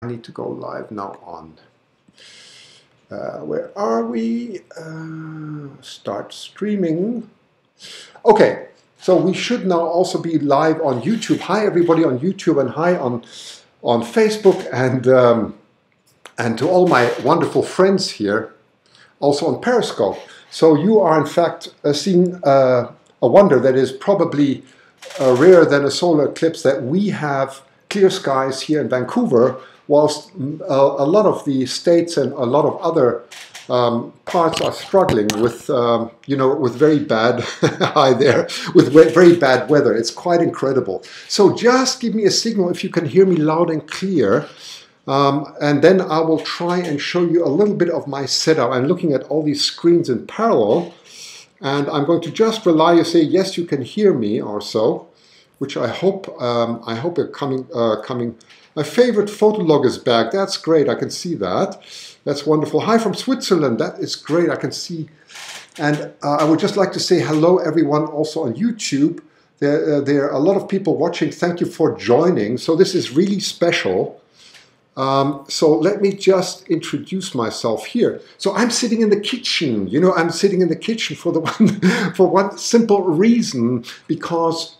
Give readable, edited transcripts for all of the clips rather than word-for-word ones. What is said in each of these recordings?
need to go live now on. Where are we? Start streaming. Okay, so we should now also be live on YouTube. Hi everybody on YouTube, and hi on Facebook, and to all my wonderful friends here, also on Periscope. So you are in fact seeing a wonder that is probably rarer than a solar eclipse, that we have clear skies here in Vancouver, whilst a lot of the states and a lot of other parts are struggling with, you know, with very bad, hi there, with very bad weather. It's quite incredible. So just give me a signal if you can hear me loud and clear, and then I will try and show you a little bit of my setup. I'm looking at all these screens in parallel, and I'm going to just rely you say yes, you can hear me or so, which I hope you're coming. My favorite photo log is back. That's great. I can see that. That's wonderful. Hi from Switzerland. That is great. I can see. And I would just like to say hello, everyone, also on YouTube. There are a lot of people watching. Thank you for joining. So this is really special. So let me just introduce myself here. So I'm sitting in the kitchen. You know, I'm sitting in the kitchen for one simple reason, because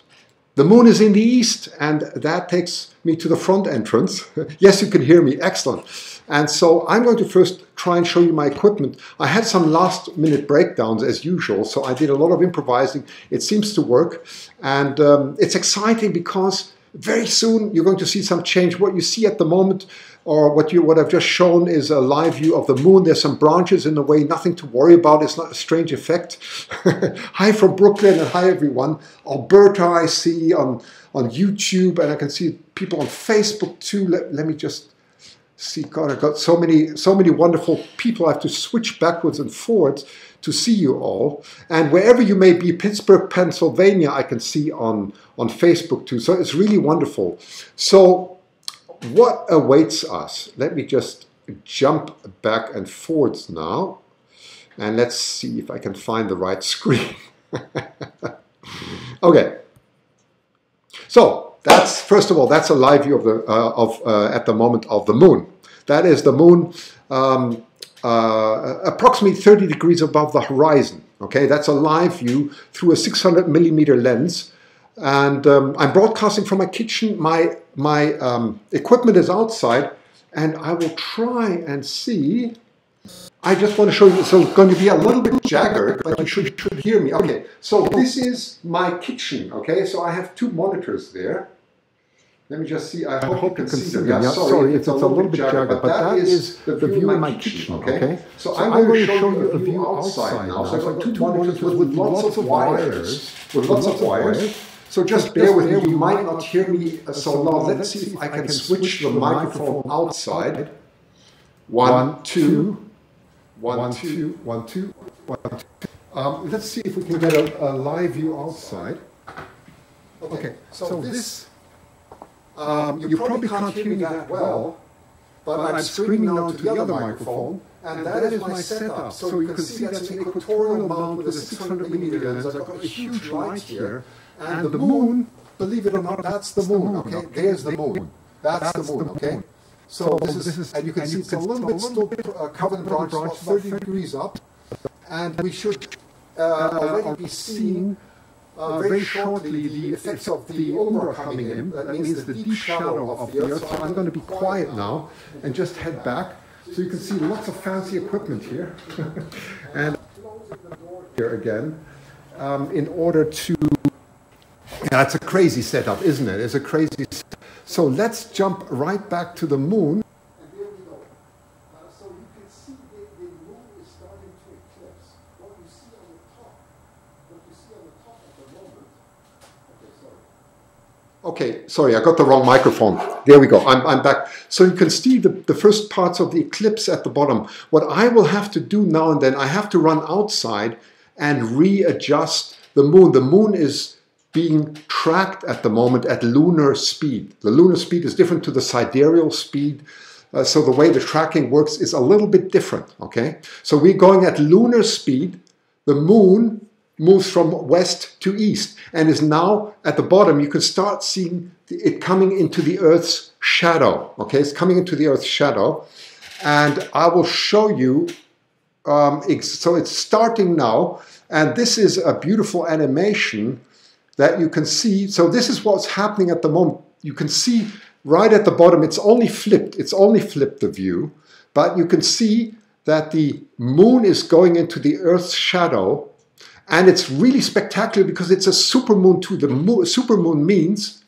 the moon is in the east, and that takes me to the front entrance. Yes, you can hear me. Excellent. And so I'm going to first try and show you my equipment. I had some last minute breakdowns as usual, so I did a lot of improvising. It seems to work. And it's exciting because very soon you're going to see some change. What you see at the moment, or what I've just shown, is a live view of the moon. There's some branches in the way, nothing to worry about. It's not a strange effect. Hi from Brooklyn, and hi everyone. Alberta I see on YouTube, and I can see people on Facebook too. Let me just see. God, I've got so many wonderful people. I have to switch backwards and forwards to see you all. And wherever you may be, Pittsburgh, Pennsylvania, I can see on Facebook too. So it's really wonderful. So what awaits us? Let me just jump back and forwards now, and let's see if I can find the right screen. Okay. So that's, first of all, that's a live view of the at the moment of the moon. That is the moon approximately 30 degrees above the horizon. Okay, that's a live view through a 600mm lens. And I'm broadcasting from my kitchen. My equipment is outside, and I will try and see. I just want to show you. So it's going to be a little bit jagged, but you should hear me. Okay, so this is my kitchen. Okay, so I have two monitors there. Let me just see. I hope you can see them. Yeah, sorry, it's a little bit jagged, but that is the view in my kitchen. Okay, so I'm going to show you a view outside now. So I've got two monitors with lots of wires. So just bear with me, you might not hear me so loud. Let's see if I can switch the microphone outside. 1, 2, 1, 2, 1, 2, 1, 2. Let's see if we can get a live view outside. Okay, so this, you probably can't hear me that well, but I'm screaming now to the other microphone, and that is my setup. So you can see that's an equatorial mount with a 600mm lens. I've got a huge light here. And the moon, believe it or not, that's the moon, okay? There's the moon. That's the moon, okay? So this is, and you can see it's a little bit still covered in branches, about 30 degrees up. And we should already be seeing very shortly the effects of the Lunar coming in. That means the deep shadow of the Earth. So I'm going to be quiet now and just head back. So you can see lots of fancy equipment here. And here again, in order to... Yeah, it's a crazy setup, isn't it? It's a crazy setup. So let's jump right back to the moon. And there we go. So you can see the moon is starting to eclipse. What you see on the top at the moment. Okay, sorry, I got the wrong microphone. There we go. I'm back. So you can see the first parts of the eclipse at the bottom. What I will have to do now and then, I have to run outside and readjust the moon. The moon is being tracked at the moment at lunar speed. The lunar speed is different to the sidereal speed. So the way the tracking works is a little bit different, okay? So we're going at lunar speed. The moon moves from west to east and is now at the bottom. You can start seeing it coming into the Earth's shadow. Okay, it's coming into the Earth's shadow. And I will show you, so it's starting now. And this is a beautiful animation that you can see. So this is what's happening at the moment. You can see right at the bottom, it's only flipped the view, but you can see that the moon is going into the Earth's shadow, and it's really spectacular because it's a supermoon too. The supermoon means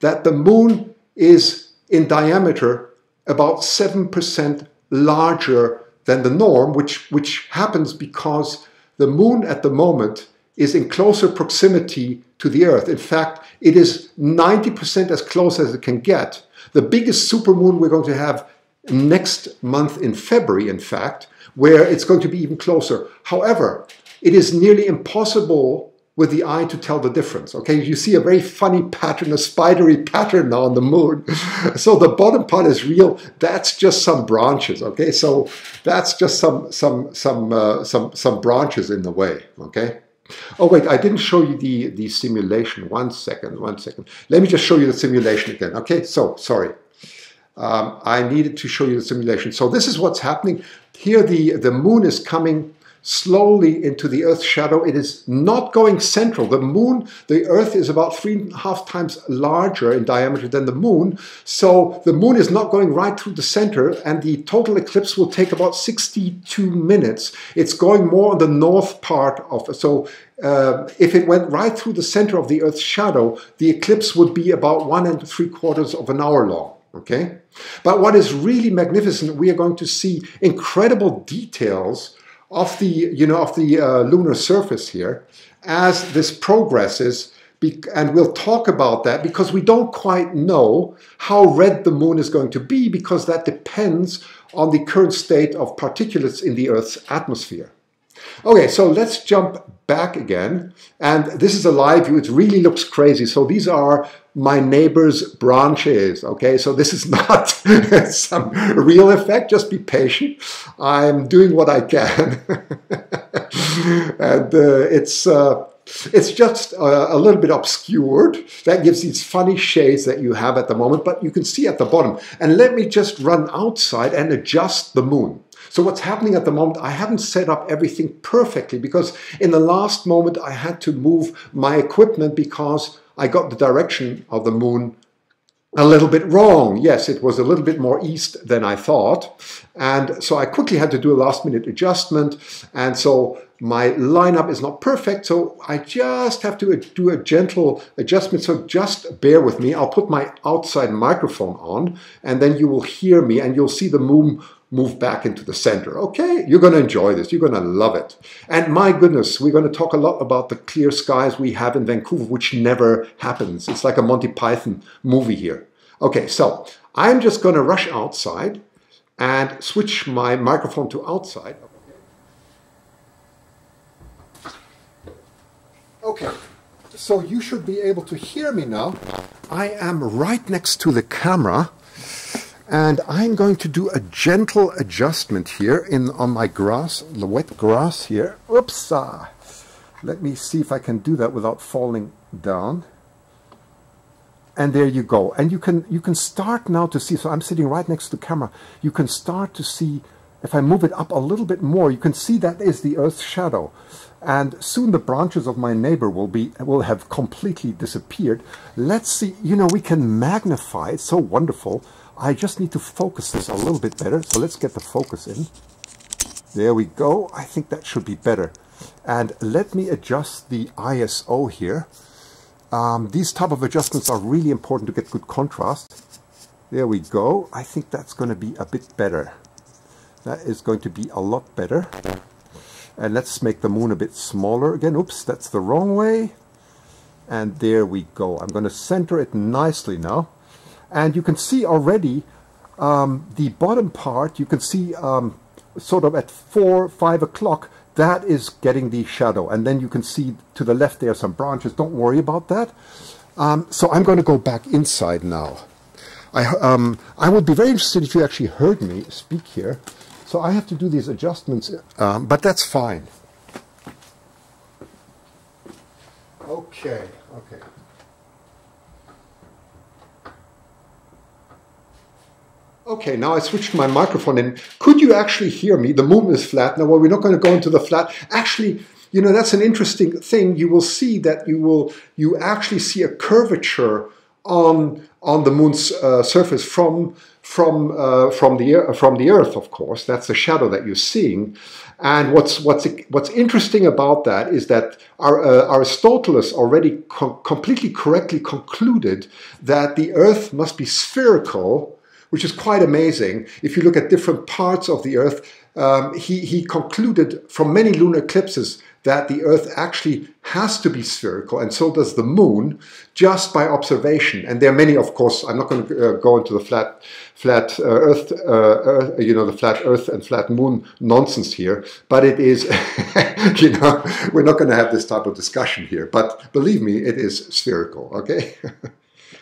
that the moon is in diameter about 7% larger than the norm, which happens because the moon at the moment is in closer proximity to the Earth. In fact, it is 90% as close as it can get. The biggest supermoon we're going to have next month in February, in fact, where it's going to be even closer. However, it is nearly impossible with the eye to tell the difference. Okay, you see a very funny pattern, a spidery pattern now on the moon. So the bottom part is real. That's just some branches. Okay, so that's just some branches in the way. Okay. Oh wait, I didn't show you the simulation. One second. Let me just show you the simulation again. Okay, so sorry. I needed to show you the simulation. So this is what's happening. Here the moon is coming slowly into the Earth's shadow. It is not going central. The Earth is about 3.5 times larger in diameter than the moon. So the moon is not going right through the center, and the total eclipse will take about 62 minutes. It's going more on the north part of, so if it went right through the center of the Earth's shadow, the eclipse would be about 1 3/4 of an hour long. Okay? But what is really magnificent, we are going to see incredible details of the, lunar surface here as this progresses, and we'll talk about that because we don't quite know how red the moon is going to be, because that depends on the current state of particulates in the Earth's atmosphere. Okay, so let's jump back again, and this is a live view. It really looks crazy. So these are my neighbor's branches. Okay, so this is not some real effect. Just be patient. I'm doing what I can. And it's just a little bit obscured. That gives these funny shades that you have at the moment, but you can see at the bottom. And let me just run outside and adjust the moon. So what's happening at the moment, I haven't set up everything perfectly because in the last moment I had to move my equipment because I got the direction of the moon a little bit wrong. Yes, it was a little bit more east than I thought. And so I quickly had to do a last minute adjustment. And so my lineup is not perfect. So I just have to do a gentle adjustment. So just bear with me. I'll put my outside microphone on and then you will hear me and you'll see the moon move back into the center. Okay, you're going to enjoy this. You're going to love it. And my goodness, we're going to talk a lot about the clear skies we have in Vancouver, which never happens. It's like a Monty Python movie here. Okay, so I'm just going to rush outside and switch my microphone to outside. Okay, so you should be able to hear me now. I am right next to the camera. And I'm going to do a gentle adjustment here on my grass, the wet grass here. Oops! Let me see if I can do that without falling down. And there you go. And you can start now to see. So I'm sitting right next to the camera. You can start to see. If I move it up a little bit more, you can see that is the Earth's shadow. And soon the branches of my neighbor will have completely disappeared. Let's see. We can magnify. It's so wonderful. I just need to focus this a little bit better. So let's get the focus in. There we go. I think that should be better. And let me adjust the ISO here. These type of adjustments are really important to get good contrast. There we go. I think that's going to be a bit better. That is going to be a lot better. And let's make the moon a bit smaller again. Oops, that's the wrong way. And there we go. I'm going to center it nicely now. And you can see already the bottom part, you can see sort of at 4, 5 o'clock, that is getting the shadow. And then you can see to the left there are some branches. Don't worry about that. So I'm going to go back inside now. I would be very interested if you actually heard me speak here. So I have to do these adjustments, but that's fine. Okay, okay. Okay, now I switched my microphone in. Could you actually hear me? The moon is flat. Now, well, we're not going to go into the flat. Actually, you know, that's an interesting thing. You will see that you actually see a curvature on the moon's surface from the Earth, of course. That's the shadow that you're seeing. And what's interesting about that is that Aristotle already completely correctly concluded that the Earth must be spherical, which is quite amazing. If you look at different parts of the Earth, he concluded from many lunar eclipses that the Earth actually has to be spherical, and so does the moon, just by observation. And there are many, of course. I'm not going to go into the flat Earth, you know, the flat Earth and flat moon nonsense here. But it is, you know, we're not going to have this type of discussion here. But believe me, it is spherical. Okay.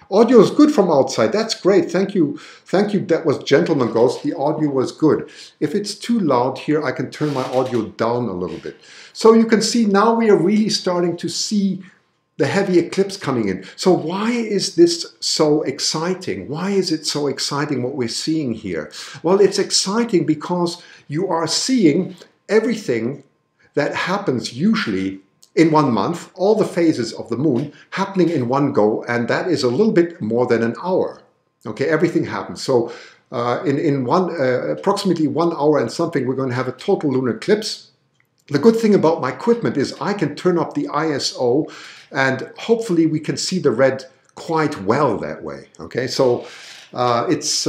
Audio is good from outside. That's great. Thank you. Thank you. That was Gentleman Ghost. The audio was good. If it's too loud here, I can turn my audio down a little bit. So you can see now we are really starting to see the heavy eclipse coming in. So why is this so exciting? Why is it so exciting what we're seeing here? Well, it's exciting because you are seeing everything that happens usually in 1 month, all the phases of the moon happening in one go, and that is a little bit more than an hour. Okay, everything happens. So in approximately 1 hour and something, we're going to have a total lunar eclipse. The good thing about my equipment is I can turn up the ISO, and hopefully we can see the red quite well that way. Okay, so it's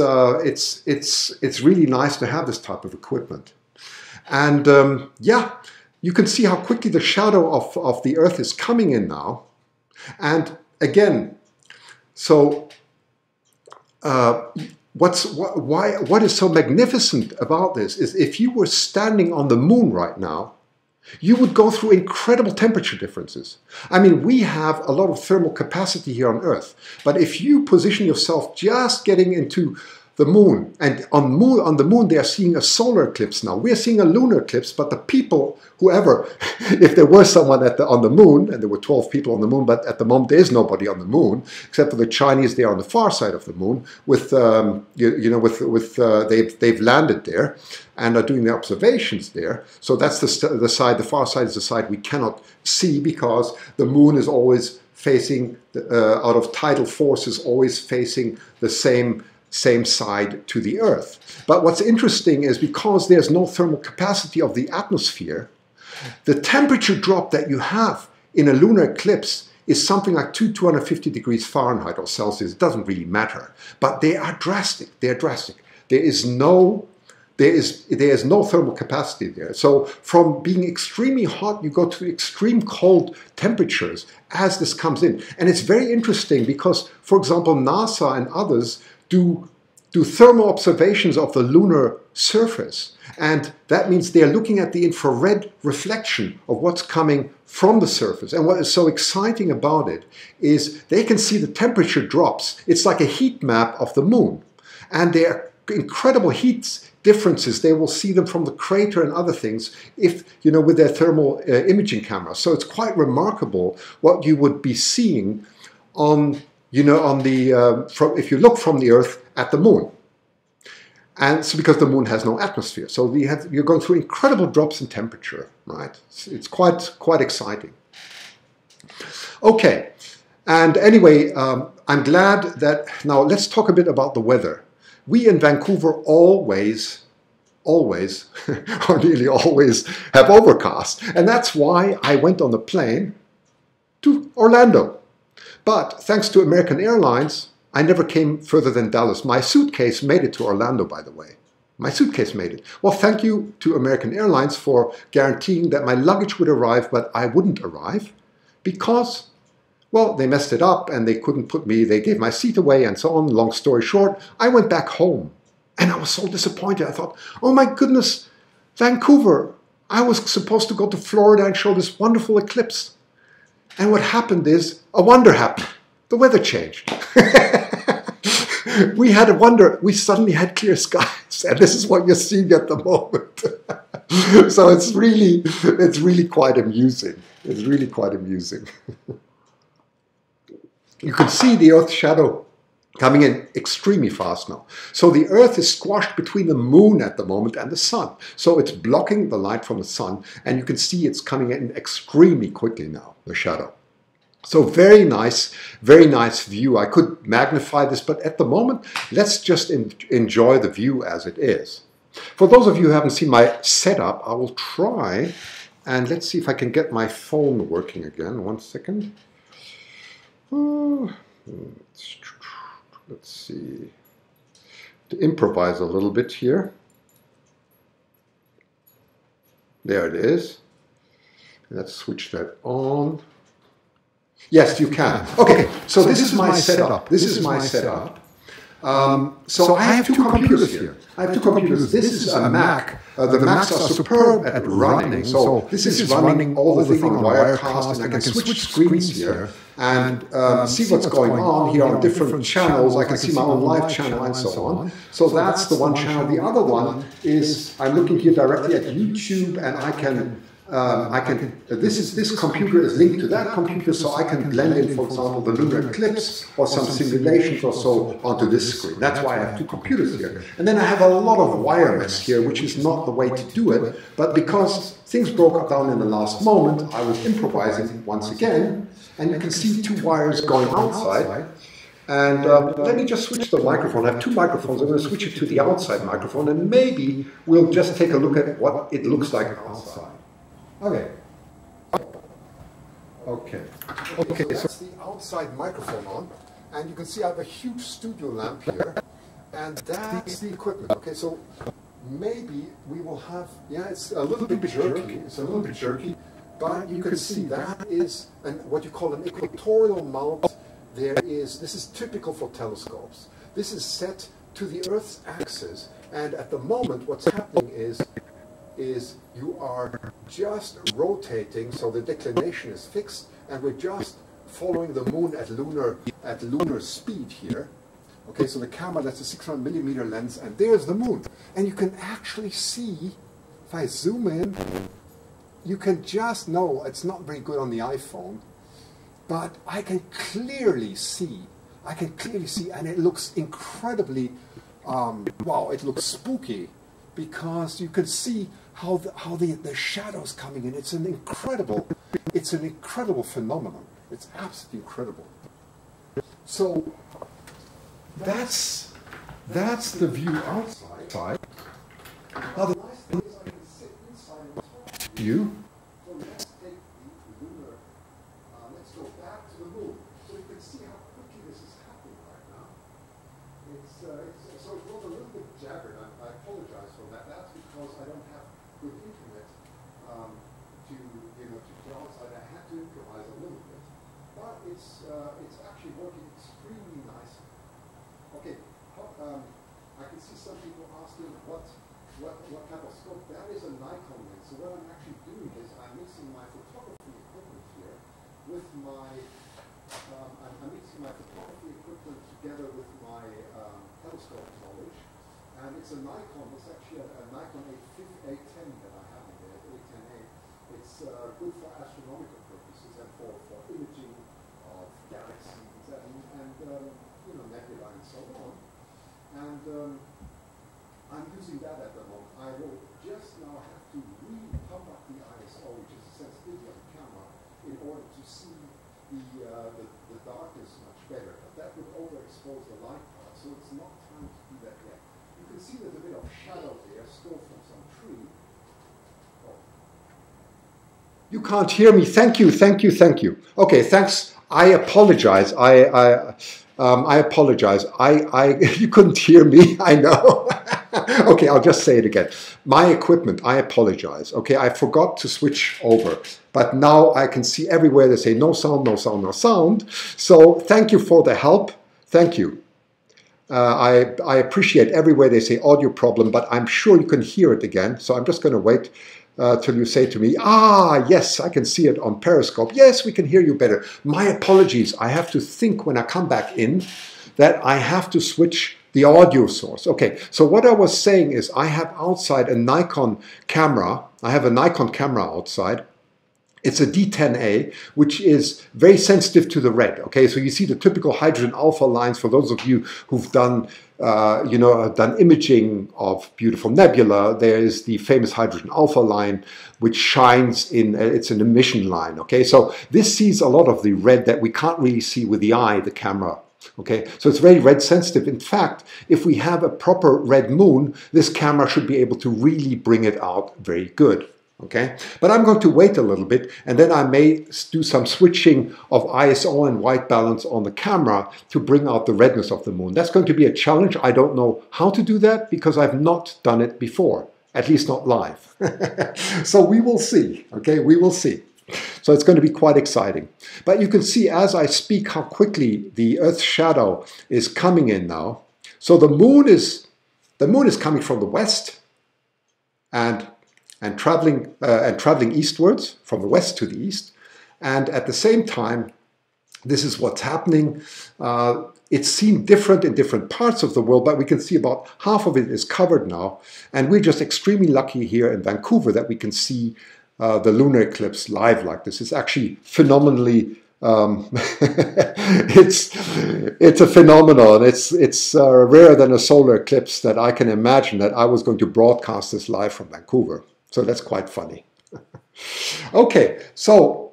really nice to have this type of equipment, and yeah. You can see how quickly the shadow of the Earth is coming in now. And again, so what is so magnificent about this is if you were standing on the moon right now, you would go through incredible temperature differences. I mean, we have a lot of thermal capacity here on Earth, but if you position yourself just getting into the moon, and on the moon they are seeing a solar eclipse now. We are seeing a lunar eclipse, but the people, whoever, if there were someone on the moon, and there were 12 people on the moon, but at the moment there is nobody on the moon, except for the Chinese. They are on the far side of the moon. They've landed there and are doing their observations there. So that's the side. The far side is the side we cannot see because the moon is always facing out of tidal forces, always facing the same side to the Earth. But what's interesting is because there's no thermal capacity of the atmosphere, the temperature drop that you have in a lunar eclipse is something like 250 degrees Fahrenheit or Celsius. It doesn't really matter, but they are drastic. They are drastic. There is no thermal capacity there. So from being extremely hot, you go to extreme cold temperatures as this comes in. And it's very interesting because, for example, NASA and others do thermal observations of the lunar surface. And that means they're looking at the infrared reflection of what's coming from the surface. And what is so exciting about it is they can see the temperature drops. It's like a heat map of the moon. And there are incredible heat differences. They will see them from the crater and other things if, you know, with their thermal imaging cameras. So it's quite remarkable what you would be seeing on, you know, on the if you look from the Earth at the moon. And so because the moon has no atmosphere, so you're going through incredible drops in temperature, right? It's quite exciting. Okay, and anyway, I'm glad that now let's talk a bit about the weather. We in Vancouver always, or nearly always, have overcast, and that's why I went on the plane to Orlando. But thanks to American Airlines, I never came further than Dallas. My suitcase made it to Orlando, by the way. My suitcase made it. Well, thank you to American Airlines for guaranteeing that my luggage would arrive, but I wouldn't arrive because, well, they messed it up and they couldn't put me, they gave my seat away and so on. Long story short, I went back home and I was so disappointed. I thought, oh my goodness, Vancouver. I was supposed to go to Florida and show this wonderful eclipse. And what happened is, a wonder happened. The weather changed. We had a wonder. We suddenly had clear skies. And this is what you're seeing at the moment. So it's really quite amusing. It's really quite amusing. You can see the Earth shadow coming in extremely fast now. So the Earth is squashed between the moon at the moment and the sun. So it's blocking the light from the sun, and you can see it's coming in extremely quickly now, the shadow. So very nice view. I could magnify this, but at the moment, let's just enjoy the view as it is. For those of you who haven't seen my setup, I will try, and let's see if I can get my phone working again. 1 second. Let's see. To improvise a little bit here. There it is. Let's switch that on. Yes, you can. Okay, so this is my setup. This is my setup. So I have two computers here. I have two computers. This is a Mac. The Macs are superb at running. So this is running all the thing on Wirecast, and I can switch screens here and see what's going on here on different channels. I can see my own live channel and so on. So that's the one channel. The other one is, I'm looking here directly at YouTube, and this computer is linked to that computer, so I can blend in, for example, the Lunar Eclipse or some simulations or so onto this screen. That's why I have two computers here. And then I have a lot of wire mess here, which is not the way to do it, but because things broke down in the last moment, I was improvising once again, and you can see two wires going outside. And let me just switch the microphone. I have two microphones. I'm going to switch it to the outside microphone, and maybe we'll just take a look at what it looks like outside. Okay. So that's the outside microphone on, and you can see I have a huge studio lamp here, and that's the equipment. Okay, so maybe we will have, yeah, it's a little bit jerky. It's a little bit jerky, but you can see that is what you call an equatorial mount. This is typical for telescopes. This is set to the Earth's axis, and at the moment what's happening is you are just rotating, so the declination is fixed, and we're just following the moon at lunar speed here. Okay, so the camera, that's a 600mm lens, and there's the moon. And you can actually see, if I zoom in, you can just know, it's not very good on the iPhone, but I can clearly see, and it looks incredibly, wow, it looks spooky, because you can see how the shadows coming in. It's an incredible phenomenon. It's absolutely incredible. So that's the view outside. Now the nice thing is I can sit inside and talk to you. So let's take the lunar. Let's go back to the moon, so you can see how quickly this is happening right now. So it was a little bit jabbered. I apologize for that. That's because I don't have good internet to go outside. I had to improvise a little bit, but it's actually working extremely nicely. Okay, I can see some people asking what type of scope. That is a Nikon lens. So what I'm actually doing is I'm mixing my photography equipment here with my I'm mixing my photography equipment together with my telescope knowledge, and it's a Nikon. It's actually a Nikon 810 that I have in there, 810A. It's good for astronomical purposes and for imaging of galaxies and nebula and so on. And I'm using that at the moment. I will just now have to pump up the ISO, which is the sensitivity of the camera, in order to see the darkness much better. But that would overexpose the light part, so it's not time to do that yet. You can see there's a bit of shadow there, still from some tree. Oh. You can't hear me. Thank you. Okay, thanks. I apologize. I apologize. You couldn't hear me. I know. Okay, I'll just say it again. My equipment, I apologize. Okay, I forgot to switch over, but now I can see everywhere they say no sound, no sound, no sound. So thank you for the help. Thank you. I appreciate everywhere they say audio problem, but I'm sure you can hear it again. So I'm just going to wait till you say to me, yes, I can see it on Periscope. Yes, we can hear you better. My apologies. I have to think when I come back in that I have to switch the audio source. Okay, so what I was saying is I have outside a Nikon camera. I have a Nikon camera outside, It's a D10A, which is very sensitive to the red. Okay, so you see the typical hydrogen alpha lines. For those of you who've done, done imaging of beautiful nebula, there is the famous hydrogen alpha line, which shines in. It's an emission line. Okay, so this sees a lot of the red that we can't really see with the eye, the camera. Okay, so it's very red sensitive. In fact, if we have a proper red moon, this camera should be able to really bring it out very good. Okay, but I'm going to wait a little bit, and then I may do some switching of ISO and white balance on the camera to bring out the redness of the moon. That's going to be a challenge. I don't know how to do that because I've not done it before, at least not live. So we will see. Okay, we will see. So it's going to be quite exciting. But you can see as I speak how quickly the Earth's shadow is coming in now. So the moon is coming from the west and traveling eastwards, from the west to the east. And at the same time, this is what's happening. It's seen different in different parts of the world, but we can see about half of it is covered now. And we're just extremely lucky here in Vancouver that we can see the lunar eclipse live like this. It's actually phenomenally, it's a phenomenon. It's rarer than a solar eclipse that I can imagine that I was going to broadcast this live from Vancouver. So that's quite funny. Okay, so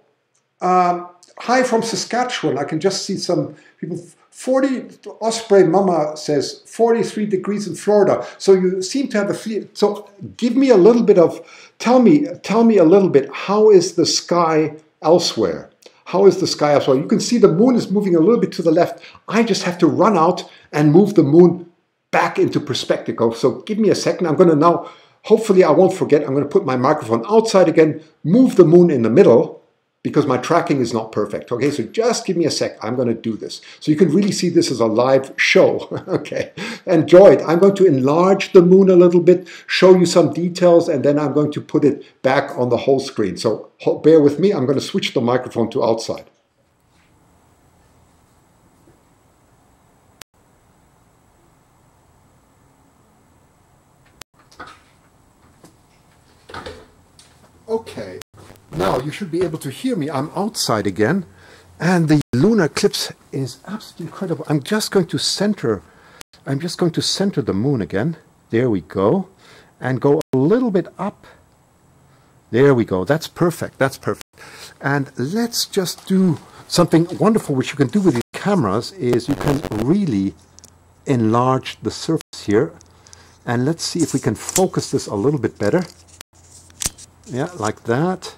hi from Saskatchewan. I can just see some people. 40, Osprey Mama says 43 degrees in Florida. So you seem to have a feel. So give me a little bit of, tell me a little bit, how is the sky elsewhere? How is the sky elsewhere? You can see the moon is moving a little bit to the left. I just have to run out and move the moon back into perspective. So give me a second. I'm going to now, hopefully I won't forget, I'm going to put my microphone outside again, move the moon in the middle, because my tracking is not perfect. Okay, so just give me a sec. I'm going to do this. So you can really see this as a live show. Okay, enjoy it. I'm going to enlarge the moon a little bit, show you some details, and then I'm going to put it back on the whole screen. So bear with me. I'm going to switch the microphone to outside. Okay. Now you should be able to hear me. I'm outside again, and the lunar eclipse is absolutely incredible. I'm just going to center the moon again. There we go, and go a little bit up. There we go. That's perfect. That's perfect. And let's just do something wonderful, which you can do with these cameras, is you can really enlarge the surface here, and let's see if we can focus this a little bit better. Yeah, like that.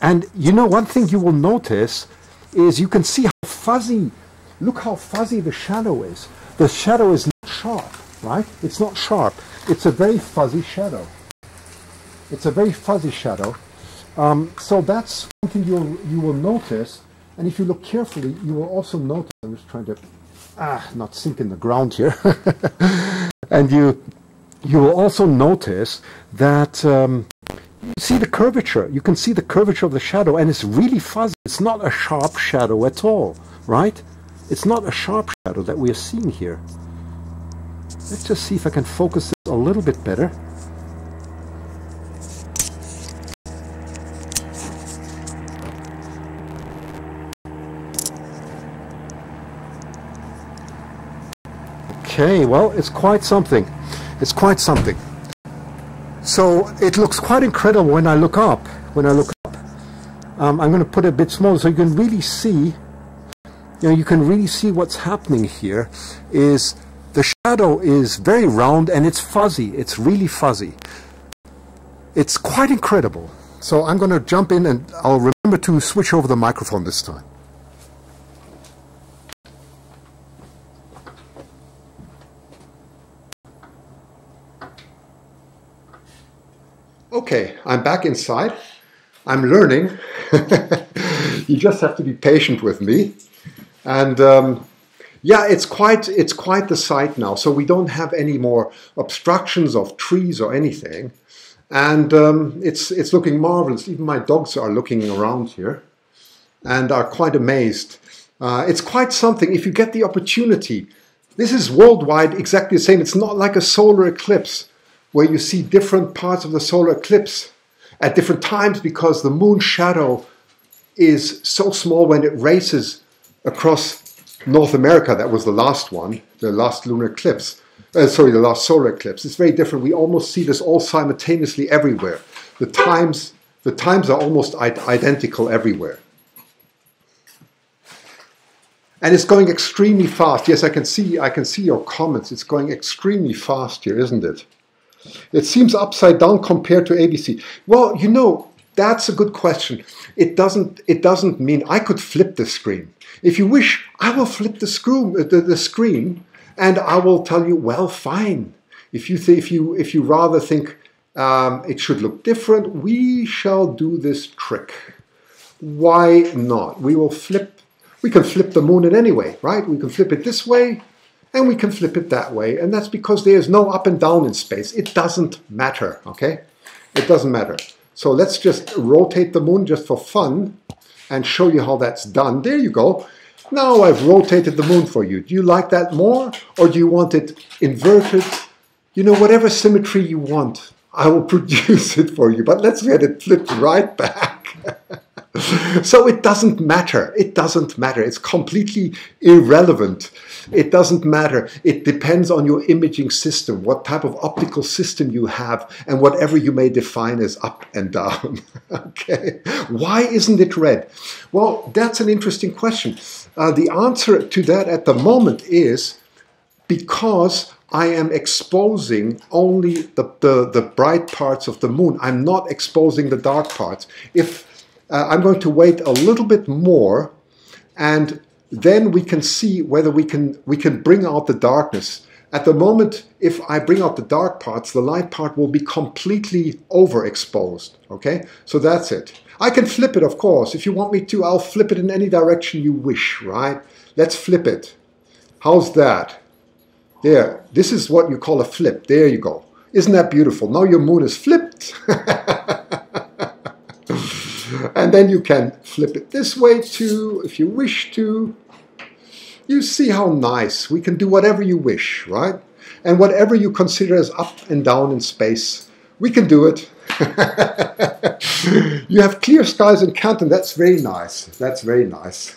And you know, one thing you will notice is you can see how fuzzy, look how fuzzy the shadow is. The shadow is not sharp, right? It's not sharp. It's a very fuzzy shadow. It's a very fuzzy shadow. So that's one thing you will notice. And if you look carefully, you will also notice, I'm just trying to, not sink in the ground here. And you will also notice that you see the curvature. You can see the curvature of the shadow, and it's really fuzzy. It's not a sharp shadow at all, right? It's not a sharp shadow that we are seeing here. Let's just see if I can focus this a little bit better. Okay, well, it's quite something. It's quite something. So it looks quite incredible when I look up. I'm going to put it a bit smaller so you can really see. You can really see what's happening here. Is the shadow is very round and it's fuzzy. It's really fuzzy. It's quite incredible. So I'm going to jump in and I'll remember to switch over the microphone this time. Okay, I'm back inside. I'm learning. You just have to be patient with me. And yeah, it's quite the sight now. So we don't have any more obstructions of trees or anything. And it's looking marvelous. Even my dogs are looking around here and are quite amazed. It's quite something if you get the opportunity. This is worldwide exactly the same. It's not like a solar eclipse, where you see different parts of the solar eclipse at different times because the moon shadow is so small when it races across North America. That was the last one, the last lunar eclipse. Sorry, the last solar eclipse. It's very different. We almost see this all simultaneously everywhere. The times are almost identical everywhere. And it's going extremely fast. Yes, I can see your comments. It's going extremely fast here, isn't it? It seems upside down compared to ABC. Well, you know, that's a good question. It doesn't mean I could flip the screen. If you wish, I will flip the screen, and I will tell you, well, fine. If you rather think it should look different, we shall do this trick. Why not? We can flip the moon in any way, right? We can flip it this way, and we can flip it that way. And that's because there is no up and down in space. It doesn't matter, okay? It doesn't matter. So let's just rotate the moon just for fun and show you how that's done. There you go. Now I've rotated the moon for you. Do you like that more, or do you want it inverted? You know, whatever symmetry you want, I will produce it for you. But let's get it flipped right back. So it doesn't matter. It doesn't matter. It's completely irrelevant. It doesn't matter. It depends on your imaging system, what type of optical system you have, and whatever you may define as up and down. Okay. Why isn't it red? Well, that's an interesting question. The answer to that at the moment is because I am exposing only the bright parts of the moon. I'm not exposing the dark parts. If I'm going to wait a little bit more, and then we can see whether we can bring out the darkness. At the moment, if I bring out the dark parts, the light part will be completely overexposed. Okay, so that's it. I can flip it, of course. If you want me to, I'll flip it in any direction you wish, right? Let's flip it. How's that? There, this is what you call a flip. There you go. Isn't that beautiful? Now your moon is flipped. And then you can flip it this way too, if you wish to. You see how nice. We can do whatever you wish, right? And whatever you consider as up and down in space, we can do it. You have clear skies in Canton. That's very nice. That's very nice.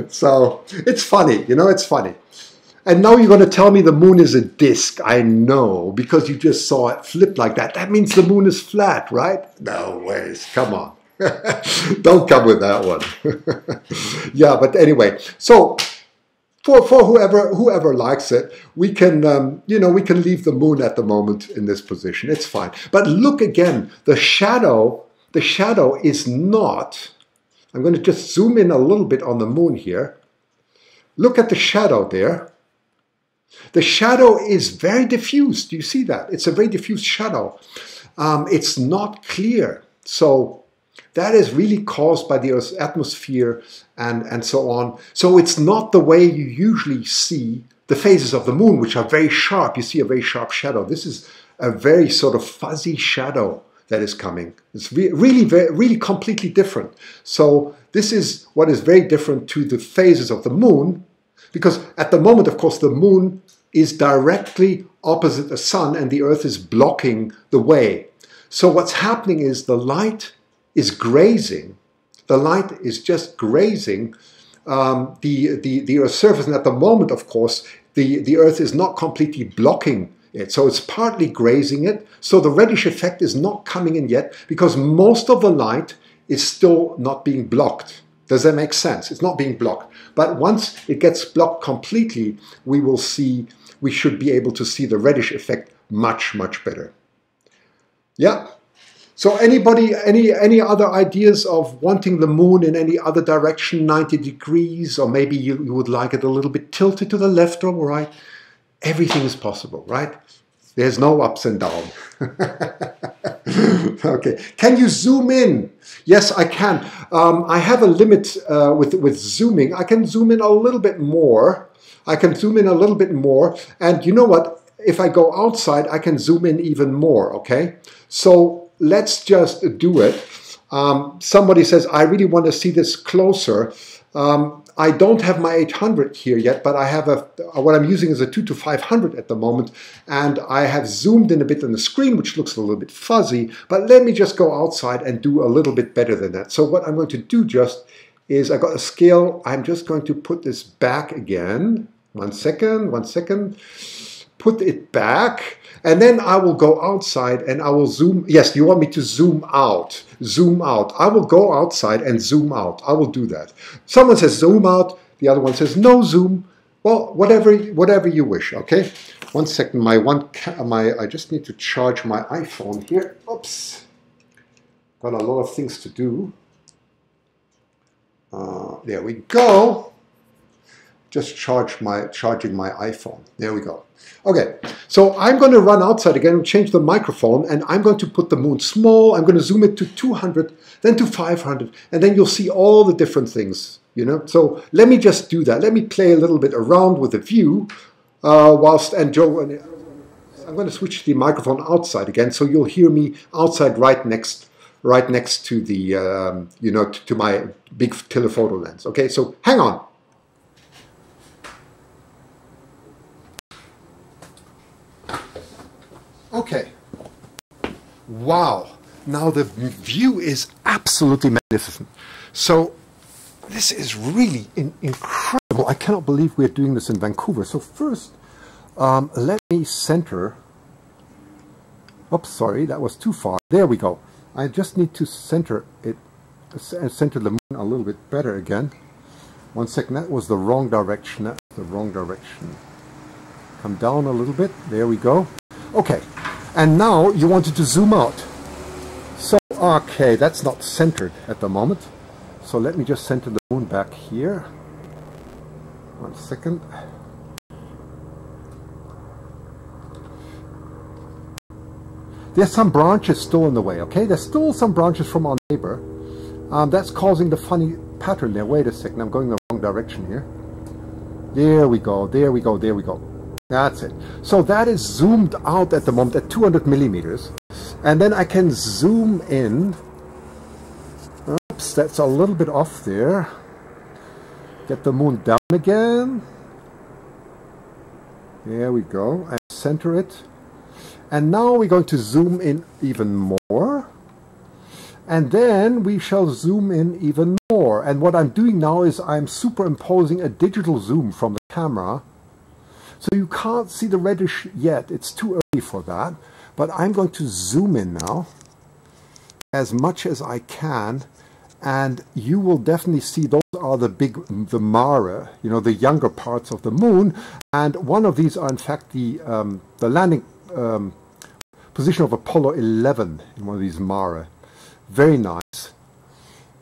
So it's funny, you know, it's funny. And now you're going to tell me the moon is a disk. I know, because you just saw it flip like that. That means the moon is flat, right? No ways. Come on. Don't come with that one. Yeah, but anyway, so for whoever likes it, we can you know, we can leave the moon at the moment in this position. It's fine. But look again, the shadow is not. I'm going to just zoom in a little bit on the moon here. Look at the shadow there. The shadow is very diffuse. Do you see that? It's a very diffuse shadow. It's not clear. So that is really caused by the Earth's atmosphere and so on. So it's not the way you usually see the phases of the moon, which are very sharp. You see a very sharp shadow. This is a very sort of fuzzy shadow that is coming. It's really completely different. So this is what is very different to the phases of the moon, because at the moment, of course, the moon is directly opposite the sun and the Earth is blocking the way. So what's happening is the light is grazing. The light is just grazing the Earth's surface. And at the moment, of course, the Earth is not completely blocking it. So it's partly grazing it. So the reddish effect is not coming in yet because most of the light is still not being blocked. Does that make sense? It's not being blocked. But once it gets blocked completely, we should be able to see the reddish effect much, much better. Yeah. So anybody, any other ideas of wanting the moon in any other direction, 90 degrees, or maybe you would like it a little bit tilted to the left or right? Everything is possible, right? There's no ups and downs. Okay. Can you zoom in? Yes, I can. I have a limit with zooming. I can zoom in a little bit more. And you know what? If I go outside, I can zoom in even more, okay? So let's just do it. Somebody says, I really want to see this closer. I don't have my 800 here yet, but I have what I'm using is a 2-to-500 at the moment, and I have zoomed in a bit on the screen, which looks a little bit fuzzy, but let me just go outside and do a little bit better than that. So what I'm going to do just is I got a scale. I'm just going to put this back again. 1 second, 1 second. Put it back. And then I will go outside and I will zoom. Yes, you want me to zoom out. Zoom out. I will go outside and zoom out. I will do that. Someone says zoom out. The other one says no zoom. Well, whatever you wish, okay? 1 second. I just need to charge my iPhone here. Oops. Got a lot of things to do. There we go. Just charging my iPhone. There we go. Okay, so I'm going to run outside again and change the microphone, and I'm going to put the moon small. I'm going to zoom it to 200, then to 500, and then you'll see all the different things, you know. So let me just do that. Let me play a little bit around with the view and Joe. And I'm going to switch the microphone outside again, so you'll hear me outside right next to the to my big telephoto lens. Okay, so hang on. Okay, wow, now the view is absolutely magnificent. So this is really incredible. I cannot believe we're doing this in Vancouver. So first, let me center. Oops, sorry, that was too far. There we go. I just need to center it, center the moon a little bit better again. 1 second, that was the wrong direction. That's the wrong direction. Come down a little bit. There we go. Okay, and now you wanted to zoom out. So, okay, that's not centered at the moment. So let me just center the moon back here. 1 second. There's some branches still in the way, okay? There's still some branches from our neighbor. That's causing the funny pattern there. Wait a second, I'm going the wrong direction here. There we go, there we go, there we go. That's it. So that is zoomed out at the moment at 200 millimeters. And then I can zoom in. Oops, that's a little bit off there. Get the moon down again. There we go. And center it. And now we're going to zoom in even more. And then we shall zoom in even more. And what I'm doing now is I'm superimposing a digital zoom from the camera. So you can't see the reddish yet. It's too early for that. But I'm going to zoom in now as much as I can. And you will definitely see those are the mare, you know, the younger parts of the moon. And one of these are in fact the landing position of Apollo 11 in one of these mare. Very nice.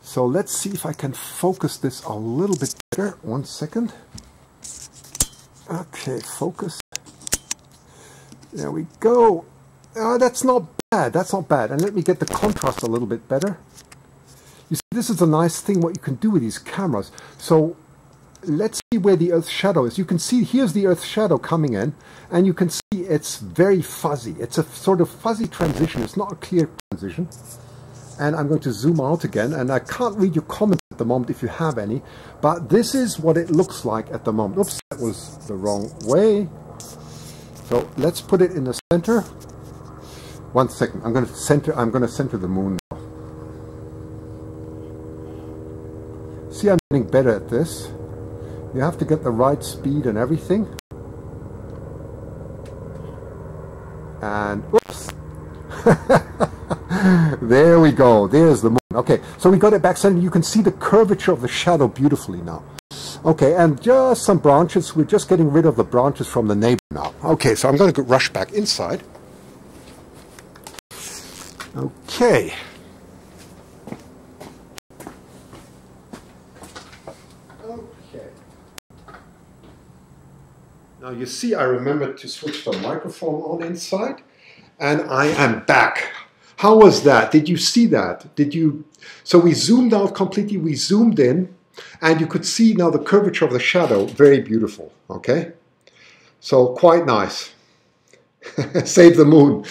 So let's see if I can focus this a little bit better. 1 second. Okay, focus. There we go. That's not bad. That's not bad. And let me get the contrast a little bit better. You see, this is a nice thing what you can do with these cameras. So let's see where the Earth's shadow is. You can see here's the Earth's shadow coming in, and you can see it's very fuzzy. It's a sort of fuzzy transition. It's not a clear transition. And I'm going to zoom out again, and I can't read your comments at the moment if you have any, but this is what it looks like at the moment. Oops, that was the wrong way. So let's put it in the center. 1 second, I'm going to center the moon now. See, I'm getting better at this. You have to get the right speed and everything. And oops. There we go. There's the moon. Okay, so we got it back centered. You can see the curvature of the shadow beautifully now. Okay, and just some branches. We're just getting rid of the branches from the neighbor now. Okay, so I'm going to rush back inside. Okay. Okay. Now you see I remembered to switch the microphone on inside, and I am back. How was that? Did you see that? Did you? So we zoomed out completely, we zoomed in, and you could see now the curvature of the shadow, very beautiful, okay? So quite nice. Save the moon.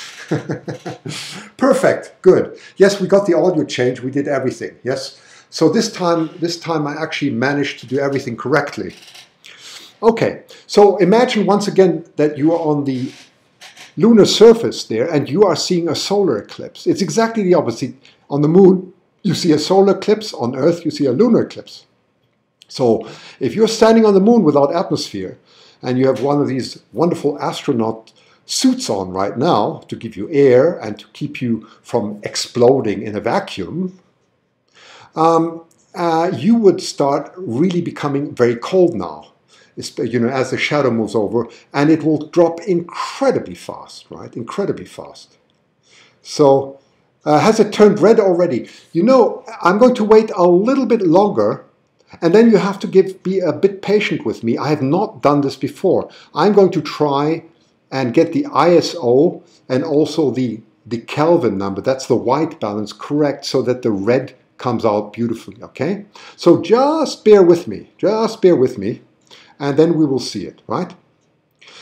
Perfect, good. Yes, we got the audio change, we did everything, yes? So this time I actually managed to do everything correctly. Okay, so imagine once again that you are on the lunar surface there and you are seeing a solar eclipse. It's exactly the opposite. On the moon, you see a solar eclipse. On Earth, you see a lunar eclipse. So if you're standing on the moon without atmosphere and you have one of these wonderful astronaut suits on right now to give you air and to keep you from exploding in a vacuum, you would start really becoming very cold now. You know, as the shadow moves over, and it will drop incredibly fast, right? Incredibly fast. So, has it turned red already? You know, I'm going to wait a little bit longer, and then you have to be a bit patient with me. I have not done this before. I'm going to try and get the ISO and also the Kelvin number, that's the white balance, correct, so that the red comes out beautifully, okay? So just bear with me, and then we will see it, right?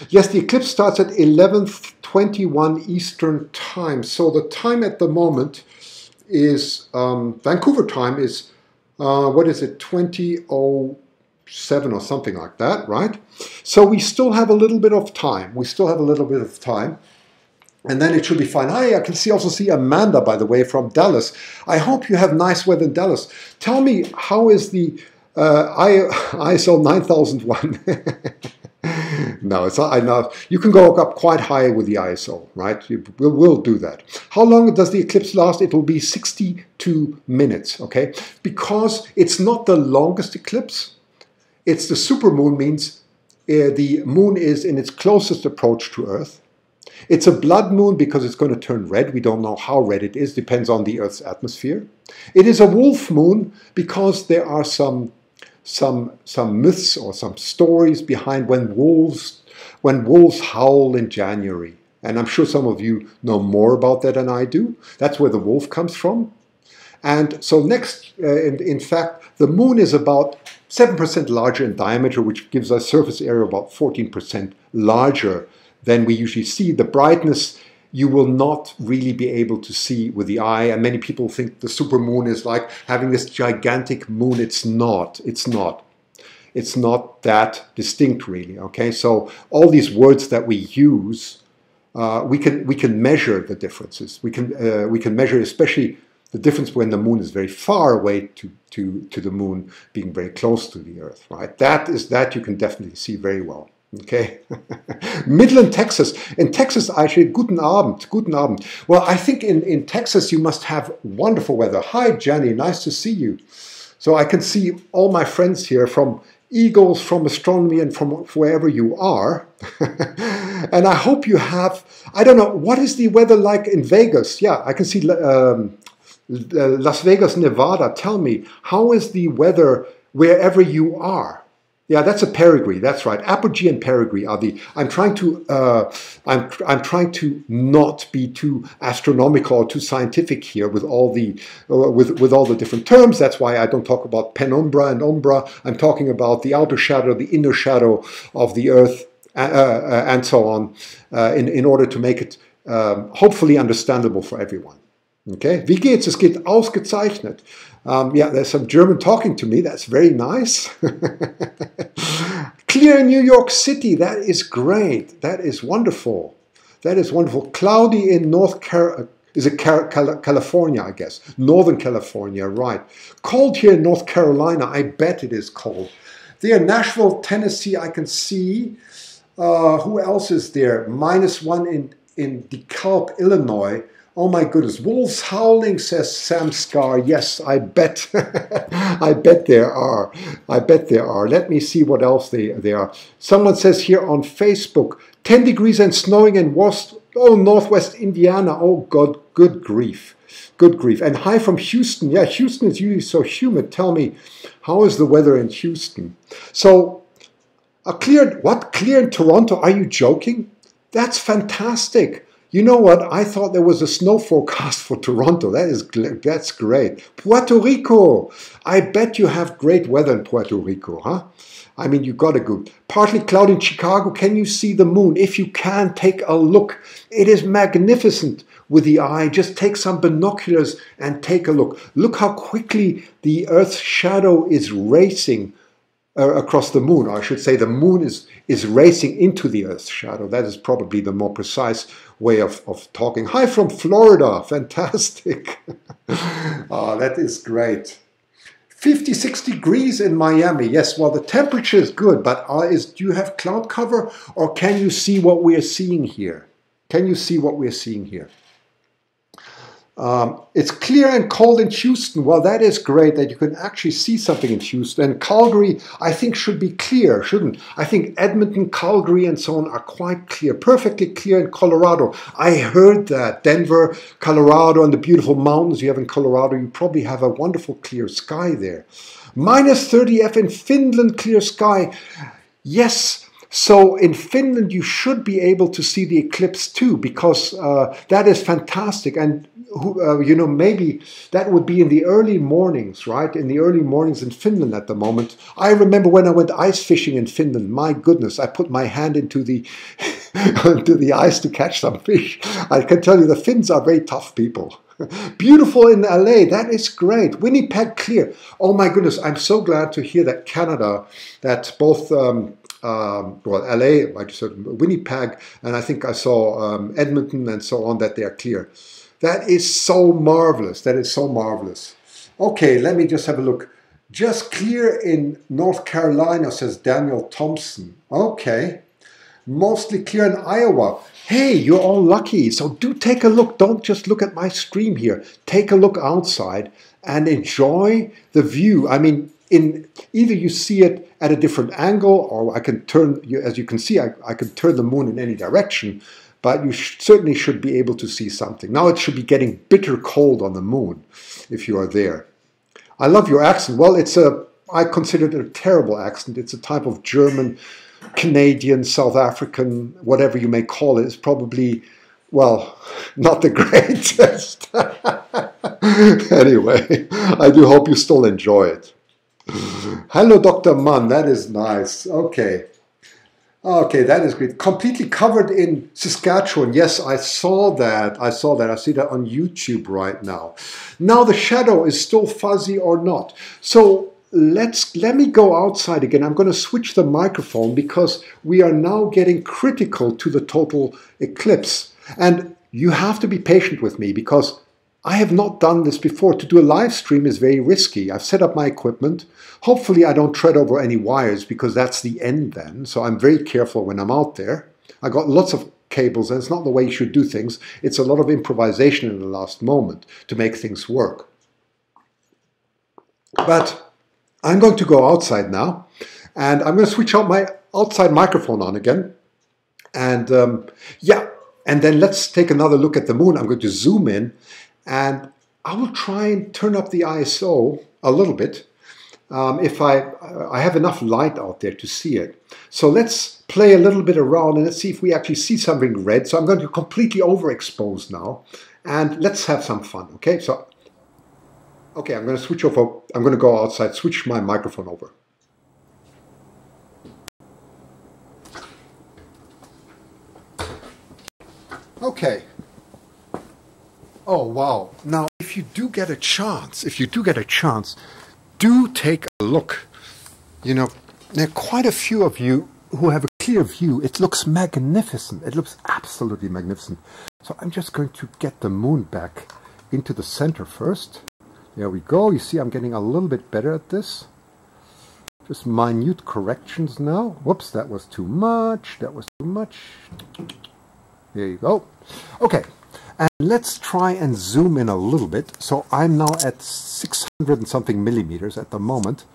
Yes, the eclipse starts at 11:21 Eastern Time. So the time at the moment is, Vancouver time is, what is it, 20:07 or something like that, right? So we still have a little bit of time. And then it should be fine. Hi, I can also see Amanda, by the way, from Dallas. I hope you have nice weather in Dallas. Tell me, how is the ISO 9001? No, it's not enough. You can go up quite high with the ISO, right? We'll do that. How long does the eclipse last? It will be 62 minutes, okay? Because it's not the longest eclipse. It's the supermoon, means the moon is in its closest approach to Earth. It's a blood moon because it's going to turn red. We don't know how red it is. Depends on the Earth's atmosphere. It is a wolf moon because there are some myths or some stories behind when wolves howl in January. And I'm sure some of you know more about that than I do. That's where the wolf comes from. And so next, in fact, the moon is about 7% larger in diameter, which gives us surface area about 14% larger than we usually see. The brightness you will not really be able to see with the eye, and many people think the supermoon is like having this gigantic moon. It's not. It's not that distinct, really. Okay, so all these words that we use, we can measure the differences. We can measure especially the difference when the moon is very far away to the moon being very close to the Earth. Right, that you can definitely see very well. Okay, Midland, Texas. In Texas, actually, guten Abend, guten Abend. Well, I think in Texas you must have wonderful weather. Hi, Jenny, nice to see you. So I can see all my friends here from Eagles, from astronomy, and from wherever you are. And I hope you have, I don't know, what is the weather like in Vegas? Yeah, I can see Las Vegas, Nevada. Tell me, how is the weather wherever you are? Yeah, that's a perigee. That's right. Apogee and perigee are the. I'm trying to not be too astronomical or too scientific here with all the with all the different terms. That's why I don't talk about penumbra and umbra. I'm talking about the outer shadow, the inner shadow of the Earth, and so on, in order to make it hopefully understandable for everyone. Okay, wie geht's? Es geht ausgezeichnet. Yeah, there's some German talking to me. That's very nice. Clear in New York City. That is great. That is wonderful. That is wonderful. Cloudy in California, I guess. Northern California, right. Cold here in North Carolina. I bet it is cold. There, Nashville, Tennessee, I can see. Who else is there? -1 in DeKalb, Illinois. Oh my goodness, wolves howling, says Sam Scar. Yes, I bet. I bet there are. I bet there are. Let me see what else there are. Someone says here on Facebook, 10 degrees and snowing in northwest Indiana. Oh God, good grief. Good grief. And hi from Houston. Yeah, Houston is usually so humid. Tell me, how is the weather in Houston? So, clear in Toronto? Are you joking? That's fantastic. You know what? I thought there was a snow forecast for Toronto. That's great. Puerto Rico. I bet you have great weather in Puerto Rico, huh? I mean, you got to go. Partly cloudy in Chicago. Can you see the moon? If you can, take a look. It is magnificent with the eye. Just take some binoculars and take a look. Look how quickly the Earth's shadow is racing across the moon. Or I should say the moon is racing into the Earth's shadow. That is probably the more precise way of talking. Hi from Florida. Fantastic. Oh, that is great. 56 degrees in Miami. Yes, well, the temperature is good, but do you have cloud cover, or can you see what we are seeing here? Can you see what we are seeing here? It's clear and cold in Houston. Well, that is great that you can actually see something in Houston. Calgary, I think, should be clear, shouldn't? I think Edmonton, Calgary, and so on are quite clear, perfectly clear in Colorado. I heard that. Denver, Colorado, and the beautiful mountains you have in Colorado, you probably have a wonderful clear sky there. Minus 30 F in Finland, clear sky. Yes. So in Finland, you should be able to see the eclipse too, because that is fantastic. And you know, maybe that would be in the early mornings, right? In the early mornings in Finland at the moment. I remember when I went ice fishing in Finland. My goodness, I put my hand into the into the ice to catch some fish. I can tell you, the Finns are very tough people. Beautiful in LA. That is great. Winnipeg clear. Oh my goodness, I'm so glad to hear that Canada, that both well, LA, like you said, Winnipeg, and I think I saw Edmonton and so on, that they are clear. That is so marvelous. That is so marvelous. Okay, let me just have a look. Just clear in North Carolina, says Daniel Thompson. Okay. Mostly clear in Iowa. Hey, you're all lucky. So do take a look. Don't just look at my stream here. Take a look outside and enjoy the view. I mean, either you see it at a different angle, or I can turn, as you can see, I can turn the moon in any direction, but you certainly should be able to see something. Now it should be getting bitter cold on the moon if you are there. I love your accent. Well, I consider it a terrible accent. It's a type of German, Canadian, South African, whatever you may call it. It's probably, well, not the greatest. Anyway, I do hope you still enjoy it. Hello, Dr. Mann. That is nice. Okay. Okay, that is great. Completely covered in Saskatchewan. Yes, I saw that. I saw that. I see that on YouTube right now. Now the shadow is still fuzzy or not. So let me go outside again. I'm going to switch the microphone because we are now getting critical to the total eclipse. And you have to be patient with me because I have not done this before. To do a live stream is very risky. I've set up my equipment. Hopefully I don't tread over any wires because that's the end then. So I'm very careful when I'm out there. I got lots of cables and it's not the way you should do things. It's a lot of improvisation in the last moment to make things work. But I'm going to go outside now and I'm going to switch out my outside microphone on again. And yeah, and then let's take another look at the moon. I'm going to zoom in. And I will try and turn up the ISO a little bit if I have enough light out there to see it. So let's play a little bit around and let's see if we actually see something red. So I'm going to completely overexpose now and let's have some fun, okay? So, okay, I'm going to switch over. I'm going to go outside, switch my microphone over. Okay. Oh, wow. Now, if you do get a chance, do take a look. You know, there are quite a few of you who have a clear view. It looks magnificent. It looks absolutely magnificent. So I'm just going to get the moon back into the center first. There we go. You see, I'm getting a little bit better at this. Just minute corrections now. Whoops, that was too much. That was too much. There you go. Okay. And let's try and zoom in a little bit. So I'm now at 600 and something millimeters at the moment.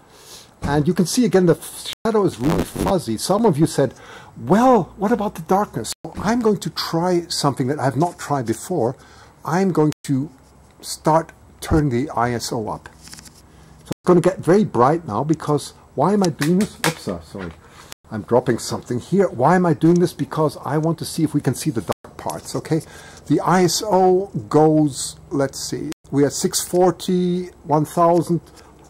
And you can see again the shadow is really fuzzy. Some of you said, well, what about the darkness? So I'm going to try something that I've not tried before. I'm going to start turning the ISO up. So it's going to get very bright now because why am I doing this? Oops, sorry. I'm dropping something here. Why am I doing this? Because I want to see if we can see the dark parts, okay? The ISO goes, let's see, we're at 640, 1000.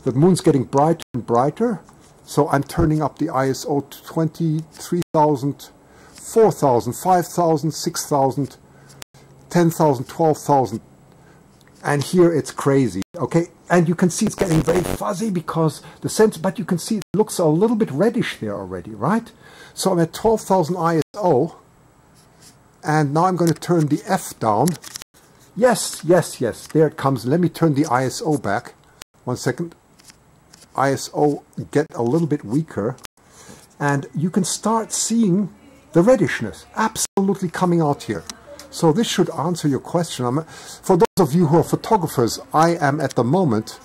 The moon's getting brighter and brighter. So I'm turning up the ISO to 23,000, 4,000, 5,000, 6,000, 10,000, 12,000. And here it's crazy, okay? And you can see it's getting very fuzzy because the sensor, but you can see it looks a little bit reddish there already, right? So I'm at 12,000 ISO. And now I'm going to turn the F down. Yes, yes, yes, there it comes. Let me turn the ISO back. 1 second. ISO get a little bit weaker. And you can start seeing the reddishness absolutely coming out here. So this should answer your question. For those of you who are photographers, I am at the moment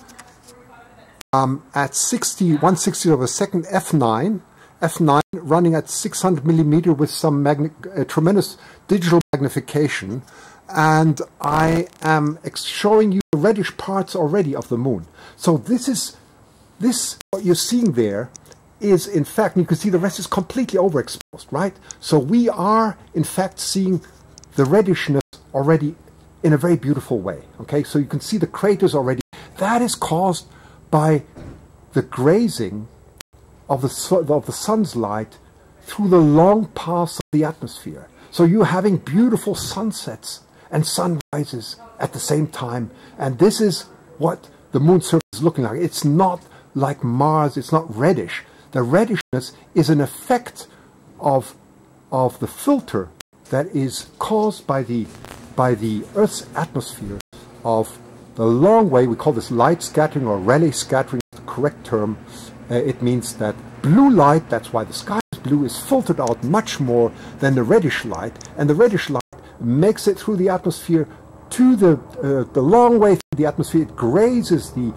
at 1/60 of a second f9 running at 600 millimeter with some tremendous digital magnification, and I am showing you the reddish parts already of the moon. So this what you're seeing there is, in fact, you can see the rest is completely overexposed, right? So we are in fact seeing the reddishness already in a very beautiful way. Okay, so you can see the craters already. That is caused by the grazing of the sun's light through the long paths of the atmosphere. So you're having beautiful sunsets and sunrises at the same time. And this is what the moon's surface is looking like. It's not like Mars, it's not reddish. The reddishness is an effect of the filter that is caused by the Earth's atmosphere of the long way. We call this light scattering or Rayleigh scattering, is the correct term. It means that blue light, that's why the sky is blue, is filtered out much more than the reddish light, and the reddish light makes it through the atmosphere to the long way through the atmosphere. It grazes the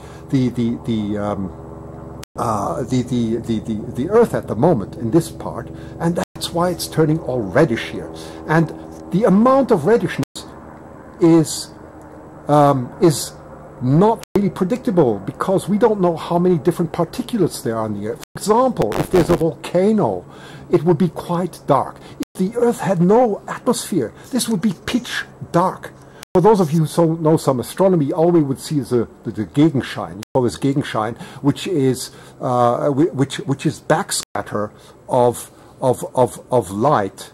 Earth at the moment in this part, and that's why it's turning all reddish here. And the amount of reddishness is not really predictable because we don't know how many different particulates there are in the Earth. For example, if there's a volcano, it would be quite dark. If the Earth had no atmosphere, this would be pitch dark. For those of you who know some astronomy, all we would see is the Gegenschein. You call this Gegenschein, which is backscatter of light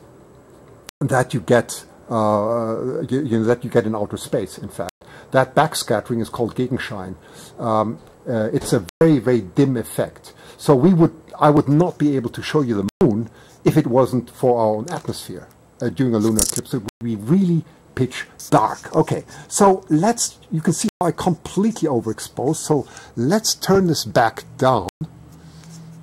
that you get that you get in outer space. In fact, that backscattering is called Gegenschein. It's a very, very dim effect. So I would not be able to show you the moon if it wasn't for our own atmosphere during a lunar eclipse. It would be really pitch dark. Okay, so you can see how I completely overexposed. So let's turn this back down.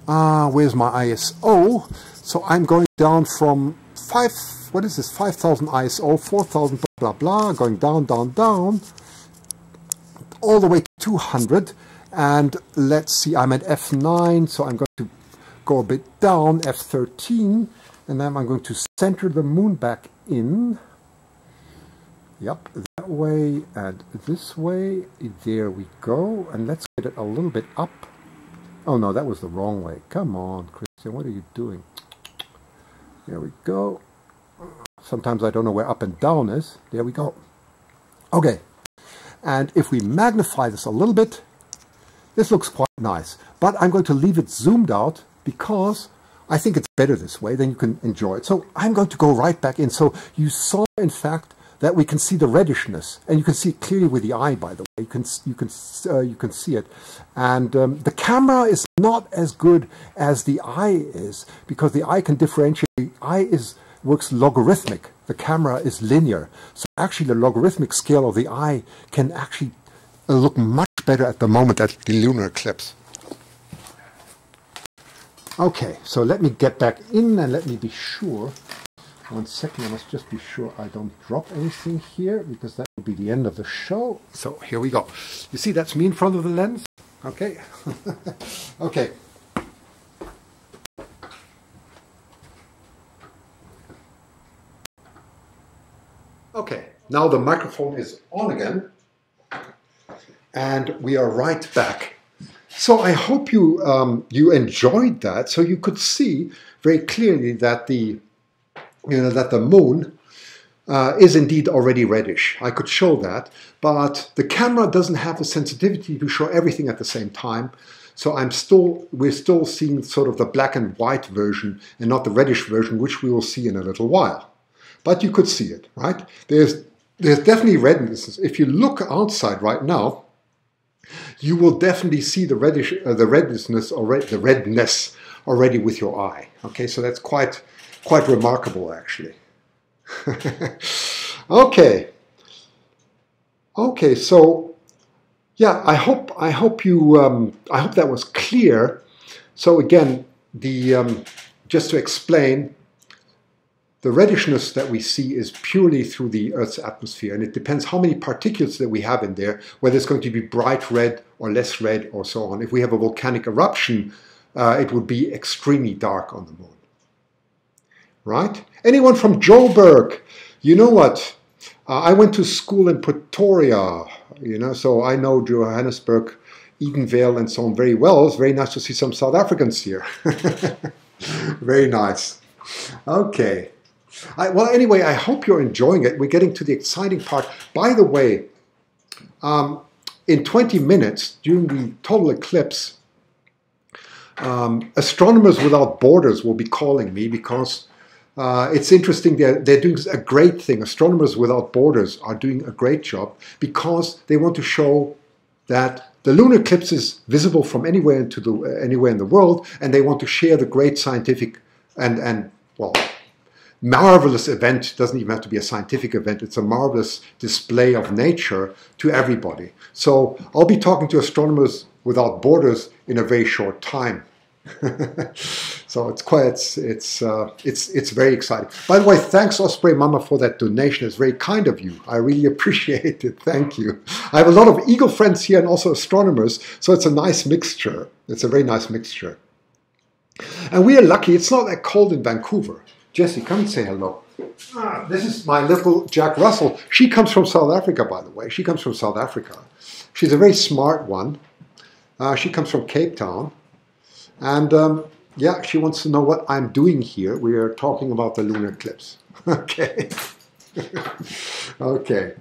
Where's my ISO? So I'm going down from 5,000 ISO, 4,000, blah, blah, going down, down, down, all the way to 200. And let's see, I'm at F9, so I'm going to go a bit down, F13, and then I'm going to center the moon back in. Yep, that way and this way. There we go. And let's get it a little bit up. Oh no, that was the wrong way. Come on, Christian, what are you doing? There we go. Sometimes I don't know where up and down is. There we go. Okay. And if we magnify this a little bit, this looks quite nice. But I'm going to leave it zoomed out because I think it's better this way, then you can enjoy it. So I'm going to go right back in. So you saw, in fact, that we can see the reddishness, and you can see it clearly with the eye, by the way. You can see it. And the camera is not as good as the eye is, because the eye can differentiate. The eye works logarithmic. The camera is linear. So actually the logarithmic scale of the eye can actually look much better at the moment at the lunar eclipse. Okay, so let me get back in and let me be sure. 1 second, I must just be sure I don't drop anything here, because that will be the end of the show. So here we go. You see, that's me in front of the lens. Okay. Okay. Okay, now the microphone is on again, and we are right back. So I hope you you enjoyed that. So you could see very clearly that the moon is indeed already reddish. I could show that, but the camera doesn't have the sensitivity to show everything at the same time. So we're still seeing sort of the black and white version and not the reddish version, which we will see in a little while. But you could see it, right? There's definitely redness. If you look outside right now, you will definitely see the redness already with your eye. Okay, so that's quite remarkable, actually. Okay. Okay, so yeah, I hope that was clear. So again, just to explain, the reddishness that we see is purely through the Earth's atmosphere, and it depends how many particles that we have in there, whether it's going to be bright red or less red or so on. If we have a volcanic eruption, it would be extremely dark on the moon. Right? Anyone from Joburg? You know what? I went to school in Pretoria, you know, so I know Johannesburg, Edenvale, and so on very well. It's very nice to see some South Africans here. Very nice. Okay. Well, anyway, I hope you're enjoying it. We're getting to the exciting part. By the way, in 20 minutes, during the total eclipse, Astronomers Without Borders will be calling me because it's interesting. They're doing a great thing. Astronomers Without Borders are doing a great job because they want to show that the lunar eclipse is visible from anywhere in the world, and they want to share the great scientific and well, marvelous event. It doesn't even have to be a scientific event. It's a marvelous display of nature to everybody. So I'll be talking to Astronomers Without Borders in a very short time. So it's very exciting. By the way, thanks Osprey Mama for that donation. It's very kind of you. I really appreciate it. Thank you. I have a lot of eagle friends here and also astronomers, so it's a nice mixture. It's a very nice mixture. And we are lucky. It's not that cold in Vancouver. Jessie, come and say hello. This is my little Jack Russell. She comes from South Africa, by the way. She comes from South Africa. She's a very smart one. She comes from Cape Town. And yeah, she wants to know what I'm doing here. We are talking about the lunar eclipse. Okay. Okay.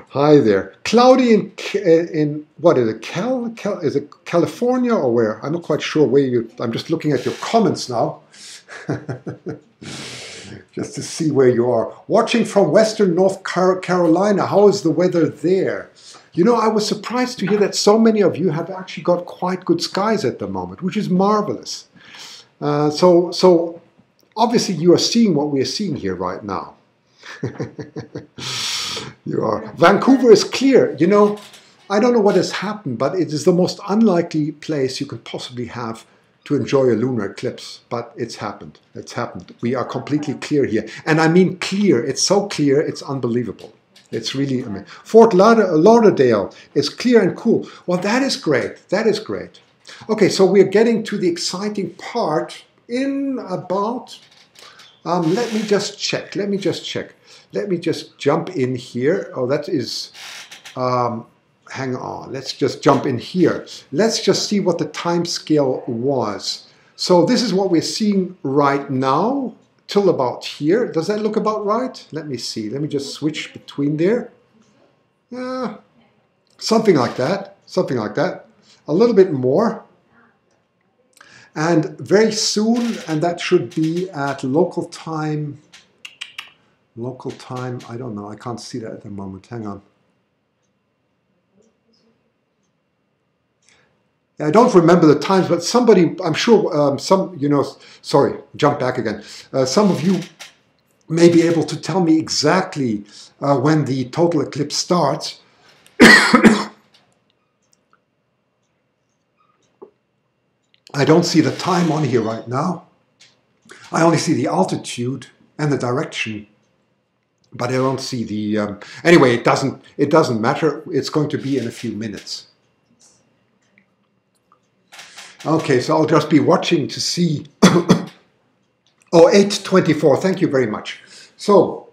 Hi there. Cloudy in what is it? Is it California or where? I'm not quite sure where you. I'm just looking at your comments now. Just to see where you are. Watching from Western North Carolina. How is the weather there? You know, I was surprised to hear that so many of you have actually got quite good skies at the moment, which is marvelous. So obviously you are seeing what we are seeing here right now. You are. Vancouver is clear. You know, I don't know what has happened, but it is the most unlikely place you can possibly have to enjoy a lunar eclipse. But it's happened. It's happened. We are completely clear here. And I mean clear. It's so clear, it's unbelievable. It's really, I mean, Fort Lauderdale is clear and cool. Well, that is great. That is great. Okay, so we're getting to the exciting part in about, let me just check. Let me just jump in here. Oh, that is, hang on. Let's just jump in here. Let's just see what the time scale was. So this is what we're seeing right now. Till about here. Does that look about right? Let me see. Let me just switch between there. Something like that. Something like that. A little bit more. And very soon, and that should be at local time. Local time, I don't know. I can't see that at the moment. Hang on. I don't remember the times, but somebody, I'm sure, sorry, jump back again. Some of you may be able to tell me exactly when the total eclipse starts. I don't see the time on here right now. I only see the altitude and the direction, but I don't see the, anyway, it doesn't matter. It's going to be in a few minutes. Okay, so I'll just be watching to see. Oh, 8:24. Thank you very much. So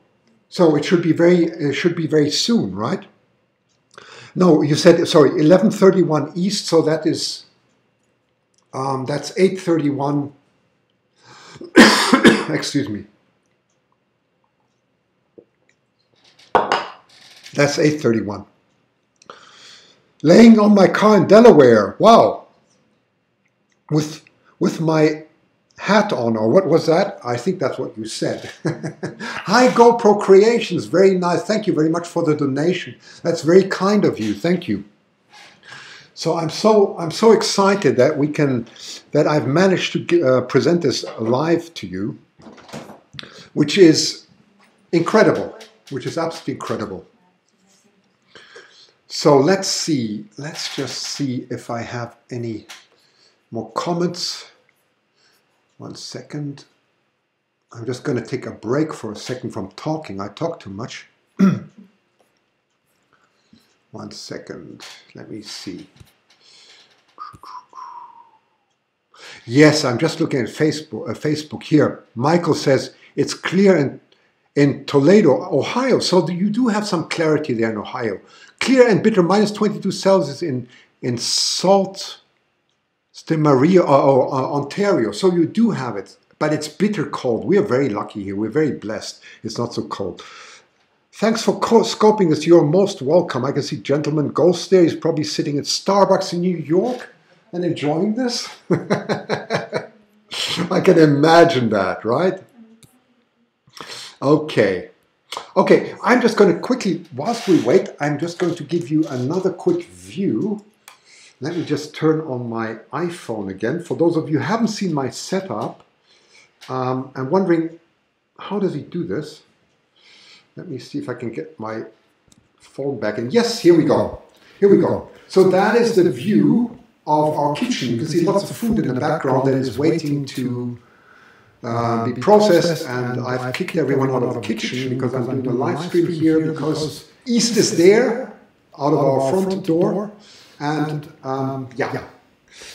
it should be very soon, right? No, you said sorry. 11:31 east. So that is that's 8:31. Excuse me. That's 8:31. Laying on my car in Delaware. Wow. With my hat on, or what was that? I think that's what you said. Hi GoPro Creations, very nice. Thank you very much for the donation. That's very kind of you. Thank you. So I'm so excited that I've managed to present this live to you, which is incredible, which is absolutely incredible. So let's just see if I have any more comments. 1 second. I'm just going to take a break for a second from talking. I talk too much. 1 second. Let me see. Yes, I'm just looking at Facebook here. Michael says it's clear in Toledo, Ohio. So you do have some clarity there in Ohio. Clear and bitter, minus 22 Celsius in Sault Ste. Marie, Ontario. So you do have it, but it's bitter cold. We are very lucky here. We're very blessed. It's not so cold. Thanks for scoping this. You're most welcome. I can see Gentleman Ghost there. He's probably sitting at Starbucks in New York and enjoying this. I can imagine that, right? Okay. Okay, I'm just going to quickly, whilst we wait, I'm just going to give you another quick view. Let me just turn on my iPhone again. For those of you who haven't seen my setup, I'm wondering, how does he do this? Let me see if I can get my phone back. And yes, here we go. Here we go. So that is the view of our kitchen. You can see lots of food in the background that is waiting to be processed, and I've kicked everyone out of the kitchen because I'm doing a live stream here because East is there out of our front door. And yeah,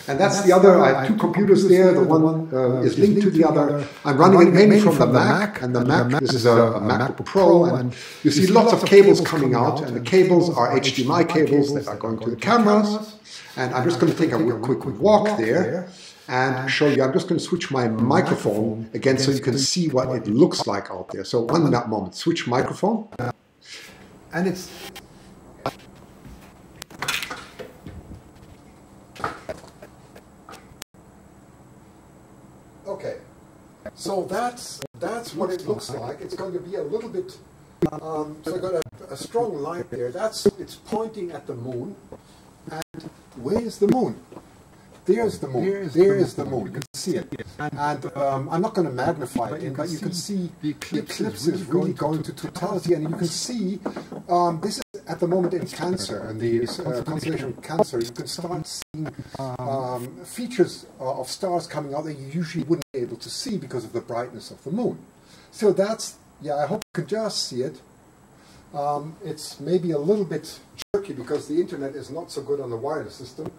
and that's the other. I have two computers there. The one is linked to the other. I'm running it mainly from the Mac, and the Mac, this is a MacBook Pro, and you see lots of cables coming out, and the cables are HDMI cables that are going to the cameras. And I'm just going to take a quick walk there and show you. I'm just going to switch my microphone again so you can see what it looks like out there. So one moment, switch microphone, and it's. Okay, so that's what it looks like. It's going to be a little bit. So I got a strong light there. It's pointing at the moon. And where is the moon? There's the moon. There is the moon. You can see it. And I'm not going to magnify it in, but you can see the eclipse is really going to totality. And you can see this is at the moment in Cancer, and the constellation of Cancer. You can start seeing features of stars coming out that you usually wouldn't be able to see because of the brightness of the moon. So that's, yeah, I hope you can just see it. It's maybe a little bit jerky because the internet is not so good on the wireless system,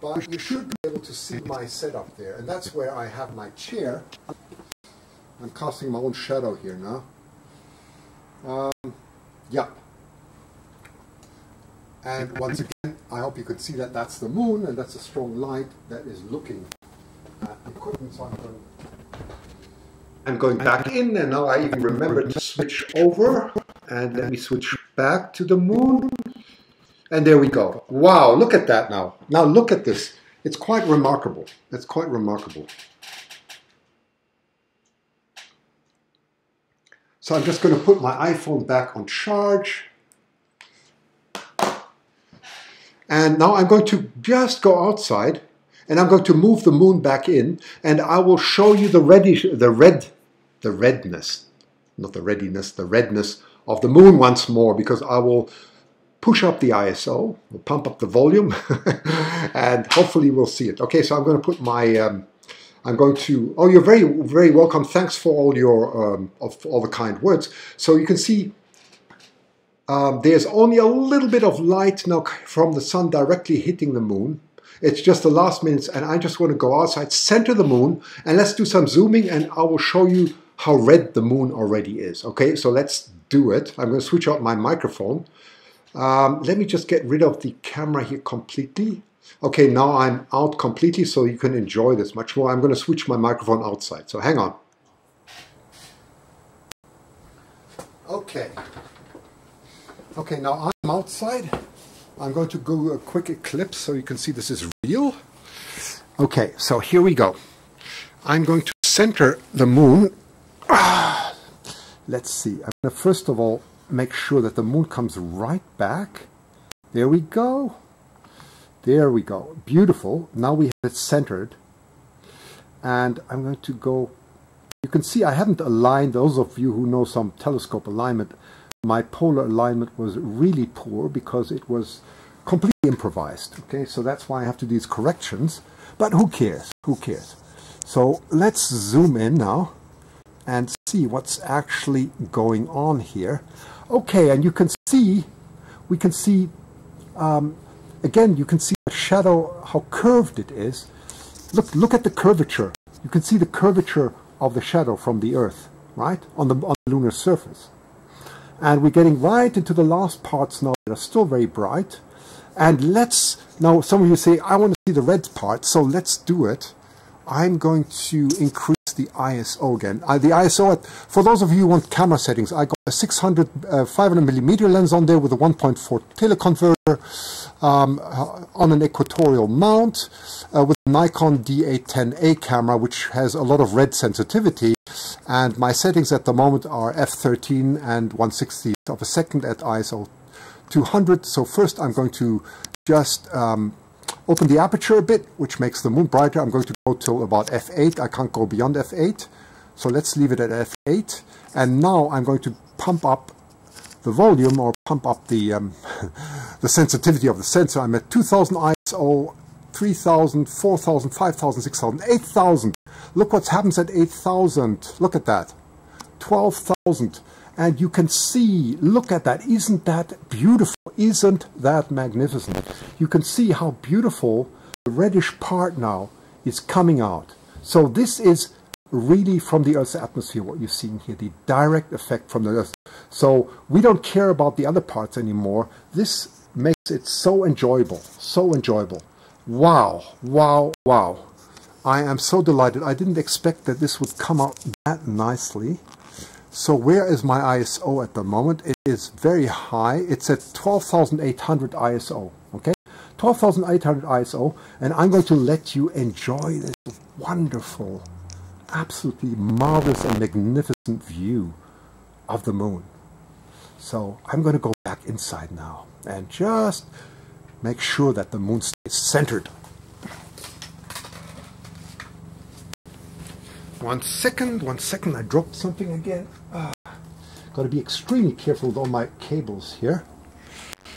but you should be able to see my setup there. And that's where I have my chair. I'm casting my own shadow here now. Yeah. And once again, I hope you can see that that's the moon, and that's a strong light that is looking at the equipment. So I'm going back in, and now I even remember to switch over. And let me switch back to the moon. And there we go. Wow, look at that now. Now look at this. It's quite remarkable. It's quite remarkable. So I'm just going to put my iPhone back on charge. And now I'm going to just go outside, and I'm going to move the moon back in, and I will show you the redness, not the readiness, the redness of the moon once more, because I will push up the ISO, we'll pump up the volume, and hopefully we'll see it. Okay, so I'm going to put my, oh, you're very, very welcome. Thanks for all your, all the kind words. So you can see there's only a little bit of light now from the sun directly hitting the moon. It's just the last minutes, and I just want to go outside, center the moon, and let's do some zooming, and I will show you how red the moon already is. Okay, so let's do it. I'm going to switch out my microphone. Let me just get rid of the camera here completely. Okay, now I'm out completely, so you can enjoy this much more. I'm going to switch my microphone outside, so hang on. Okay. Okay, now I'm outside. I'm going to go a quick eclipse so you can see this is real. Okay, so here we go. I'm going to center the moon. Let's see. I'm going to first of all make sure that the moon comes right back. There we go. There we go. Beautiful. Now we have it centered. And I'm going to go. You can see I haven't aligned. Those of you who know some telescope alignment, my polar alignment was really poor because it was completely improvised. Okay, so that's why I have to do these corrections. But who cares? Who cares? So let's zoom in now and see what's actually going on here. Okay, and you can see, we can see, again, you can see the shadow, how curved it is. Look at the curvature. You can see the curvature of the shadow from the Earth, right, on the lunar surface. And we're getting right into the last parts now that are still very bright. And let's, now some of you say, I want to see the red part, so let's do it. I'm going to increase the ISO again. The ISO, for those of you who want camera settings, I got a 500mm lens on there with a 1.4 teleconverter on an equatorial mount with a Nikon D810A camera, which has a lot of red sensitivity. And my settings at the moment are f13 and 1/60th of a second at ISO 200. So first I'm going to just open the aperture a bit, which makes the moon brighter. I'm going to go till about f8. I can't go beyond f8. So let's leave it at f8. And now I'm going to pump up the volume, or pump up the the sensitivity of the sensor. I'm at 2000 ISO, 3000, 4000, 5000, 6000, 8000. Look what happens at 8,000. Look at that. 12,000. And you can see, look at that. Isn't that beautiful? Isn't that magnificent? You can see how beautiful the reddish part now is coming out. So this is really from the Earth's atmosphere, what you're seeing here, the direct effect from the Earth. So we don't care about the other parts anymore. This makes it so enjoyable, so enjoyable. Wow, wow, wow. I am so delighted. I didn't expect that this would come out that nicely. So where is my ISO at the moment? It is very high. It's at 12,800 ISO. Okay, 12,800 ISO, and I'm going to let you enjoy this wonderful, absolutely marvelous and magnificent view of the moon. So I'm going to go back inside now and just make sure that the moon stays centered. 1 second, 1 second, I dropped something again. Got to be extremely careful with all my cables here.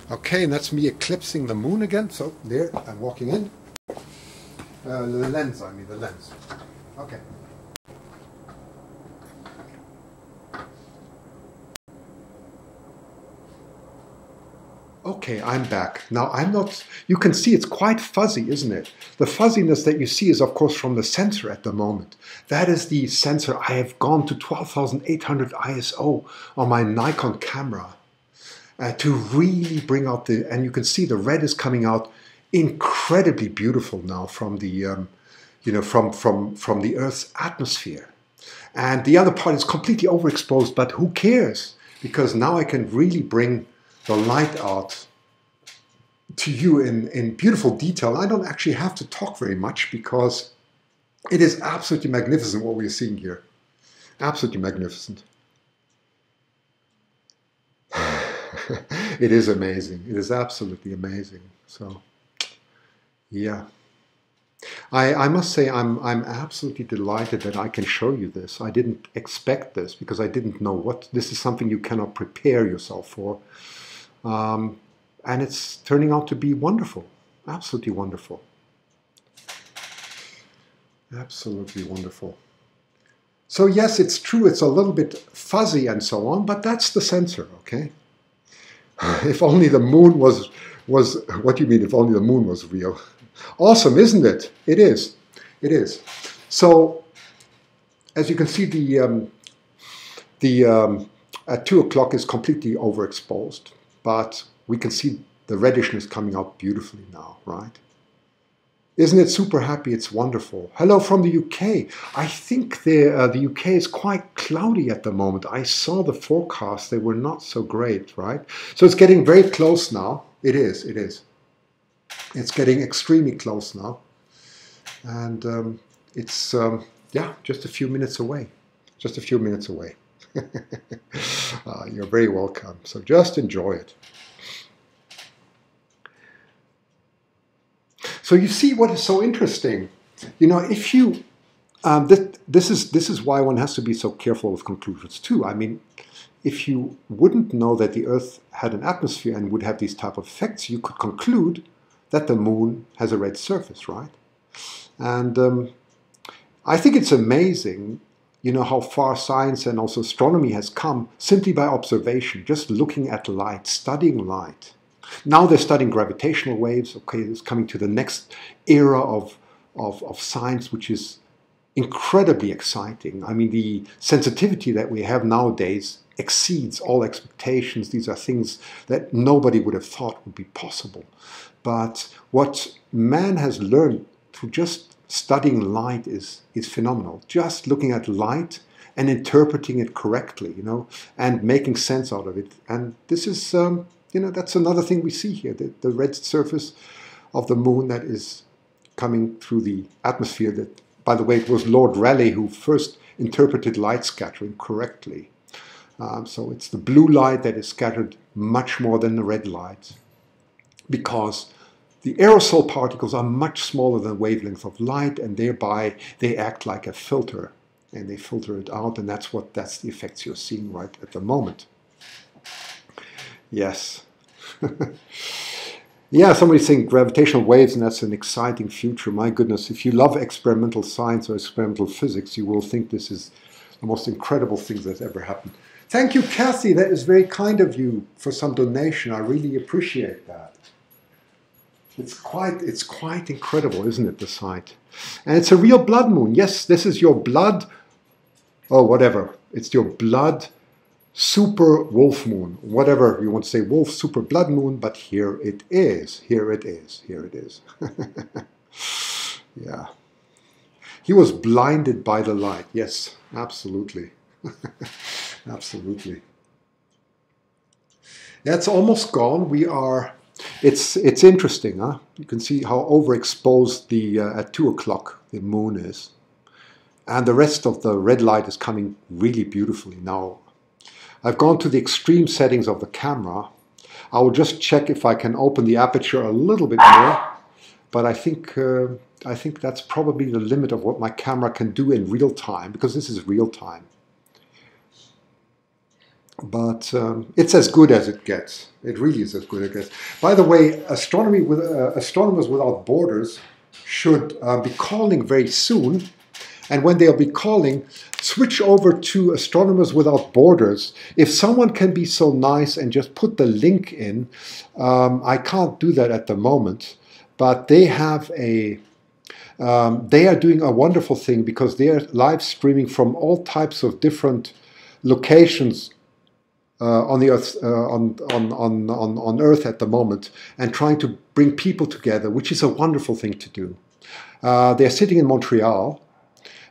Okay, and that's me eclipsing the moon again. So there, I'm walking in. The lens, I mean the lens. Okay. Okay, I'm back. Now I'm not, you can see it's quite fuzzy, isn't it? The fuzziness that you see is of course from the sensor at the moment. That is the sensor. I have gone to 12,800 ISO on my Nikon camera to really bring out the, and you can see the red is coming out incredibly beautiful now from the, you know, from the Earth's atmosphere. And the other part is completely overexposed, but who cares? Because now I can really bring the light out to you in beautiful detail. I don't actually have to talk very much because it is absolutely magnificent what we're seeing here. Absolutely magnificent. It is amazing. It is absolutely amazing. So, yeah. I must say I'm absolutely delighted that I can show you this. I didn't expect this because I didn't know what, this is something you cannot prepare yourself for. And it's turning out to be wonderful, absolutely wonderful. Absolutely wonderful. So yes, it's true, it's a little bit fuzzy and so on, but that's the sensor, okay? If only the moon was, what do you mean, if only the moon was real? Awesome, isn't it? It is, it is. So, as you can see, at 2 o'clock is completely overexposed. But we can see the reddishness coming out beautifully now, right? Isn't it super happy? It's wonderful. Hello from the UK. I think the UK is quite cloudy at the moment. I saw the forecast. They were not so great, right? So it's getting very close now. It is. It is. It's getting extremely close now. And it's, yeah, just a few minutes away. Just a few minutes away. You're very welcome. So just enjoy it. So you see what is so interesting. You know, if you, this is why one has to be so careful with conclusions too. I mean, if you wouldn't know that the Earth had an atmosphere and would have these type of effects, you could conclude that the moon has a red surface, right? And I think it's amazing, you know, how far science and also astronomy has come simply by observation, just looking at light, studying light. Now they're studying gravitational waves. Okay, it's coming to the next era of science, which is incredibly exciting. I mean, the sensitivity that we have nowadays exceeds all expectations. These are things that nobody would have thought would be possible. But what man has learned through just studying light is phenomenal. Just looking at light and interpreting it correctly, you know, and making sense out of it. And this is, you know, that's another thing we see here, the red surface of the moon that is coming through the atmosphere. That, by the way, it was Lord Rayleigh who first interpreted light scattering correctly. So it's the blue light that is scattered much more than the red light, because the aerosol particles are much smaller than the wavelength of light, and thereby they act like a filter, and they filter it out, and that's the effects you're seeing right at the moment. Yes. Yeah, somebody's saying gravitational waves, and that's an exciting future. My goodness, if you love experimental science or experimental physics, you will think this is the most incredible thing that's ever happened. Thank you, Kathy. That is very kind of you for some donation. I really appreciate that. It's quite incredible, isn't it, the sight? And it's a real blood moon. Yes, this is your blood, or whatever. It's your blood super wolf moon, whatever you want to say, wolf super blood moon, but here it is. Here it is. Here it is. Yeah. He was blinded by the light. Yes, absolutely. Absolutely. Yeah, it's almost gone. We are... It's interesting, huh? You can see how overexposed the at 2 o'clock the moon is. And the rest of the red light is coming really beautifully now. I've gone to the extreme settings of the camera. I will just check if I can open the aperture a little bit more. But I think that's probably the limit of what my camera can do in real time, because this is real time. But it's as good as it gets. It really is as good as it gets. By the way, Astronomers Without Borders should be calling very soon. And when they'll be calling, switch over to Astronomers Without Borders. If someone can be so nice and just put the link in, I can't do that at the moment, but they have they are doing a wonderful thing, because they are live streaming from all types of different locations on the Earth, on Earth at the moment, and trying to bring people together, which is a wonderful thing to do. They're sitting in Montreal,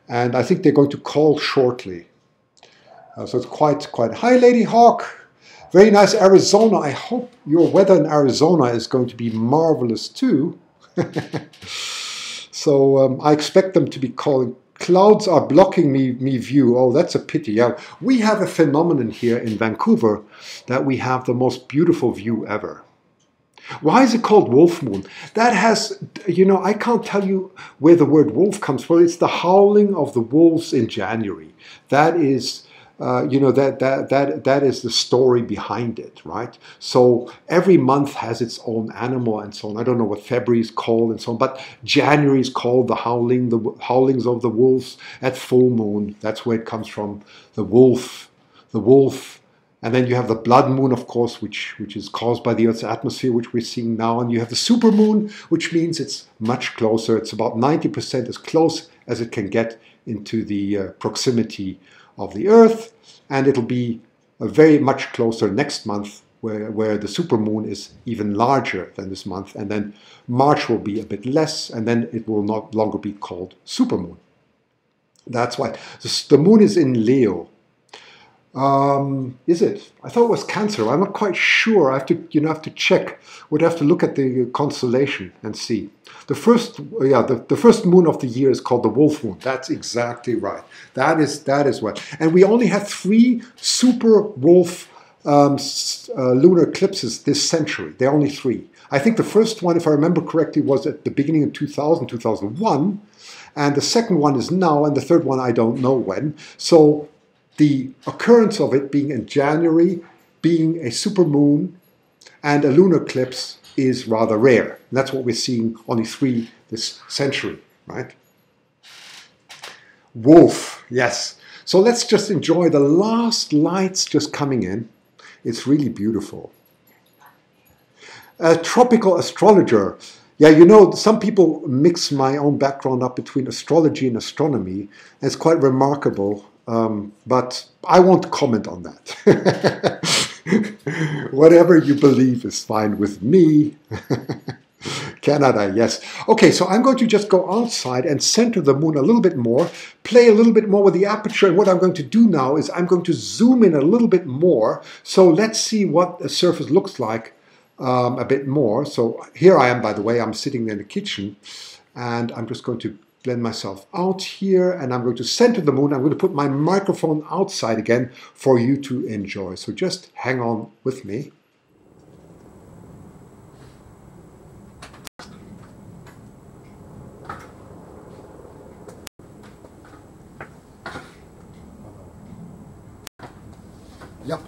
and I think they're going to call shortly. So it's quite. Hi, Lady Hawk. Very nice, Arizona. I hope your weather in Arizona is going to be marvelous too. So I expect them to be calling. Clouds are blocking me view. Oh, that's a pity. Yeah, we have a phenomenon here in Vancouver that we have the most beautiful view ever. Why is it called wolf moon? That has, you know, I can't tell you where the word wolf comes from. It's the howling of the wolves in January. That is, you know, that is the story behind it, right? So every month has its own animal and so on. I don't know what February is called and so on, but January is called the howlings of the wolves at full moon. That's where it comes from, the wolf. And then you have the blood moon, of course, which is caused by the Earth's atmosphere, which we're seeing now. And you have the supermoon, which means it's much closer. It's about 90% as close as it can get into the proximity of the Earth. And it'll be very much closer next month where the supermoon is even larger than this month, and then March will be a bit less, and then it will no longer be called supermoon. That's why the moon is in Leo. Is it? I thought it was Cancer. I'm not quite sure. I have to, have to check. Would have to look at the constellation and see. The first moon of the year is called the Wolf Moon. That's exactly right. That is what. And we only had 3 super wolf lunar eclipses this century. There are only 3. I think the first one, if I remember correctly, was at the beginning of 2001, and the second one is now, and the third one I don't know when. So the occurrence of it being in January, being a supermoon and a lunar eclipse is rather rare. And that's what we're seeing, only 3 this century, right? Wolf, yes. So let's just enjoy the last lights just coming in. It's really beautiful. A tropical astrologer. Yeah, some people mix my own background up between astrology and astronomy. And it's quite remarkable. But I won't comment on that. Whatever you believe is fine with me. Canada, yes. Okay, so I'm going to just go outside and center the moon a little bit more, play a little bit more with the aperture. And what I'm going to do now is I'm going to zoom in a little bit more. So let's see what the surface looks like a bit more. So here I am, by the way, I'm sitting in the kitchen, and I'm just going to blend myself out here, and I'm going to center the moon. I'm going to put my microphone outside again for you to enjoy. So just hang on with me. Yep.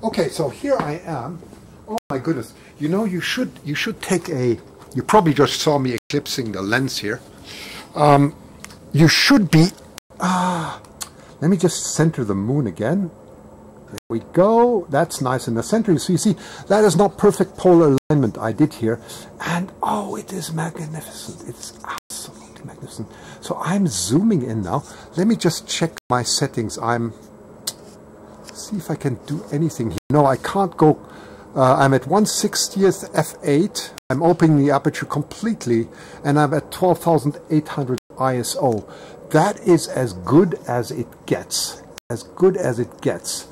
Okay, so here I am. Oh my goodness. You should take a, you probably just saw me eclipsing the lens here. You should be, let me just center the moon again. There we go. That's nice in the center. So you see, that is not perfect polar alignment I did here. And oh, it is magnificent. It's absolutely magnificent. So I'm zooming in now. Let me just check my settings. See if I can do anything here. No, I can't go. I'm at 1/60th f8. I'm opening the aperture completely, and I'm at 12,800 ISO. That is as good as it gets. As good as it gets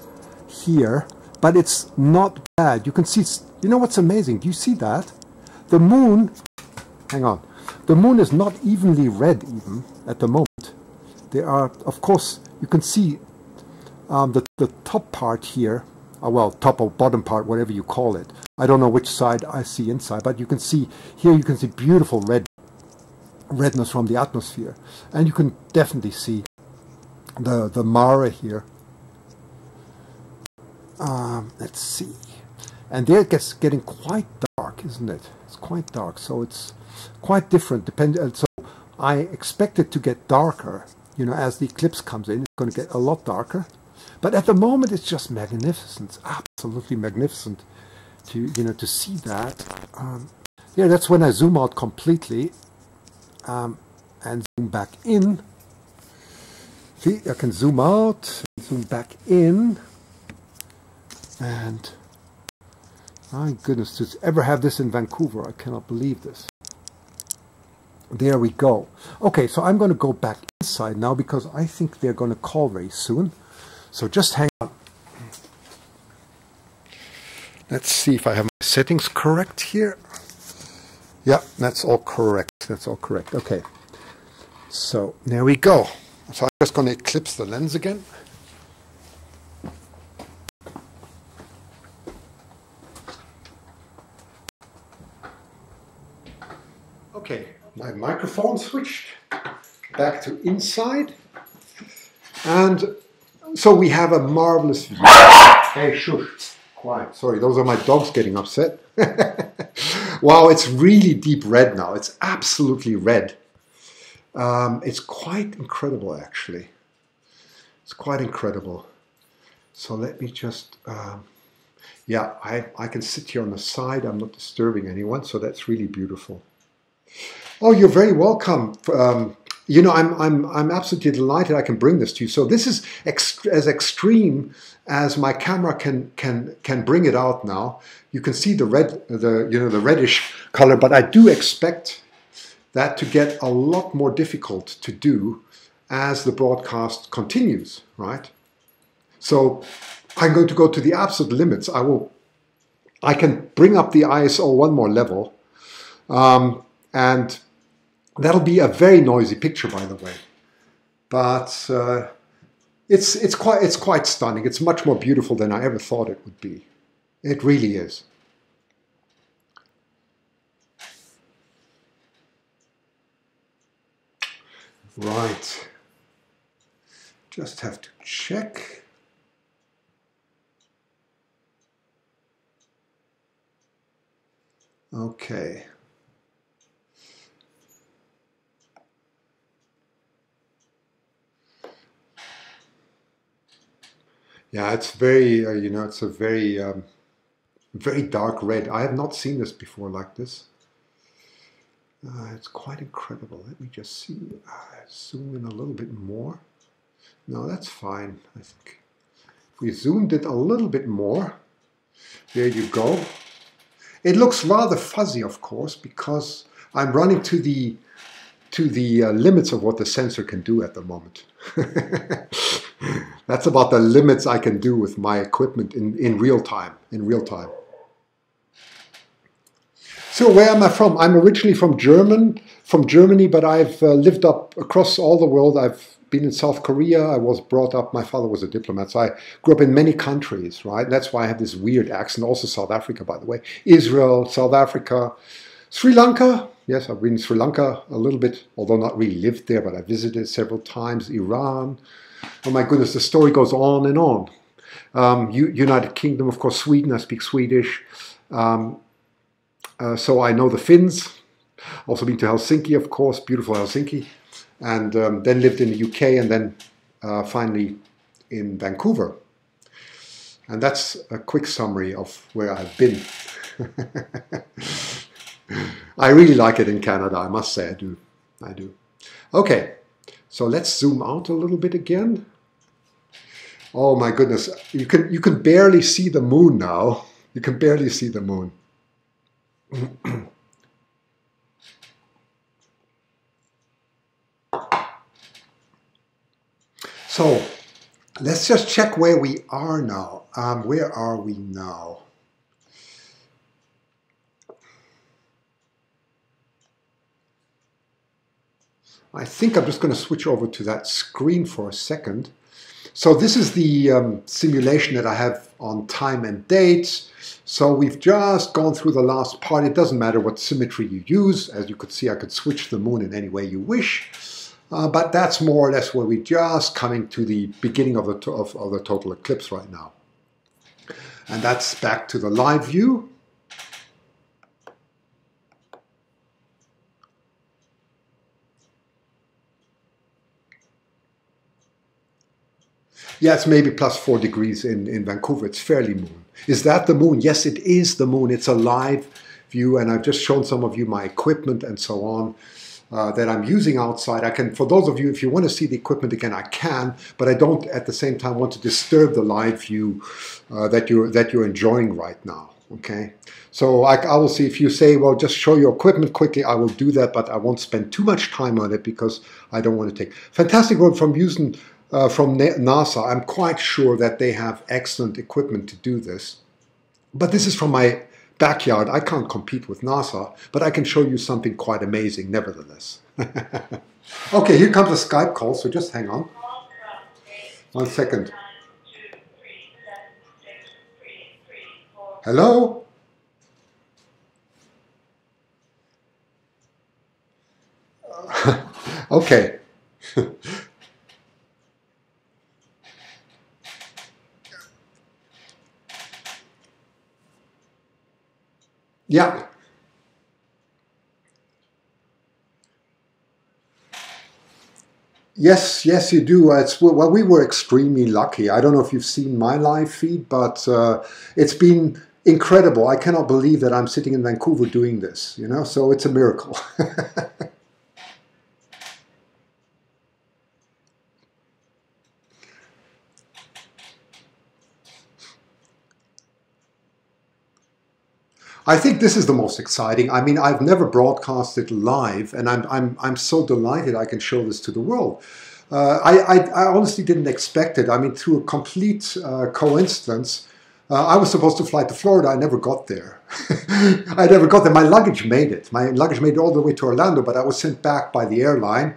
here, but it's not bad. You can see, you know what's amazing? Do you see that? The moon, hang on, the moon is not evenly red even at the moment. There are, of course, you can see the top part here, well, top or bottom part, whatever you call it. I don't know which side I see inside, but you can see here, you can see beautiful redness from the atmosphere. And you can definitely see the Mare here. Let's see. And there it gets getting quite dark, isn't it? It's quite dark, so it's quite different. So I expect it to get darker, as the eclipse comes in. It's going to get a lot darker. But at the moment, it's just magnificent. It's absolutely magnificent to see that. Yeah, that's when I zoom out completely and zoom back in. See, I can zoom out, zoom back in, and my goodness, to ever have this in Vancouver, I cannot believe this. There we go. Okay, so I'm going to go back inside now because I think they're going to call very soon. So just hang on. Let's see if I have my settings correct here. Yeah, that's all correct. That's all correct. Okay. So there we go. So I'm just going to eclipse the lens again. Okay, my microphone switched back to inside. And so we have a marvelous view. Hey, shush. Quiet. Sorry, those are my dogs getting upset. Wow, it's really deep red now. It's absolutely red. It's quite incredible, actually. It's quite incredible. So let me just... yeah, I can sit here on the side. I'm not disturbing anyone, so that's really beautiful. Oh, you're very welcome. you know, I'm absolutely delighted I can bring this to you. So this is as extreme as my camera can bring it out now. You can see the red, the reddish color, but I do expect that to get a lot more difficult to do as the broadcast continues, right? So I'm going to go to the absolute limits. I can bring up the ISO one more level, and that'll be a very noisy picture, by the way. But it's quite stunning. It's much more beautiful than I ever thought it would be. It really is. Right. Just have to check. Okay. Yeah, it's very, you know, it's a very, very dark red. I have not seen this before like this. It's quite incredible. Let me just see. Zoom in a little bit more. No, that's fine. I think if we zoomed it a little bit more, there you go. It looks rather fuzzy, of course, because I'm running to the limits of what the sensor can do at the moment. That's about the limits I can do with my equipment in real time. So where am I from? I'm originally from Germany, but I've lived up across all the world. I've been in South Korea. I was brought up, my father was a diplomat, so I grew up in many countries, right? That's why I have this weird accent. Also South Africa, by the way. Israel, South Africa, Sri Lanka. Yes, I've been in Sri Lanka a little bit, although not really lived there, but I visited several times. Iran. Oh my goodness, the story goes on and on. United Kingdom, of course, Sweden. I speak Swedish. So I know the Finns. Also been to Helsinki, of course, beautiful Helsinki. And then lived in the UK and then finally in Vancouver. And that's a quick summary of where I've been. I really like it in Canada, I must say, I do. Okay, so let's zoom out a little bit again. Oh my goodness, you can barely see the moon now. You can barely see the moon. So let's just check where we are now. Where are we now? I think I'm just going to switch over to that screen for a second. So this is the simulation that I have on time and date. So we've just gone through the last part. It doesn't matter what symmetry you use. As you could see, I could switch the moon in any way you wish. But that's more or less where we're just coming to the beginning of the total eclipse right now. And that's back to the live view. Yeah, it's maybe plus 4 degrees in Vancouver. It's fairly moon. Is that the moon? Yes, it is the moon. It's a live view, and I've just shown some of you my equipment and so on that I'm using outside. I can, for those of you, if you want to see the equipment again, I can, but I don't at the same time want to disturb the live view that you're enjoying right now. Okay, so I will see if you say, well, just show your equipment quickly. I will do that, but I won't spend too much time on it because I don't want to take. Fantastic work from using. From NASA. I'm quite sure that they have excellent equipment to do this. But this is from my backyard. I can't compete with NASA, but I can show you something quite amazing nevertheless. Okay, here comes a Skype call, so just hang on. 1 second. Hello? Okay. Yeah. Yes, yes, you do. Well, we were extremely lucky. I don't know if you've seen my live feed, but it's been incredible. I cannot believe that I'm sitting in Vancouver doing this, you know, so it's a miracle. I think this is the most exciting. I mean, I've never broadcasted live, and I'm so delighted I can show this to the world. I honestly didn't expect it. I mean, through a complete coincidence, I was supposed to fly to Florida. I never got there. I never got there. My luggage made it. My luggage made it all the way to Orlando, but I was sent back by the airline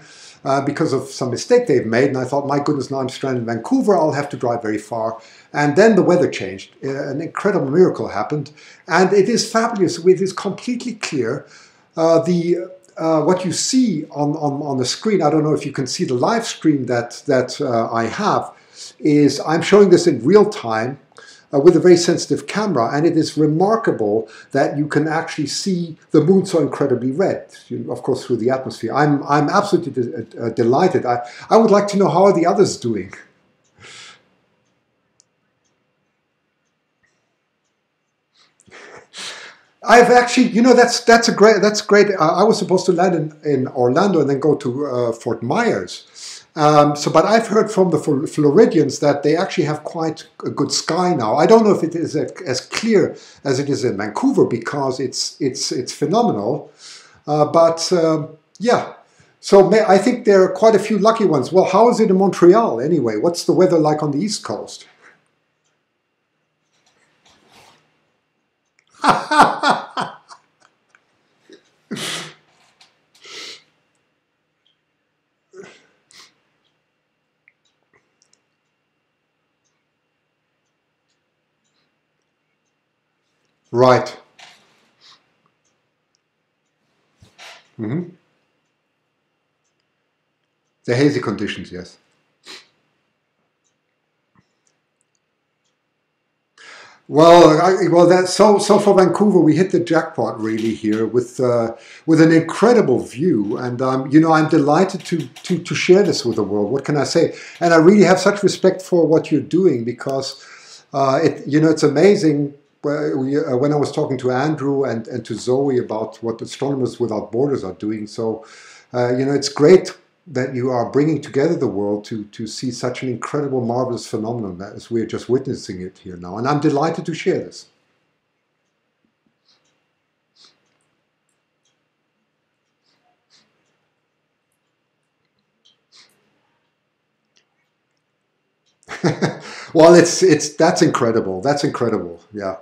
because of some mistake they've made. And I thought, my goodness, now I'm stranded in Vancouver. I'll have to drive very far. And then the weather changed. An incredible miracle happened. And it is fabulous. It is completely clear. What you see on the screen, I don't know if you can see the live stream that I have, is I'm showing this in real time with a very sensitive camera, and it is remarkable that you can actually see the moon so incredibly red, of course through the atmosphere. I'm absolutely delighted. I would like to know, how are the others doing? I've actually, you know, that's great. I was supposed to land in Orlando and then go to Fort Myers. But I've heard from the Floridians that they actually have quite a good sky now. I don't know if it is as clear as it is in Vancouver, because it's phenomenal. Yeah. So I think there are quite a few lucky ones. Well, how is it in Montreal anyway? What's the weather like on the East Coast? Right. Mm-hmm. The hazy conditions, yes. Well, so for Vancouver, we hit the jackpot really here with an incredible view, and you know, I'm delighted to share this with the world. What can I say? And I really have such respect for what you're doing, because you know, it's amazing. When I was talking to Andrew and to Zoe about what Astronomers Without Borders are doing, so you know, it's great that you are bringing together the world to see such an incredible, marvelous phenomenon as we're just witnessing it here now. And I'm delighted to share this. Well, that's incredible. That's incredible. Yeah.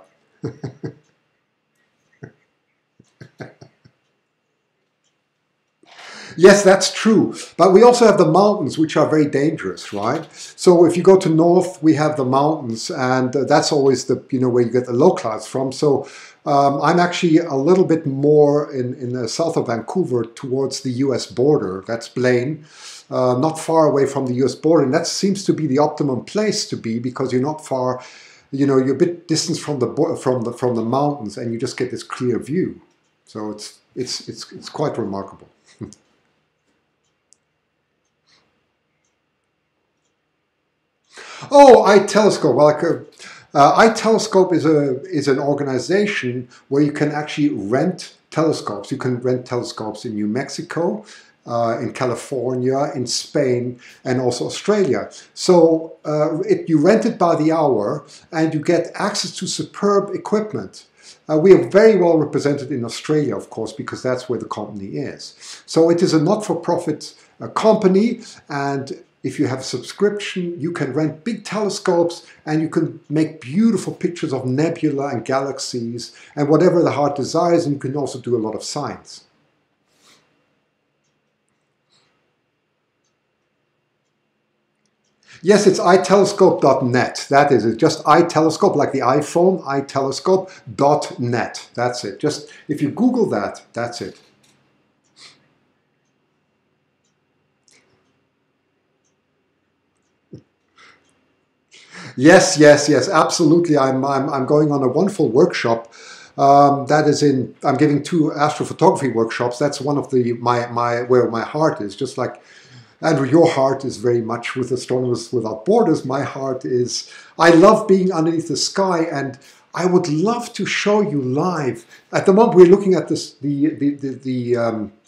Yes, that's true. But we also have the mountains, which are very dangerous, right? So if you go to north, we have the mountains, and that's always the, you know, where you get the low clouds from. So I'm actually a little bit more in the south of Vancouver towards the US border. That's Blaine, not far away from the US border. And that seems to be the optimum place to be, because you're not far, you know, you're a bit distant from the mountains, and you just get this clear view. So it's quite remarkable. Oh, iTelescope. Well, iTelescope is an organization where you can actually rent telescopes. You can rent telescopes in New Mexico, in California, in Spain, and also Australia. So you rent it by the hour, and you get access to superb equipment. We are very well represented in Australia, of course, because that's where the company is. So it is a not-for-profit company, and if you have a subscription, you can rent big telescopes, and you can make beautiful pictures of nebula and galaxies and whatever the heart desires, and you can also do a lot of science. Yes, it's itelescope.net. That is it. Just iTelescope, like the iPhone, itelescope.net. That's it. Just if you Google that, that's it. Yes, yes, yes, absolutely. I'm going on a wonderful workshop. That is in. I'm giving 2 astrophotography workshops. That's one of the where my heart is. Just like Andrew, your heart is very much with Astronomers Without Borders. My heart is. I love being underneath the sky, and I would love to show you live. At the moment, we're looking at this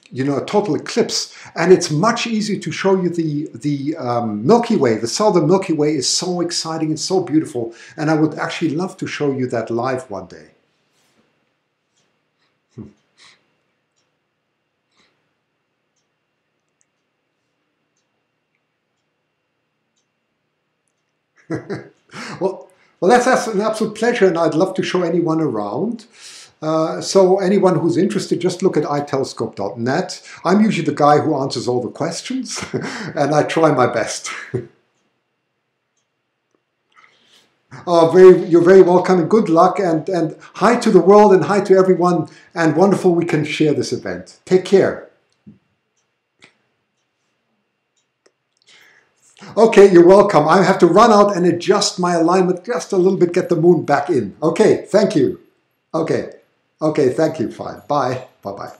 you know, a total eclipse, and it's much easier to show you the Milky Way. The southern Milky Way is so exciting and so beautiful, and I would actually love to show you that live one day. well, that's an absolute pleasure, and I'd love to show anyone around. So anyone who's interested, just look at itelescope.net. I'm usually the guy who answers all the questions, and I try my best. You're very welcome, and good luck, and hi to the world, and hi to everyone, and wonderful we can share this event. Take care. Okay, you're welcome. I have to run out and adjust my alignment just a little bit, get the moon back in. Okay, thank you. Okay, thank you, fine. Bye, bye-bye.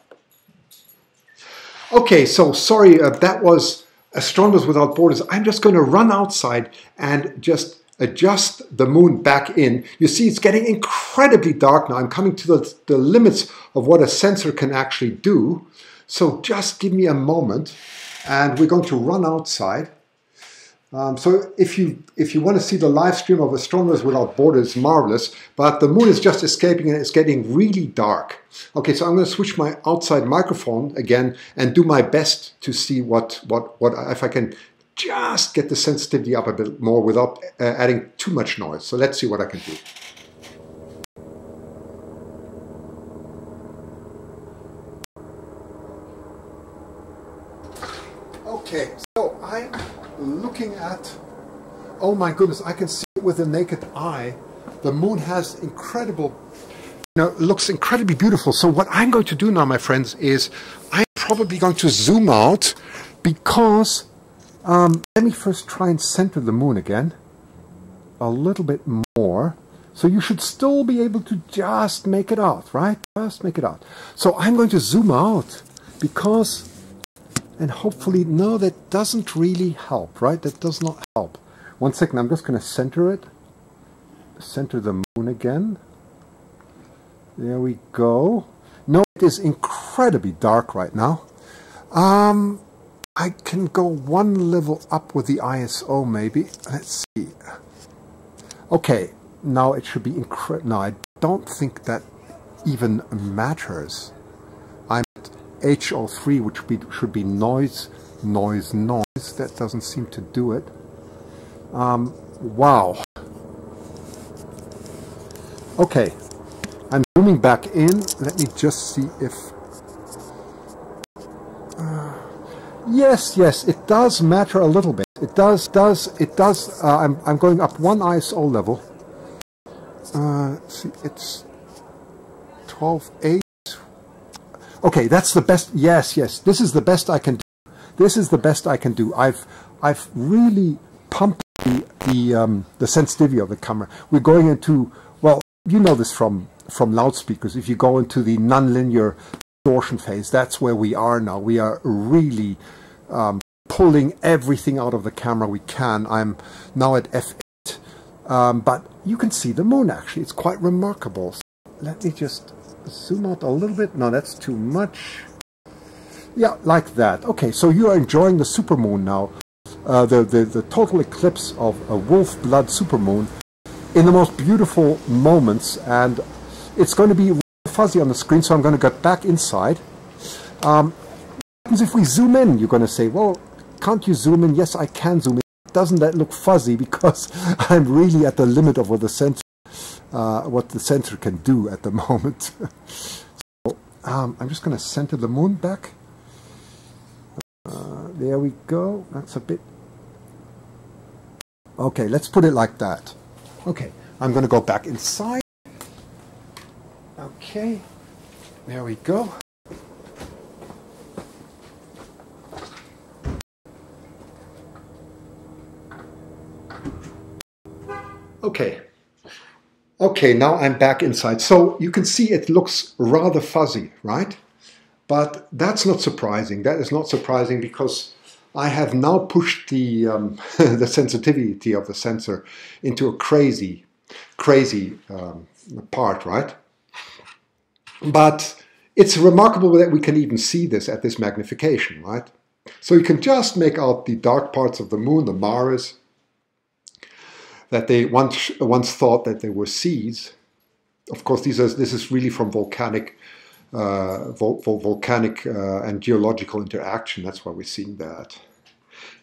Okay, so sorry, that was Astronomers Without Borders. I'm just going to run outside and just adjust the moon back in. You see, it's getting incredibly dark now. I'm coming to the limits of what a sensor can actually do. So just give me a moment, and we're going to run outside. So if you want to see the live stream of Astronomers Without Borders, it's marvelous, but the moon is just escaping and it's getting really dark. Okay, so I'm going to switch my outside microphone again and do my best to see what if I can just get the sensitivity up a bit more without adding too much noise. So let's see what I can do. Okay, so I'm looking at, oh my goodness, I can see it with the naked eye. The moon has incredible, looks incredibly beautiful. So what I'm going to do now, my friends, is I'm probably going to zoom out because, let me first try and center the moon again a little bit more. So you should still be able to just make it out, right? Just make it out. So I'm going to zoom out because, and hopefully, no, that doesn't really help, right? That does not help. 1 second, I'm just going to center it. Center the moon again. There we go. No, it is incredibly dark right now. I can go one level up with the ISO maybe. Let's see. Okay, now it should be incredible. No, I don't think that even matters. I'm at HO3, which should be noise. That doesn't seem to do it. Wow. Okay, I'm zooming back in. Let me just see if... yes, it does matter a little bit. It does. I'm going up one ISO level. See, it's 12.8. Okay, that's the best. Yes, this is the best I can do. This is the best I can do. I've really pumped the sensitivity of the camera. We're going into, well, you know this from loudspeakers. If you go into the nonlinear distortion phase, that's where we are now. We are really pulling everything out of the camera we can. I'm now at f8, but you can see the moon actually. It's quite remarkable. So let me just zoom out a little bit. No, that's too much. Yeah, like that. Okay, so you are enjoying the supermoon now. The total eclipse of a wolf blood supermoon in the most beautiful moments, and it's going to be really fuzzy on the screen, so I'm going to get back inside. What happens if we zoom in? You're going to say, well, can't you zoom in? Yes, I can zoom in. Doesn't that look fuzzy? Because I'm really at the limit of what the sensor can do at the moment. So, I'm just going to center the moon back. There we go. That's a bit... Okay, let's put it like that. Okay, I'm going to go back inside. Okay, there we go. Okay, now I'm back inside. So you can see it looks rather fuzzy, right? But that's not surprising. That is not surprising because I have now pushed the the sensitivity of the sensor into a crazy part, right? But it's remarkable that we can even see this at this magnification, right? So you can just make out the dark parts of the moon, the mares, that they once thought that they were seas. Of course, this is really from volcanic and geological interaction. That's why we're seeing that.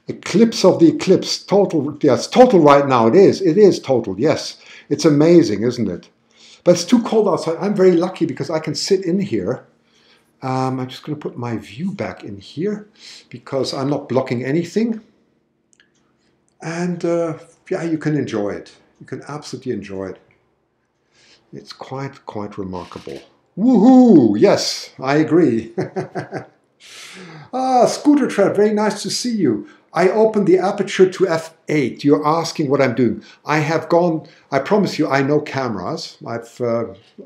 Eclipse of the eclipse. Total. Yes, total right now. It is. It is total. Yes. It's amazing, isn't it? But it's too cold outside. I'm very lucky because I can sit in here. I'm just going to put my view back in here because I'm not blocking anything. And yeah, you can enjoy it. You can absolutely enjoy it. It's quite remarkable. Woohoo! Yes, I agree. Scooter Trap, very nice to see you. I opened the aperture to f8. You're asking what I'm doing. I have gone, I promise you, I know cameras.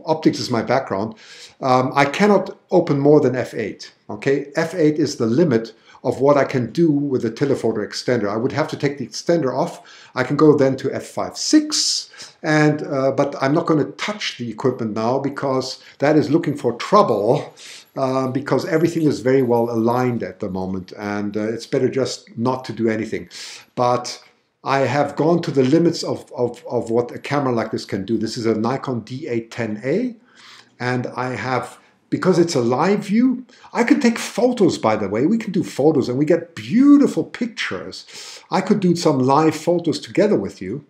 Optics is my background. I cannot open more than f8. Okay, f8 is the limit of what I can do with the telephoto extender. I would have to take the extender off. I can go then to f5.6, and but I'm not going to touch the equipment now because that is looking for trouble. Because everything is very well aligned at the moment, and it's better just not to do anything. But I have gone to the limits of what a camera like this can do. This is a Nikon D810A, and I have, because it's a live view, I can take photos, by the way. We can do photos, and we get beautiful pictures. I could do some live photos together with you,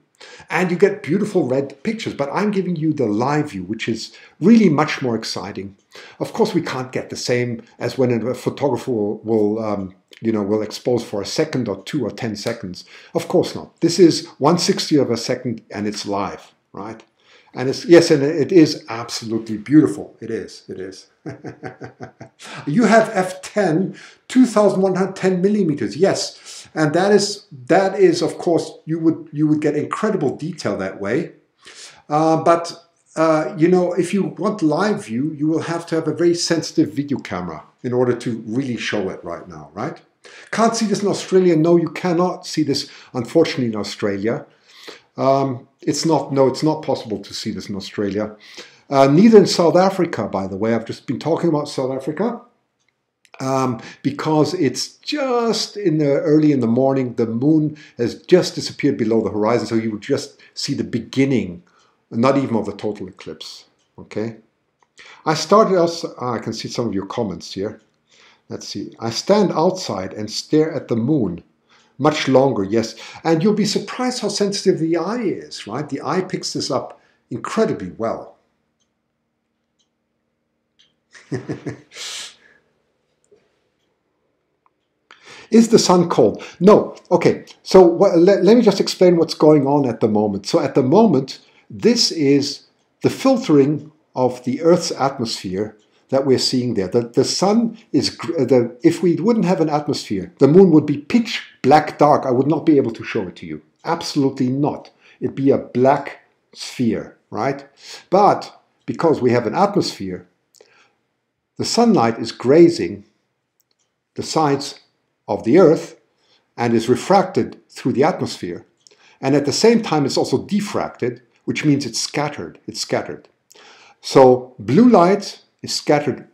and you get beautiful red pictures, but I'm giving you the live view, which is really much more exciting. Of course, we can't get the same as when a photographer will expose for a second or 2 or 10 seconds. Of course not. This is 1/60th of a second, and it's live, right? And it's, yes, and it is absolutely beautiful. It is. It is. You have f10, 2110 millimeters. Yes, and that is of course you would get incredible detail that way. You know, if you want live view, you will have to have a very sensitive video camera in order to really show it right now, right? Can't see this in Australia. No, you cannot see this, unfortunately, in Australia. It's not possible to see this in Australia. Neither in South Africa, by the way. I've just been talking about South Africa because it's just early in the morning. The moon has just disappeared below the horizon, so you would just see the beginning, not even of the total eclipse. Okay. I started also. I can see some of your comments here. Let's see. I stand outside and stare at the moon. Much longer, yes. And you'll be surprised how sensitive the eye is, right? The eye picks this up incredibly well. Is the sun cold? No. Okay, so let me just explain what's going on at the moment. So at the moment, this is the filtering of the Earth's atmosphere that we're seeing there. The sun is, if we wouldn't have an atmosphere, the moon would be pitch black dark. I would not be able to show it to you. Absolutely not. It'd be a black sphere, right? But because we have an atmosphere, the sunlight is grazing the sides of the Earth and is refracted through the atmosphere. And at the same time, it's also diffracted, which means it's scattered. It's scattered. So blue light is scattered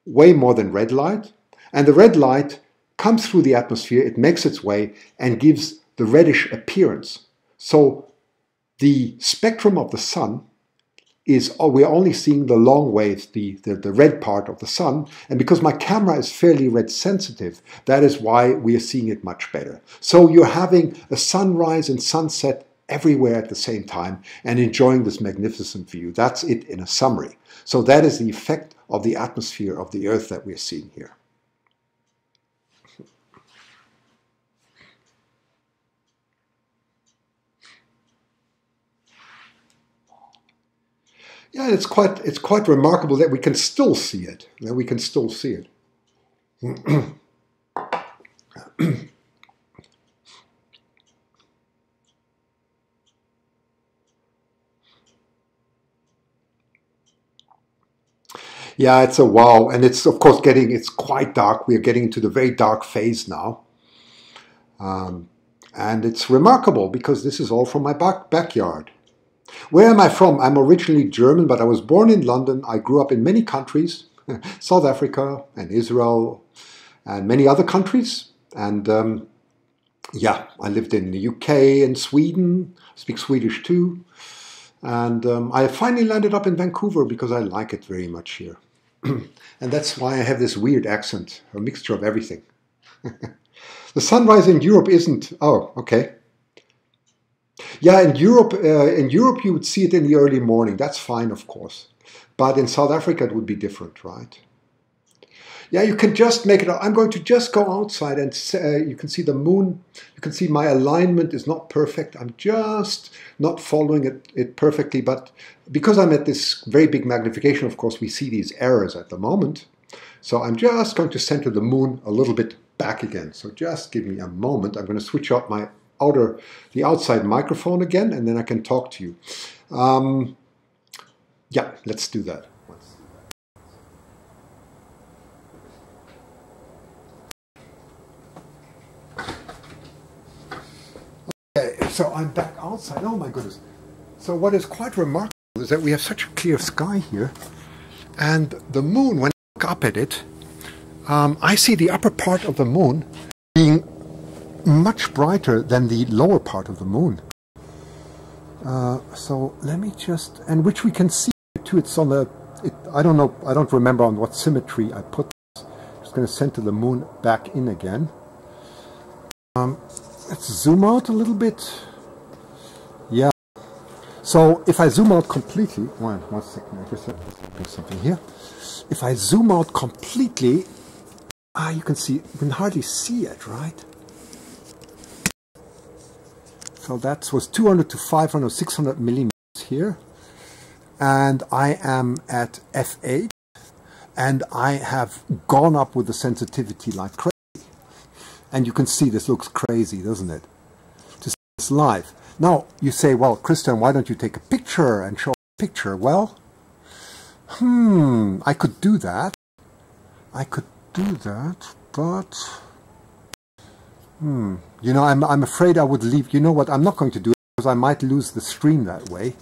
way more than red light, and the red light comes through the atmosphere, it makes its way and gives the reddish appearance. So the spectrum of the sun is, we're only seeing the long waves, the red part of the sun, and because my camera is fairly red sensitive, that is why we are seeing it much better. So you're having a sunrise and sunset everywhere at the same time and enjoying this magnificent view. That's it in a summary. So that is the effect of the atmosphere of the Earth that we're seeing here. Yeah, it's quite remarkable that we can still see it. That we can still see it. Yeah, it's a wow, and it's of course it's quite dark. We are getting into the very dark phase now. And it's remarkable because this is all from my backyard. Where am I from? I'm originally German, but I was born in London. I grew up in many countries, South Africa and Israel and many other countries. And yeah, I lived in the UK and Sweden, speak Swedish too. And I finally landed up in Vancouver because I like it very much here. And that's why I have this weird accent, a mixture of everything. The sunrise in Europe isn't... Oh, okay. Yeah, in Europe you would see it in the early morning. That's fine, of course. But in South Africa it would be different, right? Yeah, you can just make it... I'm going to just go outside and you can see the moon. You can see my alignment is not perfect. I'm just not following it perfectly. But because I'm at this very big magnification, of course, we see these errors at the moment. So I'm just going to center the moon a little bit back again. So just give me a moment. I'm going to switch out the outside microphone again, and then I can talk to you. Yeah, let's do that. Okay, so I'm back outside. Oh my goodness. So what is quite remarkable is that we have such a clear sky here, and the moon, when I look up at it, I see the upper part of the moon being much brighter than the lower part of the moon. So let me just, and which we can see too, it's on the, I don't know, I don't remember on what symmetry I put this. I'm just going to center the moon back in again. Let's zoom out a little bit. Yeah. So if I zoom out completely, one second, I just have to do something here. If I zoom out completely, you can see, you can hardly see it, right? So that was 200 to 500, 600 millimeters here. And I am at f8. And I have gone up with the sensitivity like crazy. And you can see this looks crazy, doesn't it? To see this live. Now, you say, well, Christian, why don't you take a picture and show a picture? Well, I could do that. I could do that, but... You know, I'm afraid I would leave. You know what? I'm not going to do it because I might lose the stream that way.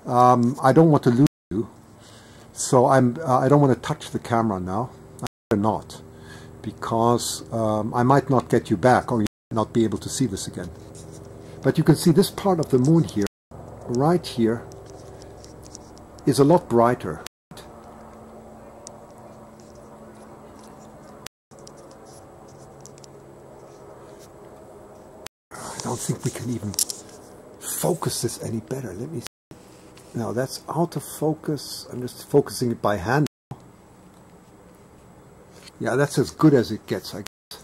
I don't want to lose you, so I don't want to touch the camera now. I'm not, because I might not get you back, or you might not be able to see this again. But you can see this part of the moon here, right here, is a lot brighter. I don't think we can even focus this any better. Let me see. Now that's out of focus. I'm just focusing it by hand now. Yeah, that's as good as it gets, I guess.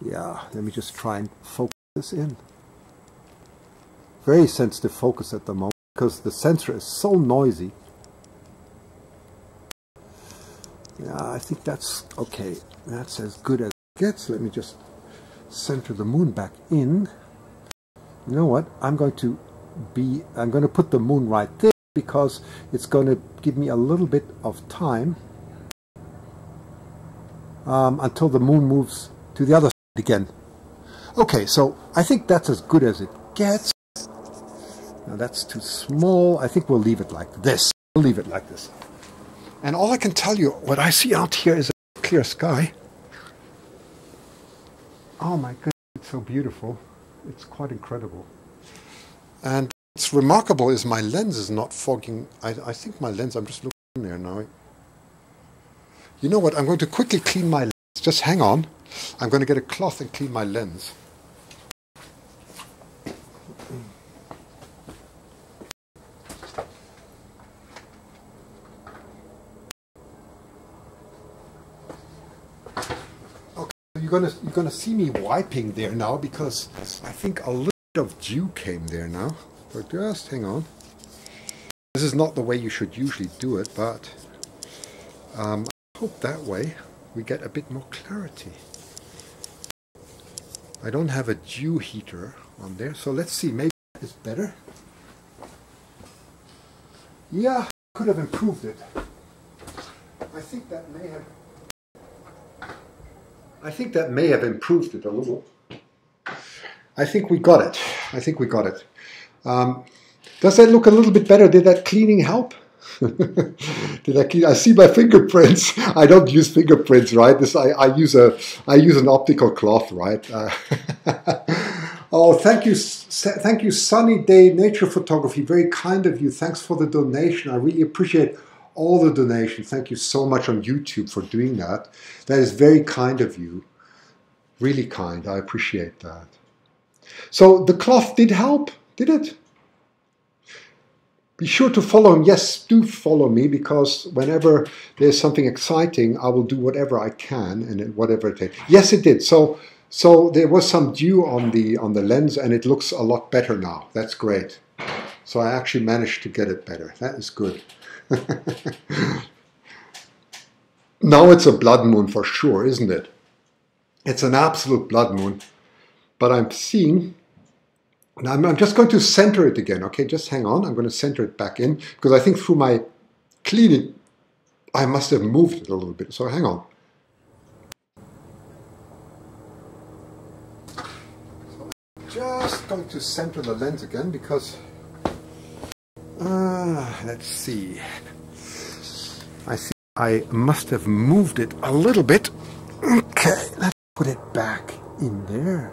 Yeah, let me just try and focus this in. Very sensitive focus at the moment because the sensor is so noisy. Yeah, I think that's okay. That's as good as it gets. Let me just center the moon back in. You know what? I'm going to put the moon right there because it's going to give me a little bit of time until the moon moves to the other side again. Okay, so I think that's as good as it gets. Now that's too small. I think we'll leave it like this. We'll leave it like this. And all I can tell you, what I see out here is a clear sky. Oh my goodness, it's so beautiful. It's quite incredible. And what's remarkable is my lens is not fogging. I think my lens, I'm just looking in there now. You know what, I'm going to quickly clean my lens. Just hang on. I'm going to get a cloth and clean my lens. You're gonna see me wiping there now because I think a little bit of dew came there now. So just hang on. This is not the way you should usually do it, but I hope that way we get a bit more clarity. I don't have a dew heater on there, so let's see. Maybe it's better. Yeah, could have improved it. I think that may have improved it a little. I think we got it. I think we got it. Does that look a little bit better? Did that cleaning help? Did I clean? I see my fingerprints. I don't use fingerprints, right? I use an optical cloth, right? Oh, thank you, Sunny Day Nature Photography. Very kind of you. Thanks for the donation. I really appreciate all the donations. Thank you so much on YouTube for doing that. That is very kind of you. Really kind. I appreciate that. So the cloth did help, did it? Be sure to follow him. Yes, do follow me, because whenever there's something exciting, I will do whatever I can and whatever it takes. Yes, it did. So there was some dew on the lens, and it looks a lot better now. That's great. So I actually managed to get it better. That is good. Now it's a blood moon for sure, isn't it? It's an absolute blood moon. But I'm seeing... Now I'm just going to center it again, okay? Just hang on. I'm going to center it back in, because I think through my cleaning, I must have moved it a little bit. So hang on. So I'm just going to center the lens again, because... let's see. I think I must have moved it a little bit. Okay, let's put it back in there.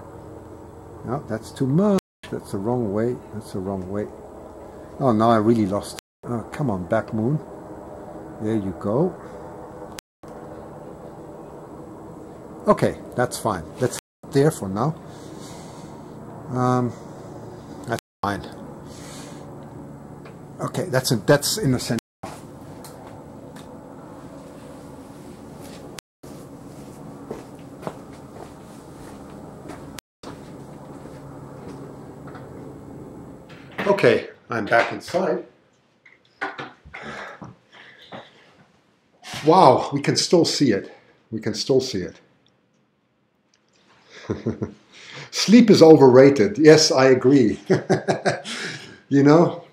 No, that's too much. That's the wrong way. That's the wrong way. Oh, now I really lost it. Oh, come on, back moon. There you go. Okay, that's fine. That's there for now. That's fine. Okay, that's in the center. Okay, I'm back inside. Wow, we can still see it. We can still see it. Sleep is overrated. Yes, I agree. You know,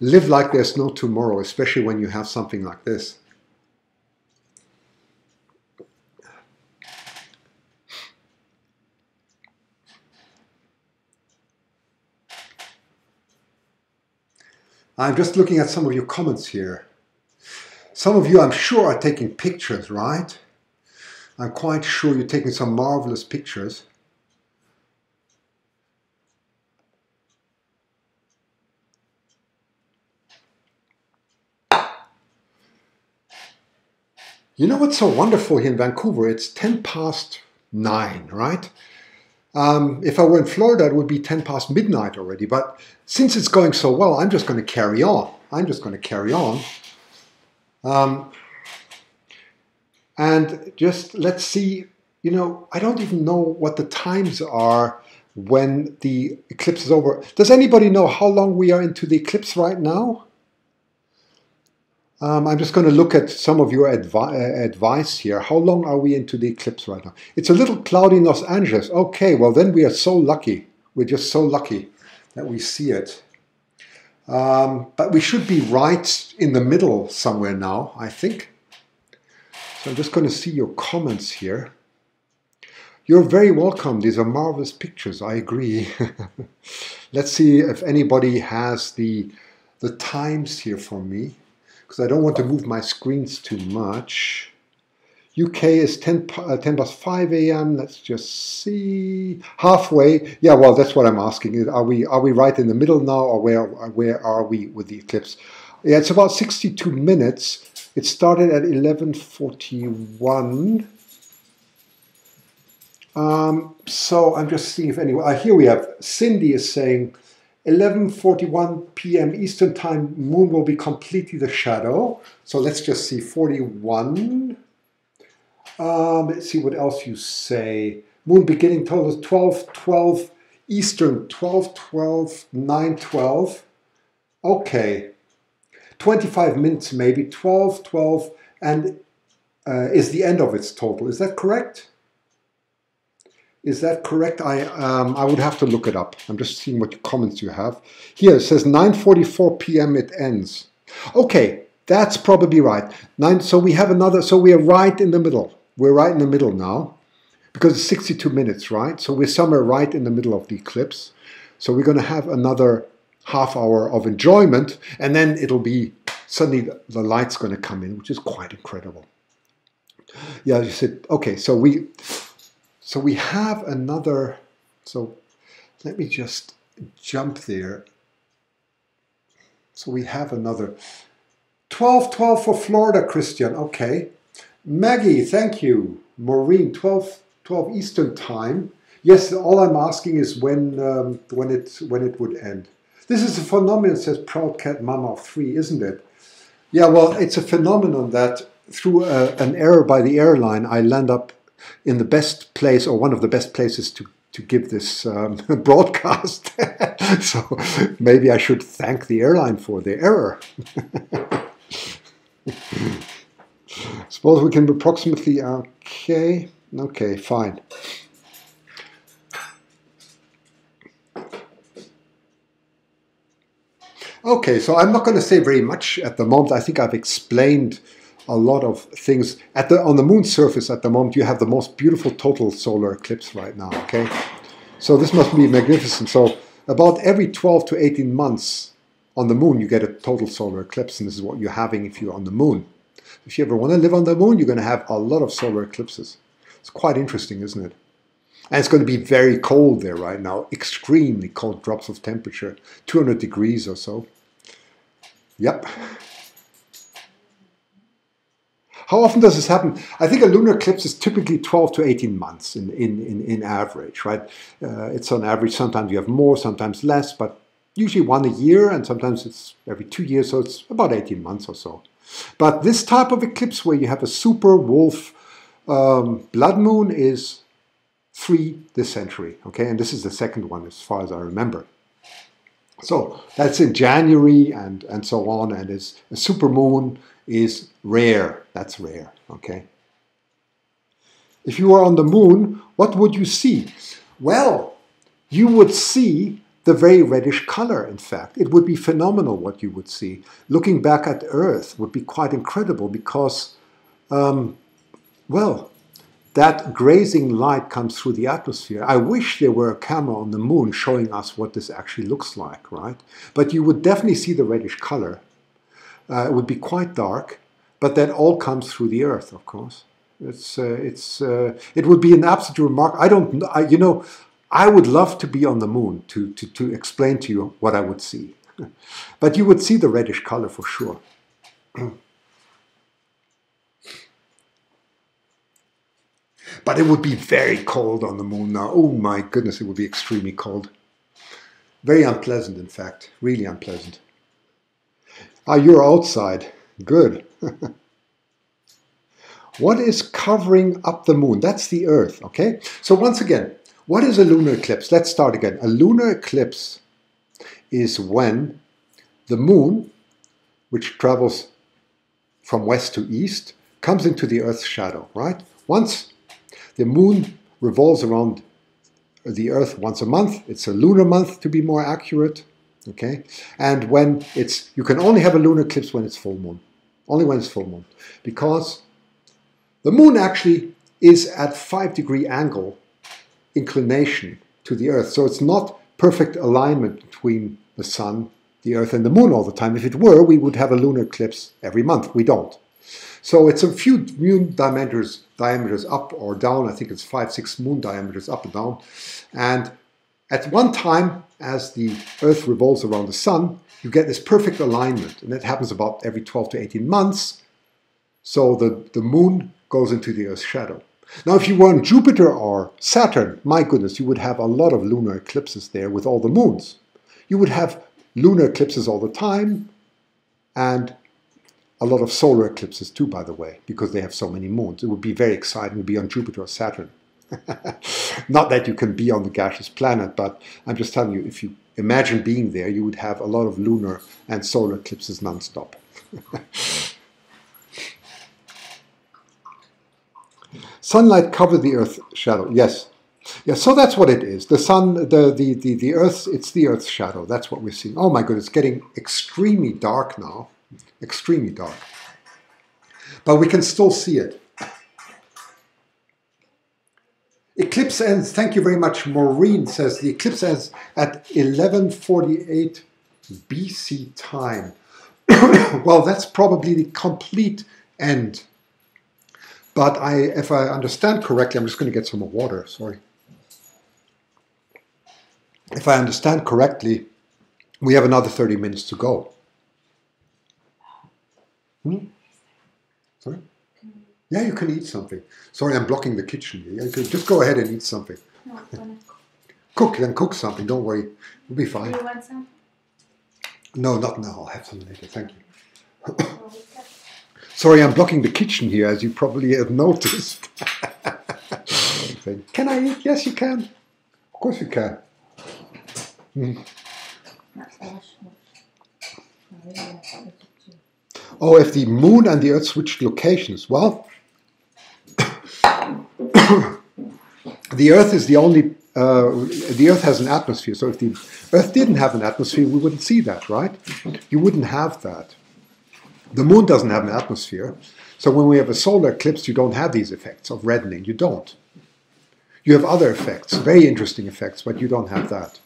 live like there's no tomorrow, especially when you have something like this. I'm just looking at some of your comments here. Some of you, I'm sure, are taking pictures, right? I'm quite sure you're taking some marvelous pictures. You know what's so wonderful here in Vancouver? It's 9:10, right? If I were in Florida, it would be 10 past midnight already. But since it's going so well, I'm just going to carry on. I'm just going to carry on. And just let's see, you know, I don't even know what the times are when the eclipse is over. Does anybody know how long we are into the eclipse right now? I'm just going to look at some of your advice here. How long are we into the eclipse right now? It's a little cloudy in Los Angeles. Okay, well then we are so lucky. We're just so lucky that we see it. But we should be right in the middle somewhere now, I think. So I'm just going to see your comments here. You're very welcome. These are marvelous pictures. I agree. Let's see if anybody has the times here for me, because I don't want to move my screens too much. UK is 10 past 5 a.m. Let's just see. Halfway. Yeah, well, that's what I'm asking. Are we right in the middle now, or where are we with the eclipse? Yeah, it's about 62 minutes. It started at 11:41. So I'm just seeing if anyone... here we have Cindy is saying 11:41 p.m. Eastern Time, moon will be completely the shadow. So let's just see 41. Let's see what else you say. Moon beginning total is 12:12 Eastern, 12:12, 9:12. Okay. 25 minutes maybe, 12:12, and is the end of its total. Is that correct? Is that correct? I would have to look it up. I'm just seeing what comments you have. Here it says 9:44 p.m. it ends. Okay, that's probably right. So we have another, so we are right in the middle. We're right in the middle now, because it's 62 minutes, right? So we're somewhere right in the middle of the eclipse. So we're going to have another half hour of enjoyment, and then it'll be, suddenly the light's going to come in, which is quite incredible. Yeah, you said, okay, so we have another, so let me just jump there. So we have another 12:12 for Florida, Christian. Okay. Maggie, thank you. Maureen, 12 12 Eastern time. Yes, all I'm asking is when it would end. This is a phenomenon, says Proud Cat Mama of 3, isn't it? Yeah, well, it's a phenomenon that through an error by the airline, I land up in the best place, or one of the best places to give this broadcast. So maybe I should thank the airline for the error. Suppose we can approximately, okay, fine. Okay, so I'm not going to say very much at the moment. I think I've explained a lot of things. On the moon's surface at the moment, you have the most beautiful total solar eclipse right now, okay? So this must be magnificent. So about every 12 to 18 months on the moon, you get a total solar eclipse, and this is what you're having if you're on the moon. If you ever want to live on the moon, you're going to have a lot of solar eclipses. It's quite interesting, isn't it? And it's going to be very cold there right now, extremely cold drops of temperature, 200 degrees or so. Yep. How often does this happen? I think a lunar eclipse is typically 12 to 18 months in average, right? It's on average. Sometimes you have more, sometimes less, but usually one a year, and sometimes it's every 2 years, so it's about 18 months or so. But this type of eclipse where you have a super wolf blood moon is 3 this century, okay? And this is the second one as far as I remember. So that's in January and so on, and a supermoon is rare. That's rare, okay? If you were on the moon, what would you see? Well, you would see the very reddish color, in fact. It would be phenomenal what you would see. Looking back at Earth would be quite incredible because, well, that grazing light comes through the atmosphere. I wish there were a camera on the moon showing us what this actually looks like, right? But you would definitely see the reddish color. It would be quite dark, but that all comes through the Earth, of course. It would be an absolute remark. I would love to be on the moon to explain to you what I would see. But you would see the reddish color for sure. But it would be very cold on the moon now. Oh my goodness, it would be extremely cold. Very unpleasant, in fact. Really unpleasant. Ah, you're outside. Good. What is covering up the moon? That's the Earth, okay? So once again, what is a lunar eclipse? Let's start again. A lunar eclipse is when the moon, which travels from west to east, comes into the Earth's shadow, right? Once the moon revolves around the Earth once a month. It's a lunar month, to be more accurate. Okay, and when you can only have a lunar eclipse when it's full moon. Only when it's full moon, because the moon actually is at 5-degree angle inclination to the Earth. So it's not perfect alignment between the sun, the Earth, and the moon all the time. If it were, we would have a lunar eclipse every month. We don't. So it's a few moon diameters up or down. I think it's 5-6 moon diameters up and down. And at one time, as the Earth revolves around the sun, you get this perfect alignment. And that happens about every 12 to 18 months. So the moon goes into the Earth's shadow. Now, if you were on Jupiter or Saturn, my goodness, you would have a lot of lunar eclipses there with all the moons. You would have lunar eclipses all the time, and a lot of solar eclipses too, by the way, because they have so many moons. It would be very exciting to be on Jupiter or Saturn. Not that you can be on the gaseous planet, but I'm just telling you, if you imagine being there, you would have a lot of lunar and solar eclipses non-stop. Sunlight covers the Earth's shadow. Yes. Yeah, so that's what it is. The sun, the Earth, it's the Earth's shadow. That's what we're seeing. Oh my goodness, it's getting extremely dark now. Extremely dark. But we can still see it. Eclipse ends, thank you very much. Maureen says the eclipse ends at 11:48 BC time. Well, that's probably the complete end. But if I understand correctly, I'm just going to get some more water, sorry. If I understand correctly, we have another 30 minutes to go. Sorry? Yeah, you can eat something. Sorry, I'm blocking the kitchen here. You can just go ahead and eat something. No, I'm gonna Cook, then cook something. Don't worry. We'll be fine. Do you want some? No, not now. I'll have some later. Thank you. Well, we got- Sorry, I'm blocking the kitchen here, as you probably have noticed. Can I eat? Yes, you can. Of course you can. Oh, if the moon and the Earth switched locations. Well, the Earth is the only. The Earth has an atmosphere. So if the Earth didn't have an atmosphere, we wouldn't see that, right? You wouldn't have that. The moon doesn't have an atmosphere. So when we have a solar eclipse, you don't have these effects of reddening. You don't. You have other effects, very interesting effects, but you don't have that.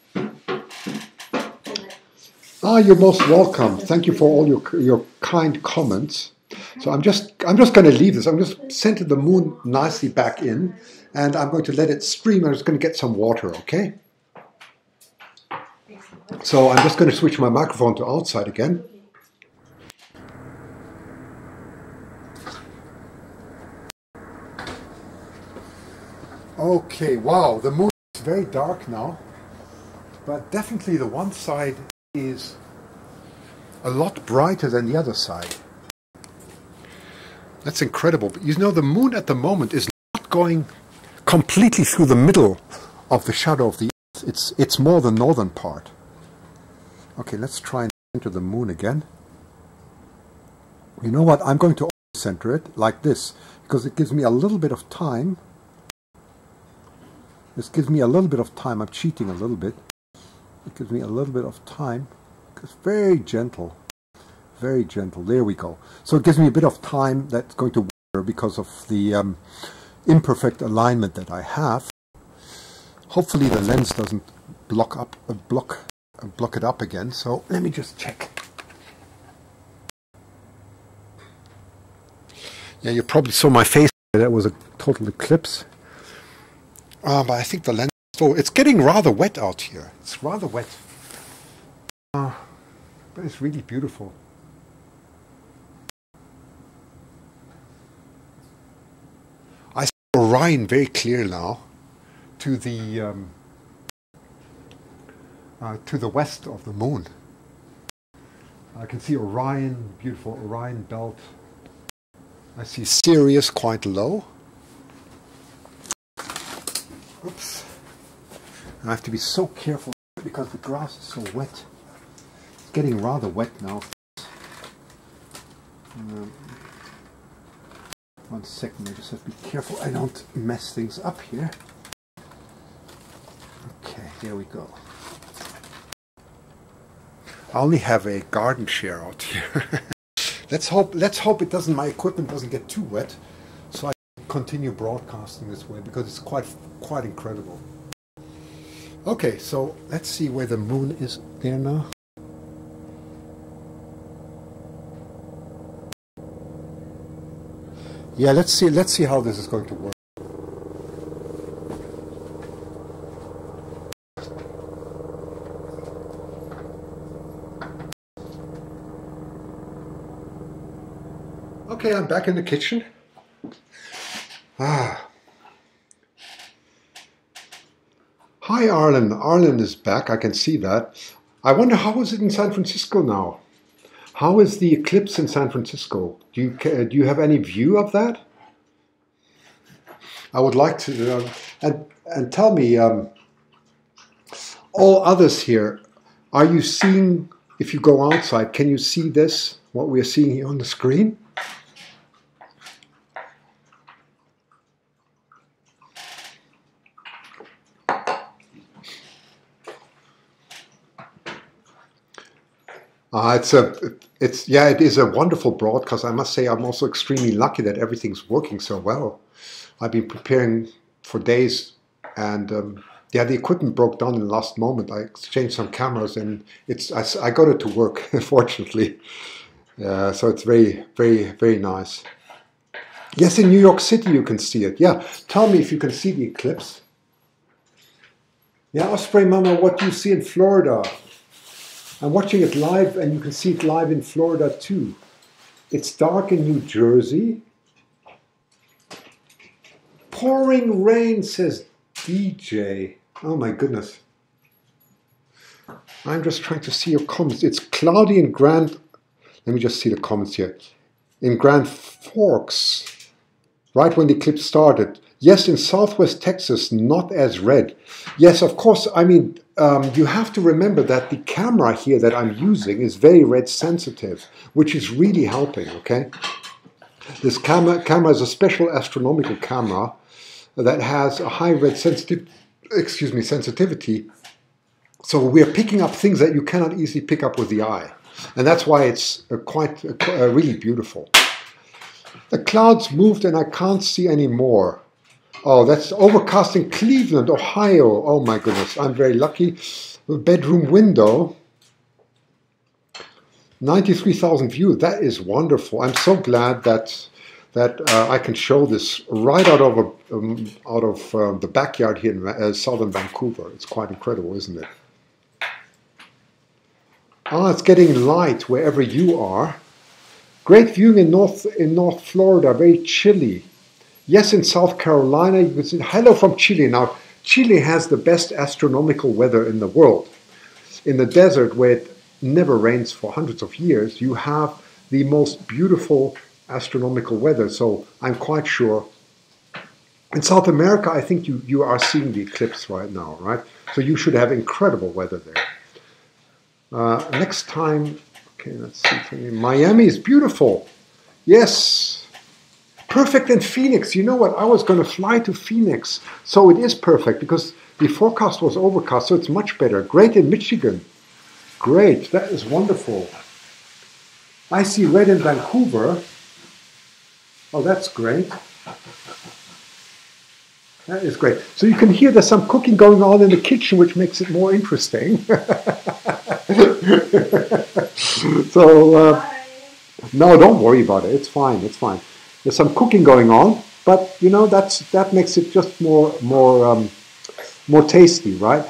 Ah, you're most welcome. Thank you for all your kind comments. So I'm just going to leave this. I'm just center the moon nicely back in, and I'm going to let it stream. I'm just going to get some water, okay? So I'm just going to switch my microphone to outside again. Okay, wow, the moon is very dark now, but definitely the one side is a lot brighter than the other side. That's incredible. But you know, the moon at the moment is not going completely through the middle of the shadow of the Earth. It's more the northern part. Okay, let's try and center the moon again. You know what? I'm going to center it like this, because it gives me a little bit of time. This gives me a little bit of time. I'm cheating a little bit. It gives me a little bit of time. It's very gentle. Very gentle. There we go. So it gives me a bit of time that's going to waver because of the imperfect alignment that I have. Hopefully the lens doesn't block it up again. So let me just check. Yeah, you probably saw my face. That was a total eclipse. But I think the lens, so it's getting rather wet out here. It's rather wet. But it's really beautiful. I see Orion very clear now to the west of the moon. I can see Orion, beautiful Orion belt. I see Sirius quite low. Oops. I have to be so careful because the grass is so wet. It's getting rather wet now. 1 second, I just have to be careful I don't mess things up here. Okay, here we go. I only have a garden share out here. Let's hope it doesn't, my equipment doesn't get too wet, so I can continue broadcasting this way because it's quite incredible. Okay, so let's see where the moon is there now. Yeah, let's see how this is going to work. Okay, I'm back in the kitchen. Hi, Arlen. Arlen is back. I can see that. I wonder, how is it in San Francisco now? How is the eclipse in San Francisco? Do you have any view of that? I would like to, and tell me, all others here, are you seeing, if you go outside, can you see this, what we're seeing here on the screen? It is a wonderful broadcast. I must say I'm also extremely lucky that everything's working so well. I've been preparing for days, and yeah, the equipment broke down in the last moment. I exchanged some cameras, and I got it to work, fortunately. So it's very, very, very nice. Yes, in New York City you can see it. Yeah, tell me if you can see the eclipse. Yeah, Osprey Mama, what do you see in Florida? I'm watching it live, and you can see it live in Florida too. It's dark in New Jersey. pouring rain, says DJ. Oh my goodness. I'm just trying to see your comments. It's cloudy in Grand... Let me just see the comments here. In Grand Forks, right when the eclipse started. Yes, in Southwest Texas, not as red. Yes, of course, I mean, you have to remember that the camera here that I'm using is very red sensitive, which is really helping, okay? This camera is a special astronomical camera that has a high red sensitivity. So we're picking up things that you cannot easily pick up with the eye. And that's why it's quite really beautiful. The clouds moved and I can't see any more. Oh, that's overcast in Cleveland, Ohio. Oh my goodness, I'm very lucky. The bedroom window, 93,000 views. That is wonderful. I'm so glad that I can show this right out of the backyard here in southern Vancouver. It's quite incredible, isn't it? Ah, it's getting light wherever you are. Great viewing in North Florida, very chilly. Yes, in South Carolina, you can see, hello from Chile. Now, Chile has the best astronomical weather in the world. In the desert, where it never rains for hundreds of years, you have the most beautiful astronomical weather. So I'm quite sure. In South America, I think you are seeing the eclipse right now, right? So you should have incredible weather there. Next time, okay, let's see. Miami is beautiful. Yes. Perfect in Phoenix. You know what? I was going to fly to Phoenix. So it is perfect because the forecast was overcast, so it's much better. Great in Michigan. Great. That is wonderful. I see red in Vancouver. Oh, that's great. That is great. So you can hear there's some cooking going on in the kitchen, which makes it more interesting. So, no, don't worry about it. It's fine. It's fine. There's some cooking going on, but you know that makes it just more tasty, right?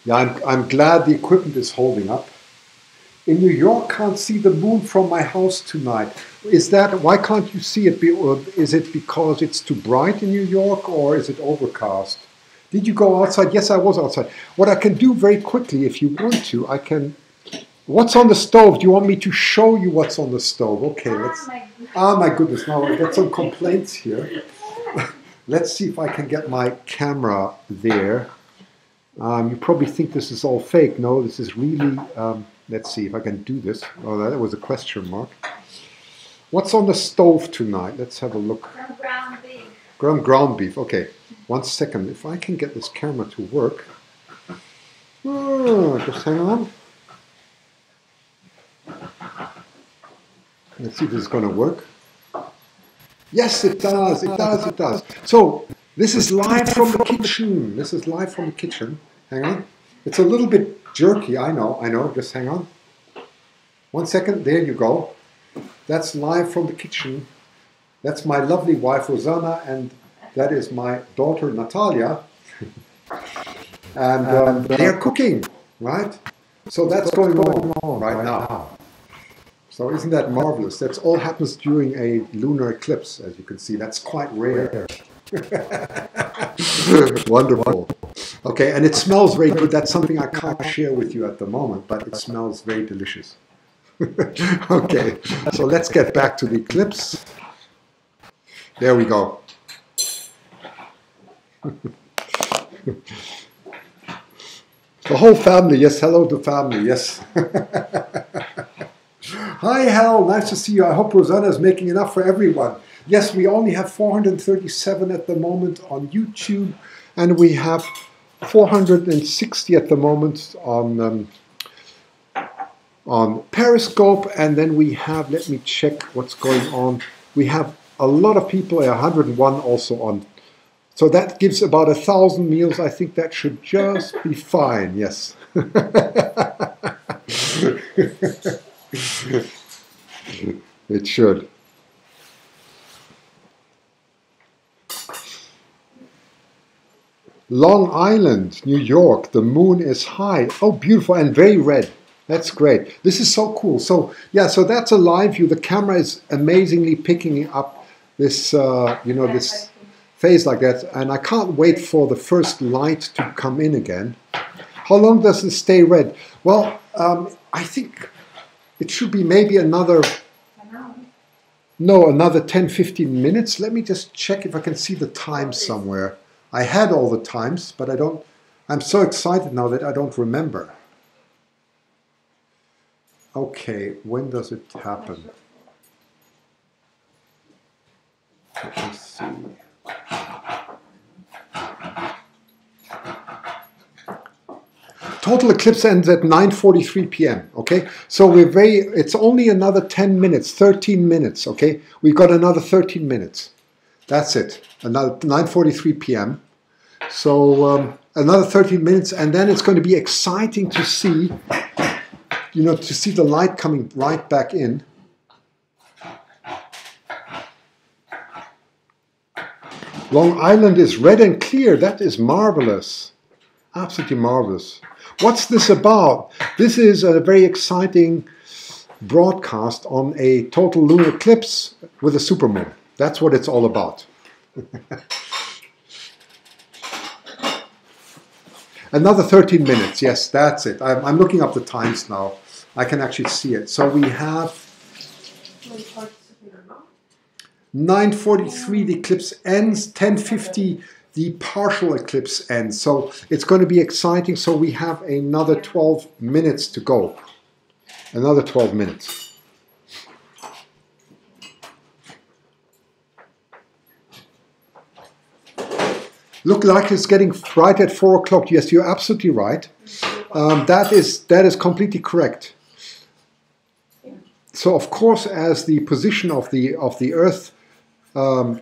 Yeah, I'm glad the equipment is holding up. In New York, can't see the moon from my house tonight. Is that, why can't you see it? Is it because it's too bright in New York, or is it overcast? Did you go outside? Yes, I was outside. What I can do very quickly, if you want to, I can... What's on the stove? Do you want me to show you what's on the stove? Okay, let's... Ah, my goodness. Now I get some complaints here. Let's see if I can get my camera there. You probably think this is all fake. No, this is really... let's see if I can do this. Oh, that was a question mark. What's on the stove tonight? Let's have a look. Ground beef. Ground beef. Okay. 1 second. If I can get this camera to work. Oh, just hang on. Let's see if this is going to work. Yes, it does. It does. It does. So, this is live from the kitchen. This is live from the kitchen. Hang on. It's a little bit jerky, I know. Just hang on. 1 second. There you go. That's live from the kitchen. That's my lovely wife, Rosanna, and that is my daughter, Natalia. And they're cooking, right? So that's going on right now. So isn't that marvelous? That all happens during a lunar eclipse, as you can see. That's quite rare. Wonderful. Okay, and it smells very good. That's something I can't share with you at the moment, but it smells very delicious. Okay, so let's get back to the eclipse. There we go. The whole family, yes, hello to family, yes. Hi, Hal, nice to see you. I hope Rosanna is making enough for everyone. Yes, we only have 437 at the moment on YouTube, and we have 460 at the moment on Periscope, and then we have, let me check what's going on. We have a lot of people, 101 also on. So that gives about 1,000 meals. I think that should just be fine, yes. It should. Long Island, New York, the moon is high. Oh, beautiful, and very red. That's great. This is so cool. So yeah, so that's a live view. The camera is amazingly picking up this, you know, this phase like that. And I can't wait for the first light to come in again. How long does it stay red? Well, I think it should be maybe another, no, another 10, 15 minutes. Let me just check if I can see the time somewhere. I had all the times, but I don't, I'm so excited now that I don't remember. Okay, when does it happen? Let me see. Total eclipse ends at 9:43 p.m. Okay, so it's only another 10 minutes, 13 minutes. Okay, we've got another 13 minutes. That's it. Another 9:43 p.m. So another 13 minutes, and then it's going to be exciting to see. You know, to see the light coming right back in. Long Island is red and clear. That is marvelous. Absolutely marvelous. What's this about? This is a very exciting broadcast on a total lunar eclipse with a supermoon. That's what it's all about. Another 13 minutes. Yes, that's it. I'm looking up the times now. I can actually see it. So we have 9:43 the eclipse ends, 10:50 the partial eclipse ends. So it's going to be exciting. So we have another 12 minutes to go. Another 12 minutes. Look like it's getting bright at 4 o'clock. Yes, you're absolutely right. That is completely correct. So of course, as the position of the Earth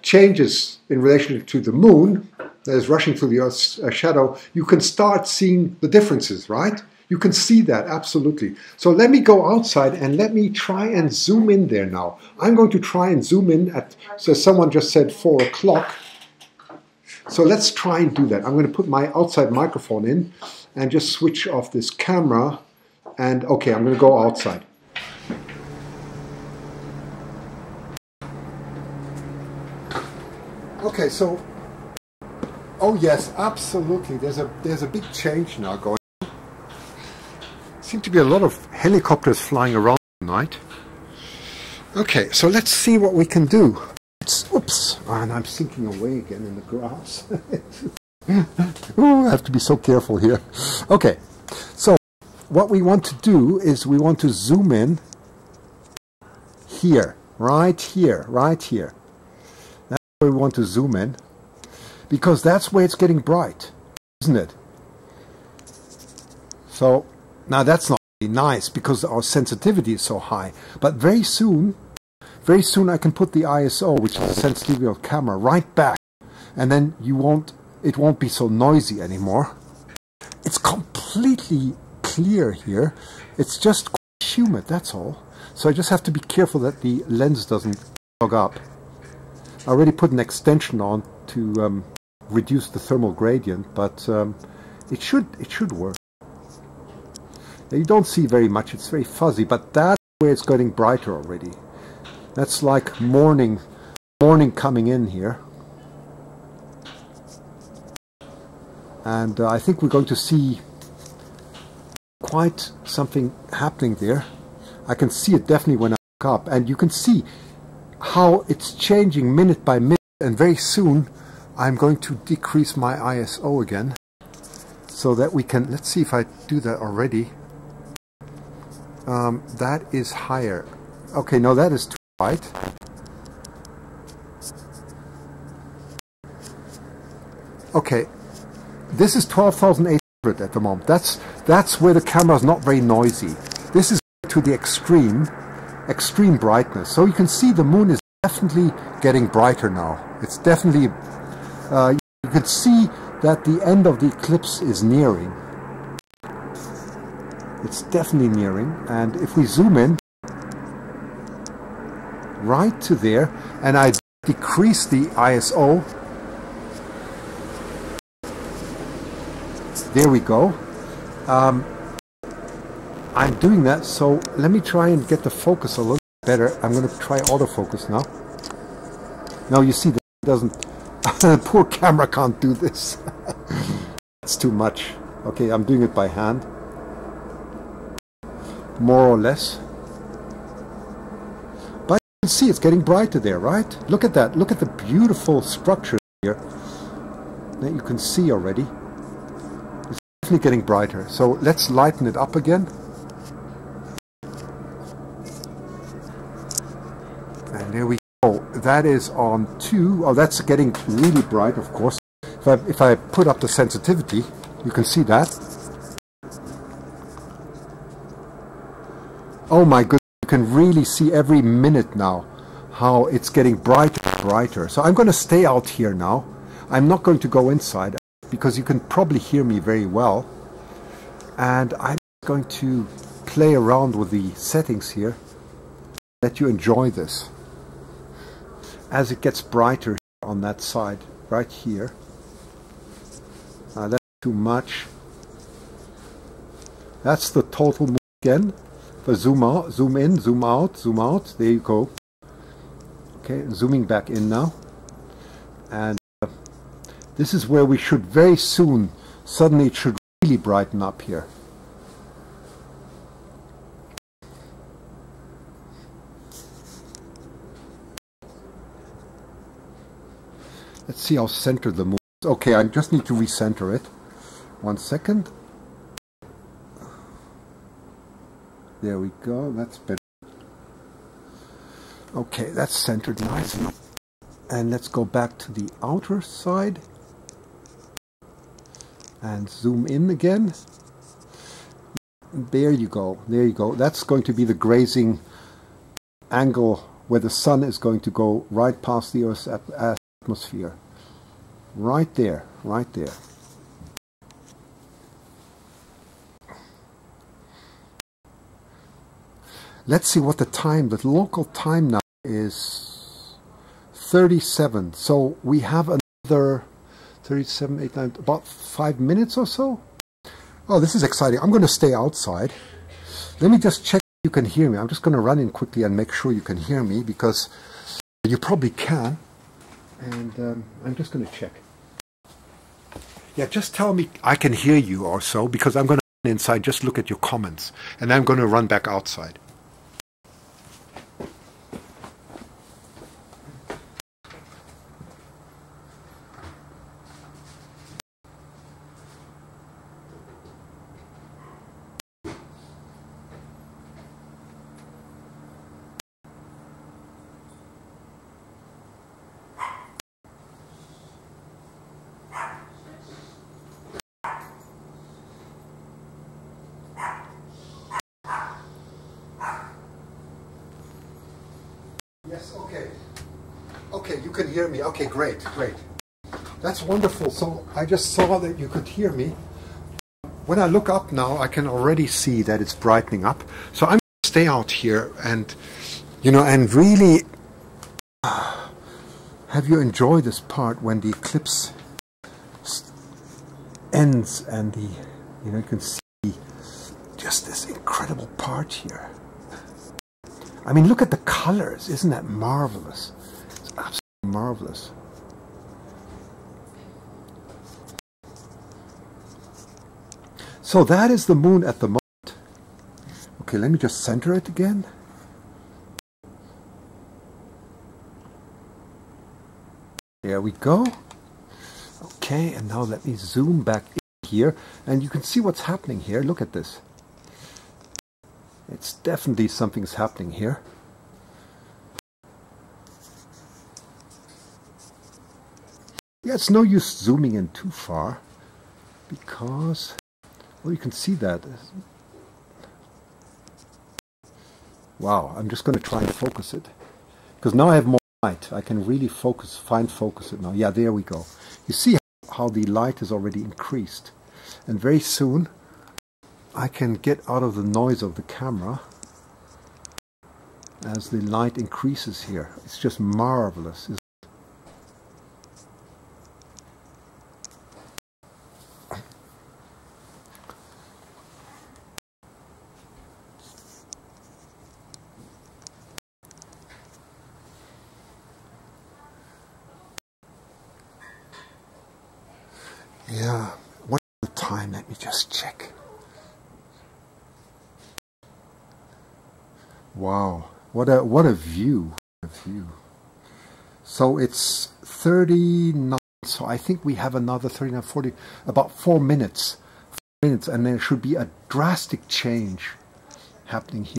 changes in relation to the Moon, that is rushing through the Earth's shadow, you can start seeing the differences, right? You can see that, absolutely. So let me go outside and let me try and zoom in there now. I'm going to try and zoom in at, so someone just said 4 o'clock. So let's try and do that. I'm going to put my outside microphone in and just switch off this camera. And okay, I'm going to go outside. Okay, so, oh yes, absolutely. There's a big change now going on. Seem to be a lot of helicopters flying around tonight. Okay, so let's see what we can do. Oops, and I'm sinking away again in the grass. Ooh, I have to be so careful here. Okay, so what we want to do is we want to zoom in here, right here, right here. That's where we want to zoom in, because that's where it's getting bright, isn't it? So now that's not really nice because our sensitivity is so high, but very soon I can put the ISO, which is the sensitivity of the camera, right back, and then it won't be so noisy anymore. It's completely clear here. It's just humid, that's all. So I just have to be careful that the lens doesn't fog up. I already put an extension on to reduce the thermal gradient, but it should work. Now, you don't see very much, it's very fuzzy, but that's where it's getting brighter already. That's like morning coming in here. And I think we're going to see quite something happening there. I can see it definitely when I look up. And you can see how it's changing minute by minute. And very soon I'm going to decrease my ISO again. So that we can, let's see if I do that already. That is higher. Okay, no, that is too bright. Okay, this is 12,800 at the moment. That's where the camera is not very noisy. This is to the extreme brightness. So you can see the moon is definitely getting brighter now. It's definitely, you can see that the end of the eclipse is nearing. It's definitely nearing. And if we zoom in right to there, and I decrease the ISO, there we go. I'm doing that, so let me try and get the focus a little better. I'm going to try autofocus now. Now you see that it doesn't... Poor camera can't do this. It's too much. Okay, I'm doing it by hand. More or less. But you can see it's getting brighter there, right? Look at that. Look at the beautiful structure here that you can see already. It's definitely getting brighter. So let's lighten it up again. And there we go. That is on 2. Oh, that's getting really bright, of course. If I put up the sensitivity, you can see that. Oh my goodness, you can really see every minute now how it's getting brighter and brighter. So I'm going to stay out here now. I'm not going to go inside because you can probably hear me very well. And I'm going to play around with the settings here. Let you enjoy this. As it gets brighter on that side, right here. That's too much. That's the total move again. For zoom out, zoom in, zoom out, zoom out. There you go. Okay, zooming back in now. And this is where we should very soon, suddenly it should really brighten up here. Let's see how centered the moon is. Okay, I just need to recenter it. 1 second. There we go, that's better. Okay, that's centered nicely. And let's go back to the outer side. And zoom in again. There you go, there you go. That's going to be the grazing angle where the sun is going to go right past the Earth's atmosphere. Right there, right there. Let's see what the time, the local time now is 37. So we have another 37, 8, 9, about 5 minutes or so. Oh, this is exciting. I'm going to stay outside. Let me just check if you can hear me. I'm just going to run in quickly and make sure you can hear me because you probably can. And I'm just going to check. Yeah, just tell me I can hear you or so because I'm going to run inside, just look at your comments. And I'm going to run back outside. Yes, okay. Okay, you can hear me. Okay, great, great. That's wonderful. So I just saw that you could hear me. When I look up now, I can already see that it's brightening up. So I'm going to stay out here and, you know, and really have you enjoy this part when the eclipse ends and the, you know, you can see just this incredible part here. I mean, look at the colors. Isn't that marvelous? It's absolutely marvelous. So that is the moon at the moment. Okay, let me just center it again. There we go. Okay, and now let me zoom back in here. And you can see what's happening here. Look at this. It's definitely something's happening here. Yeah, it's no use zooming in too far because, well, you can see that. Wow, I'm just going to try and focus it because now I have more light. I can really focus, fine focus it now. Yeah, there we go. You see how the light is already increased, and very soon I can get out of the noise of the camera as the light increases here. It's just marvelous. Yeah, what's the time? Let me just check. Wow, what a view! What a view. So it's 39. So I think we have another 39, 40, about 4 minutes. 4 minutes, and there should be a drastic change happening here.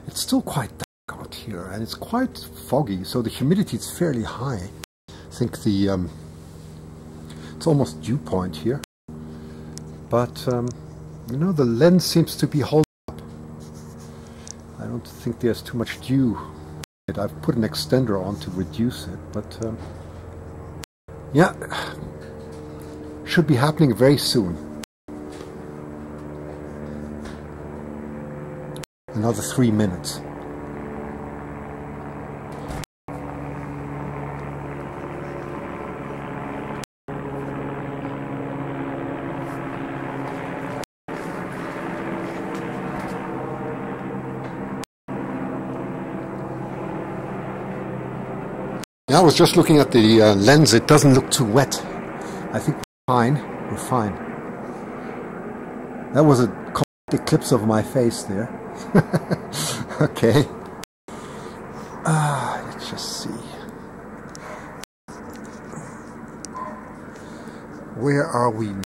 It's still quite dark out here, and it's quite foggy, so the humidity is fairly high. I think the it's almost dew point here, but you know, the lens seems to be holding up. I don't think there's too much dew. I've put an extender on to reduce it, but yeah, should be happening very soon. Another 3 minutes. Yeah, I was just looking at the lens. It doesn't look too wet. I think we're fine. We're fine. That was a complete eclipse of my face there. Okay. Let's just see. Where are we now?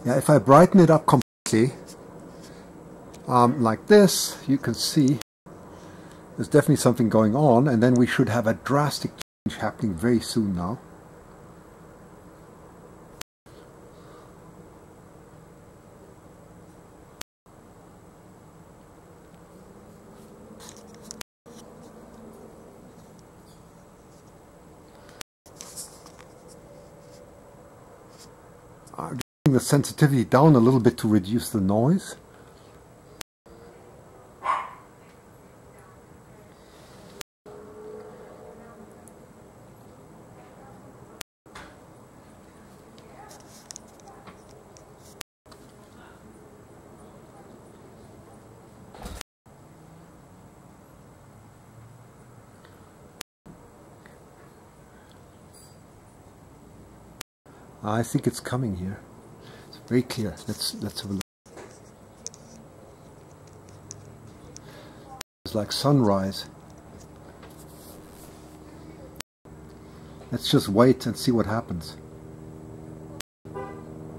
Yeah, if I brighten it up completely, like this, you can see there's definitely something going on, and then we should have a drastic change happening very soon now. I'm bringing the sensitivity down a little bit to reduce the noise. I think it's coming here. It's very clear. Let's have a look. It's like sunrise. Let's just wait and see what happens.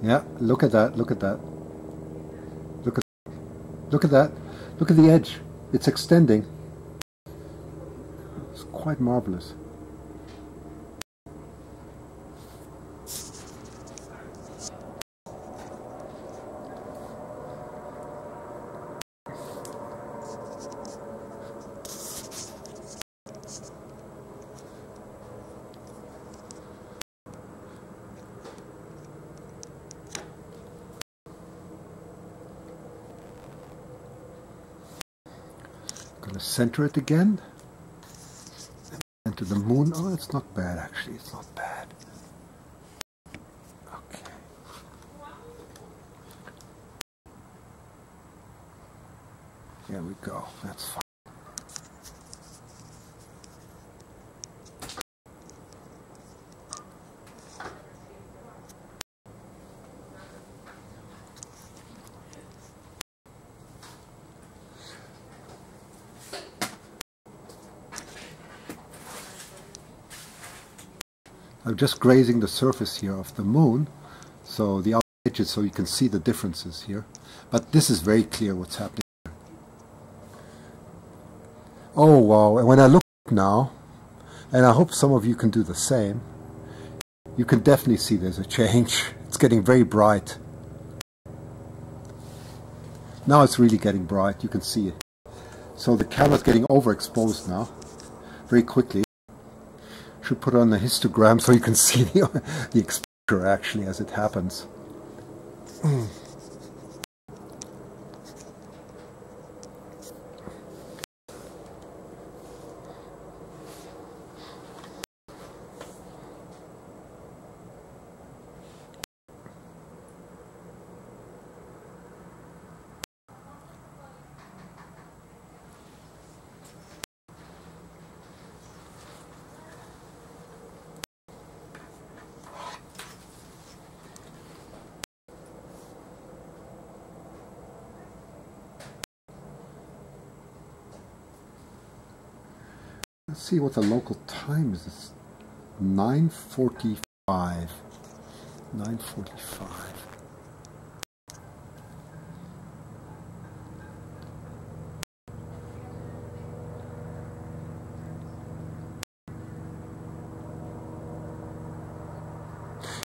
Yeah, look at that. Look at that. Look at that. Look at the edge. It's extending. It's quite marvelous. Gonna center it again. Enter the moon. Oh, it's not bad actually. It's not bad. Okay. There we go. That's fine. I'm just grazing the surface here of the moon, so the outer edges, so you can see the differences here. But this is very clear what's happening here. Oh wow, and when I look now, and I hope some of you can do the same, you can definitely see there's a change. It's getting very bright. Now it's really getting bright, you can see it. So the camera's getting overexposed now, very quickly. Should put on a histogram so you can see the exposure actually as it happens. Let's see what the local time is. It's 9:45. 9:45.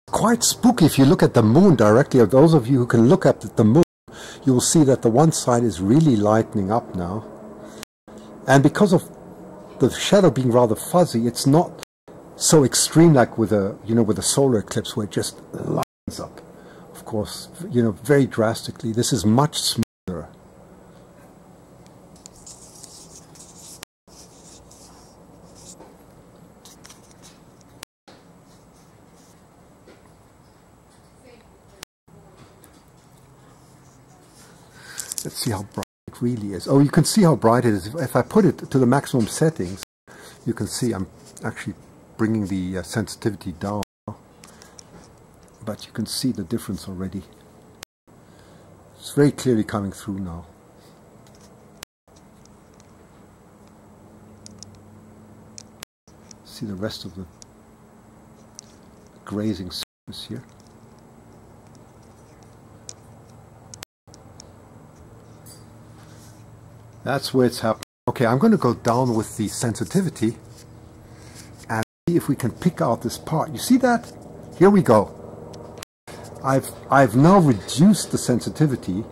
Quite spooky if you look at the moon directly. Of those of you who can look at the moon, you will see that the one side is really lightening up now. And because of the shadow being rather fuzzy, it's not so extreme like with a, with a solar eclipse where it just lightens up. Of course, very drastically. This is much smoother. Let's see how bright it really is. Oh, you can see how bright it is. If I put it to the maximum settings, you can see I'm actually bringing the sensitivity down. But you can see the difference already. It's very clearly coming through now. See the rest of the grazing surface here. That's where it's happening. Okay, I'm going to go down with the sensitivity and see if we can pick out this part. You see that? Here we go. I've now reduced the sensitivity,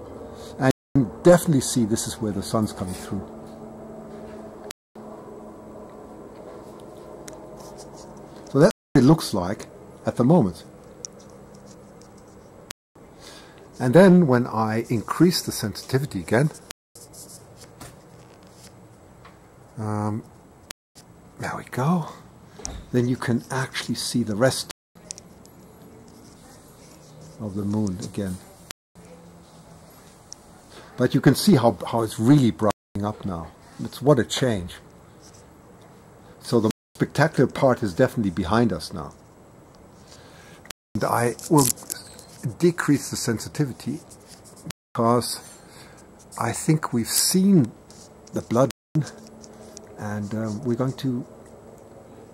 and you can definitely see this is where the sun's coming through. So that's what it looks like at the moment. And then when I increase the sensitivity again, there we go. Then you can actually see the rest of the moon again. But you can see how it's really brightening up now. It's what a change. So the spectacular part is definitely behind us now. And I will decrease the sensitivity because I think we've seen the blood. And we're going to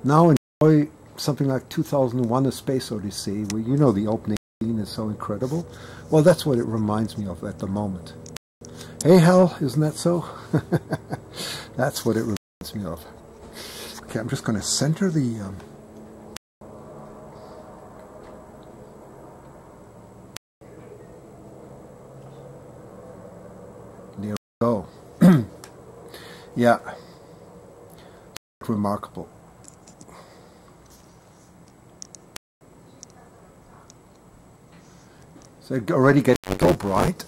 now enjoy something like 2001: A Space Odyssey, where the opening scene is so incredible. Well, that's what it reminds me of at the moment. Hey, Hal, isn't that so? That's what it reminds me of. Okay, I'm just going to center the... there we go. Yeah. Remarkable. So it already getting so bright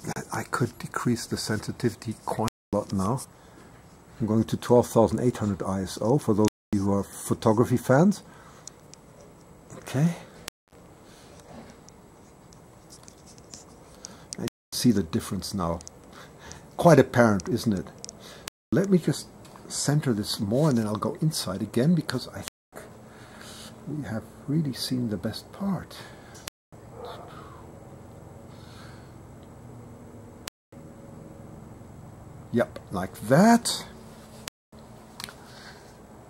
that I could decrease the sensitivity quite a lot now. I'm going to 12,800 ISO for those of you who are photography fans. Okay. And you see the difference now. Quite apparent, isn't it? Let me just center this more and then I'll go inside again, because I think we have really seen the best part. Yep, like that.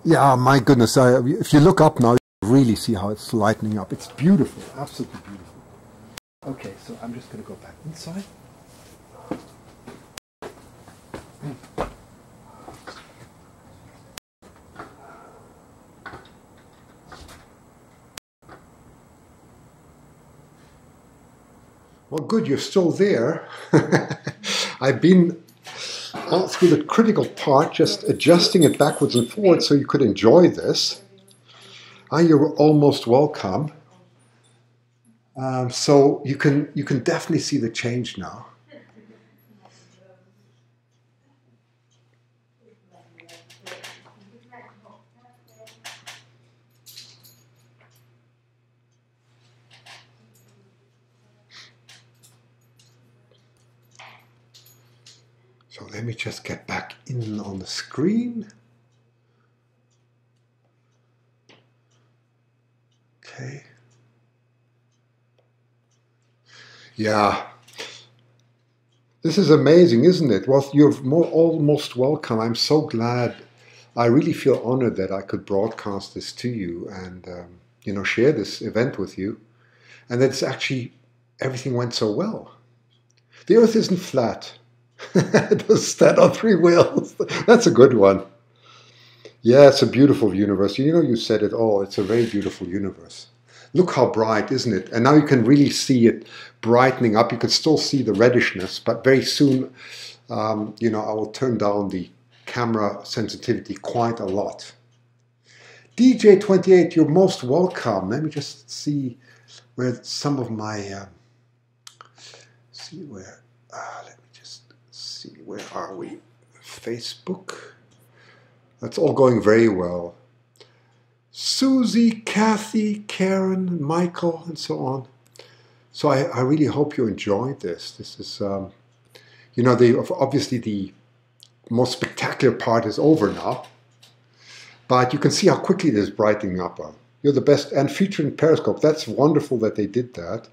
Yeah, my goodness, if you look up now, you really see how it's lightening up. It's beautiful, absolutely beautiful. Okay, so I'm just going to go back inside. Well, good, you're still there. I've been through the critical part, just adjusting it backwards and forwards so you could enjoy this. You're almost welcome. So you can definitely see the change now. So let me just get back in on the screen. Okay. Yeah. This is amazing, isn't it? Well, you're almost welcome. I'm so glad. I really feel honored that I could broadcast this to you and you know, share this event with you. And that it's actually, everything went so well. The Earth isn't flat. It doesn't stand on three wheels. That's a good one. Yeah, it's a beautiful universe. You know, you said it all. It's a very beautiful universe. Look how bright, isn't it? And now you can really see it brightening up. You can still see the reddishness, but very soon, you know, I will turn down the camera sensitivity quite a lot. DJ28, you're most welcome. Let me just see where some of my, let me just see, where are we? Facebook. That's all going very well. Susie, Kathy, Karen, Michael, and so on. So I really hope you enjoyed this. This is, you know, obviously the most spectacular part is over now. But you can see how quickly it is brightening up. You're the best, and featuring Periscope. That's wonderful that they did that.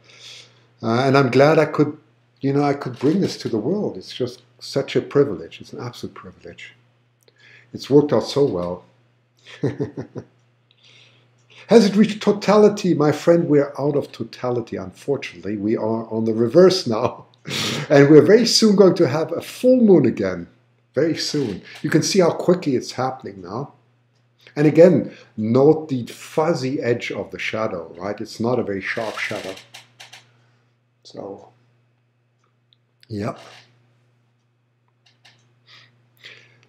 And I'm glad I could, you know, I could bring this to the world. It's just such a privilege. It's an absolute privilege. It's worked out so well. Has it reached totality? My friend, we're out of totality, unfortunately. We are on the reverse now. And we're very soon going to have a full moon again. Very soon. You can see how quickly it's happening now. And again, note the fuzzy edge of the shadow, right? It's not a very sharp shadow. So, yep.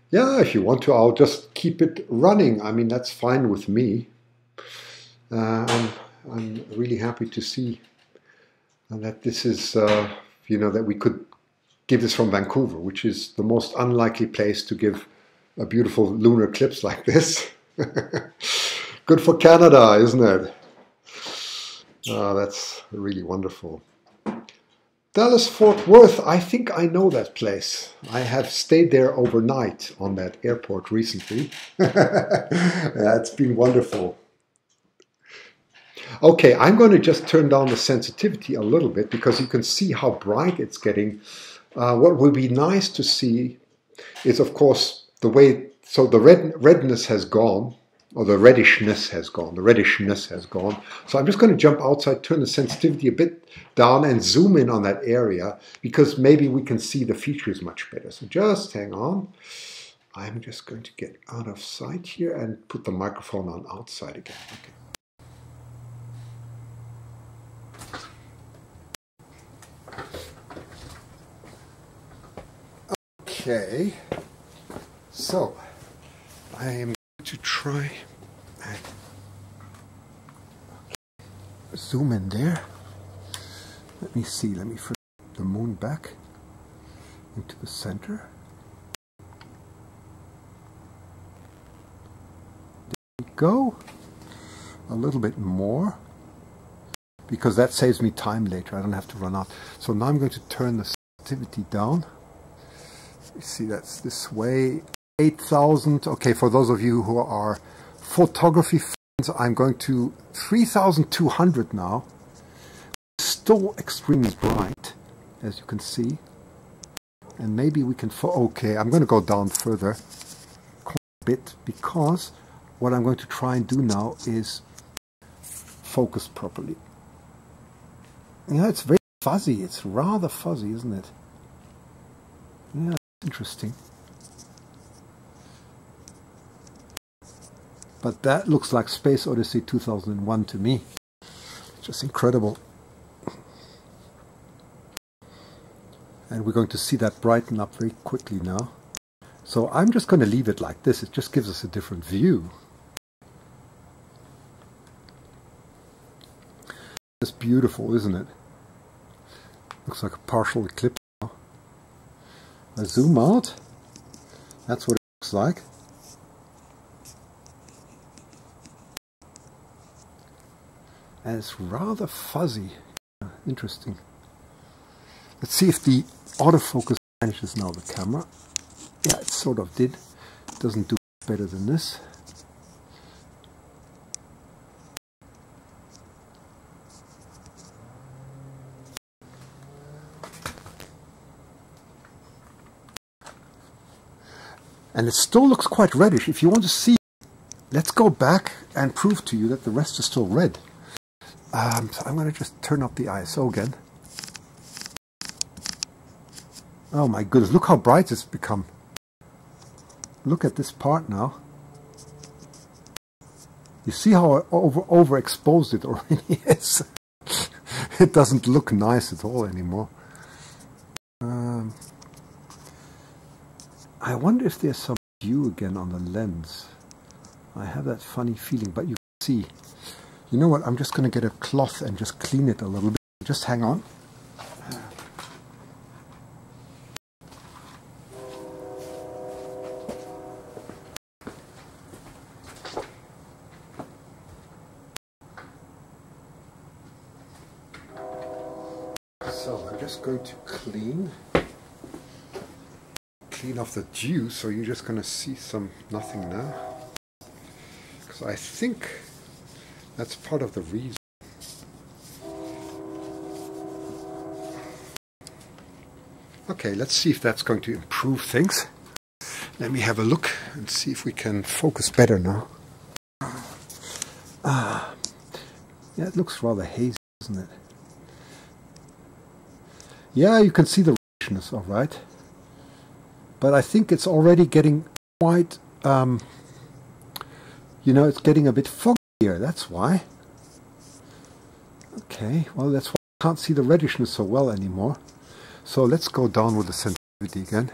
Yeah, if you want to, I'll just keep it running. I mean, that's fine with me. I'm really happy to see that this is, you know, that we could give this from Vancouver, which is the most unlikely place to give a beautiful lunar eclipse like this. Good for Canada, isn't it? That's really wonderful. Dallas Fort Worth, I think I know that place. I have stayed there overnight on that airport recently. Yeah, it's been wonderful. Okay, I'm going to just turn down the sensitivity a little bit because you can see how bright it's getting. What would be nice to see is, of course, the way, so the redness has gone, or the reddishness has gone. The reddishness has gone. So I'm just going to jump outside, turn the sensitivity a bit down and zoom in on that area because maybe we can see the features much better. So just hang on. I'm just going to get out of sight here and put the microphone on outside again. Okay. So I am going to try and zoom in there. Let me see, let me flip the moon back into the center. There we go. A little bit more, because that saves me time later. I don't have to run out. So now I'm going to turn the sensitivity down. You see, that's this way. 8,000. Okay, for those of you who are photography fans, I'm going to 3,200 now. Still extremely bright, as you can see. And maybe we can, okay, I'm going to go down further quite a bit because what I'm going to try and do now is focus properly. Yeah, it's very fuzzy. It's rather fuzzy, isn't it? Yeah, it's interesting. But that looks like Space Odyssey 2001 to me. Just incredible. And we're going to see that brighten up very quickly now. So I'm just going to leave it like this. It just gives us a different view. It's beautiful, isn't it? Looks like a partial eclipse now. I zoom out. That's what it looks like. And it's rather fuzzy. Interesting. Let's see if the autofocus manages now the camera. Yeah, it sort of did. It doesn't do better than this. And it still looks quite reddish. If you want to see, let's go back and prove to you that the rest is still red. So I'm going to just turn up the ISO again. Oh my goodness, look how bright it's become. Look at this part now. You see how overexposed it already is? It doesn't look nice at all anymore. I wonder if there's some hue again on the lens. I have that funny feeling, but you can see. You know what, I'm just going to get a cloth and just clean it a little bit. Just hang on. So I'm just going to clean off the dew, so you're just going to see nothing now. Because I think that's part of the reason. Okay, let's see if that's going to improve things. Let me have a look and see if we can focus better now. Yeah, it looks rather hazy, doesn't it? Yeah, you can see the richness, all right. But I think it's already getting quite, you know, it's getting a bit foggy here, that's why. Okay, well, that's why I can't see the reddishness so well anymore. So let's go down with the sensitivity again.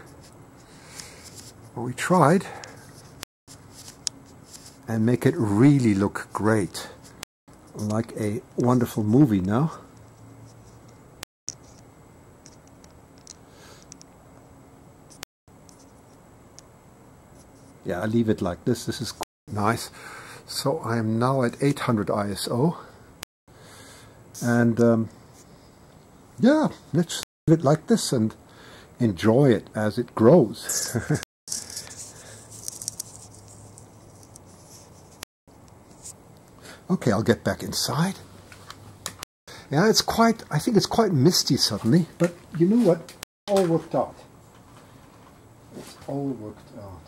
Well, we tried. And make it really look great. Like a wonderful movie now. Yeah, I leave it like this. This is quite nice. So I am now at 800 ISO. And yeah, let's leave it like this and enjoy it as it grows. Okay, I'll get back inside. Yeah, it's quite, I think it's quite misty suddenly, but you know what? It's all worked out. It's all worked out.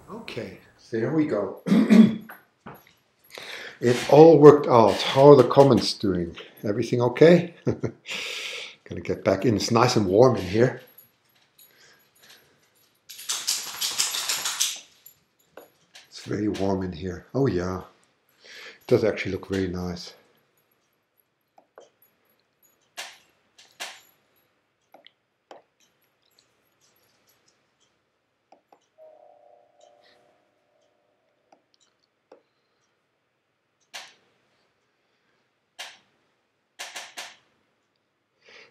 Okay, there we go. It all worked out. How are the comments doing? Everything okay? Gonna get back in. It's nice and warm in here. It's very warm in here. Oh yeah, it does actually look very nice.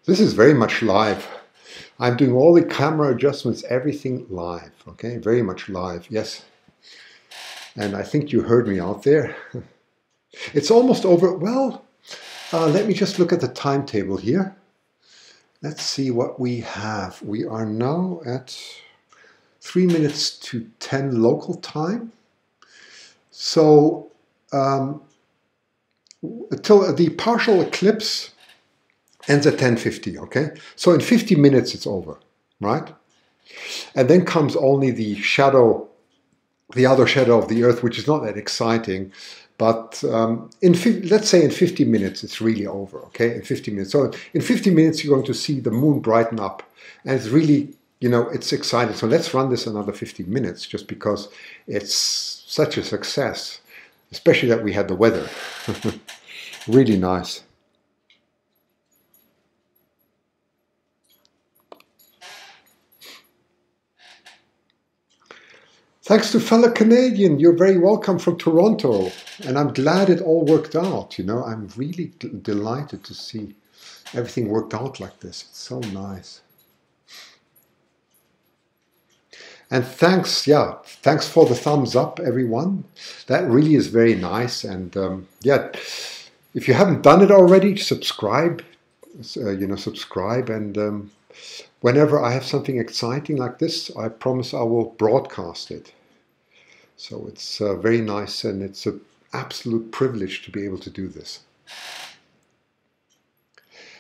This is very much live. I'm doing all the camera adjustments, everything live, okay? Very much live, yes. And I think you heard me out there. It's almost over. Well, let me just look at the timetable here. Let's see what we have. We are now at 3 minutes to 10 local time. So, until the partial eclipse ends at 10:50, okay? So in 50 minutes it's over. right? And then comes only the shadow, the outer shadow of the Earth, which is not that exciting. But let's say in 50 minutes, it's really over, okay? In 50 minutes. So in 50 minutes, you're going to see the moon brighten up. And it's really, you know, it's exciting. So let's run this another 15 minutes just because it's such a success, especially that we had the weather. Really nice. Thanks to fellow Canadian, you're very welcome from Toronto. And I'm glad it all worked out, you know. I'm really delighted to see everything worked out like this. It's so nice. And thanks, yeah, thanks for the thumbs up, everyone. That really is very nice. And yeah, if you haven't done it already, subscribe, you know, subscribe. And whenever I have something exciting like this, I promise I will broadcast it. So it's very nice, and it's an absolute privilege to be able to do this.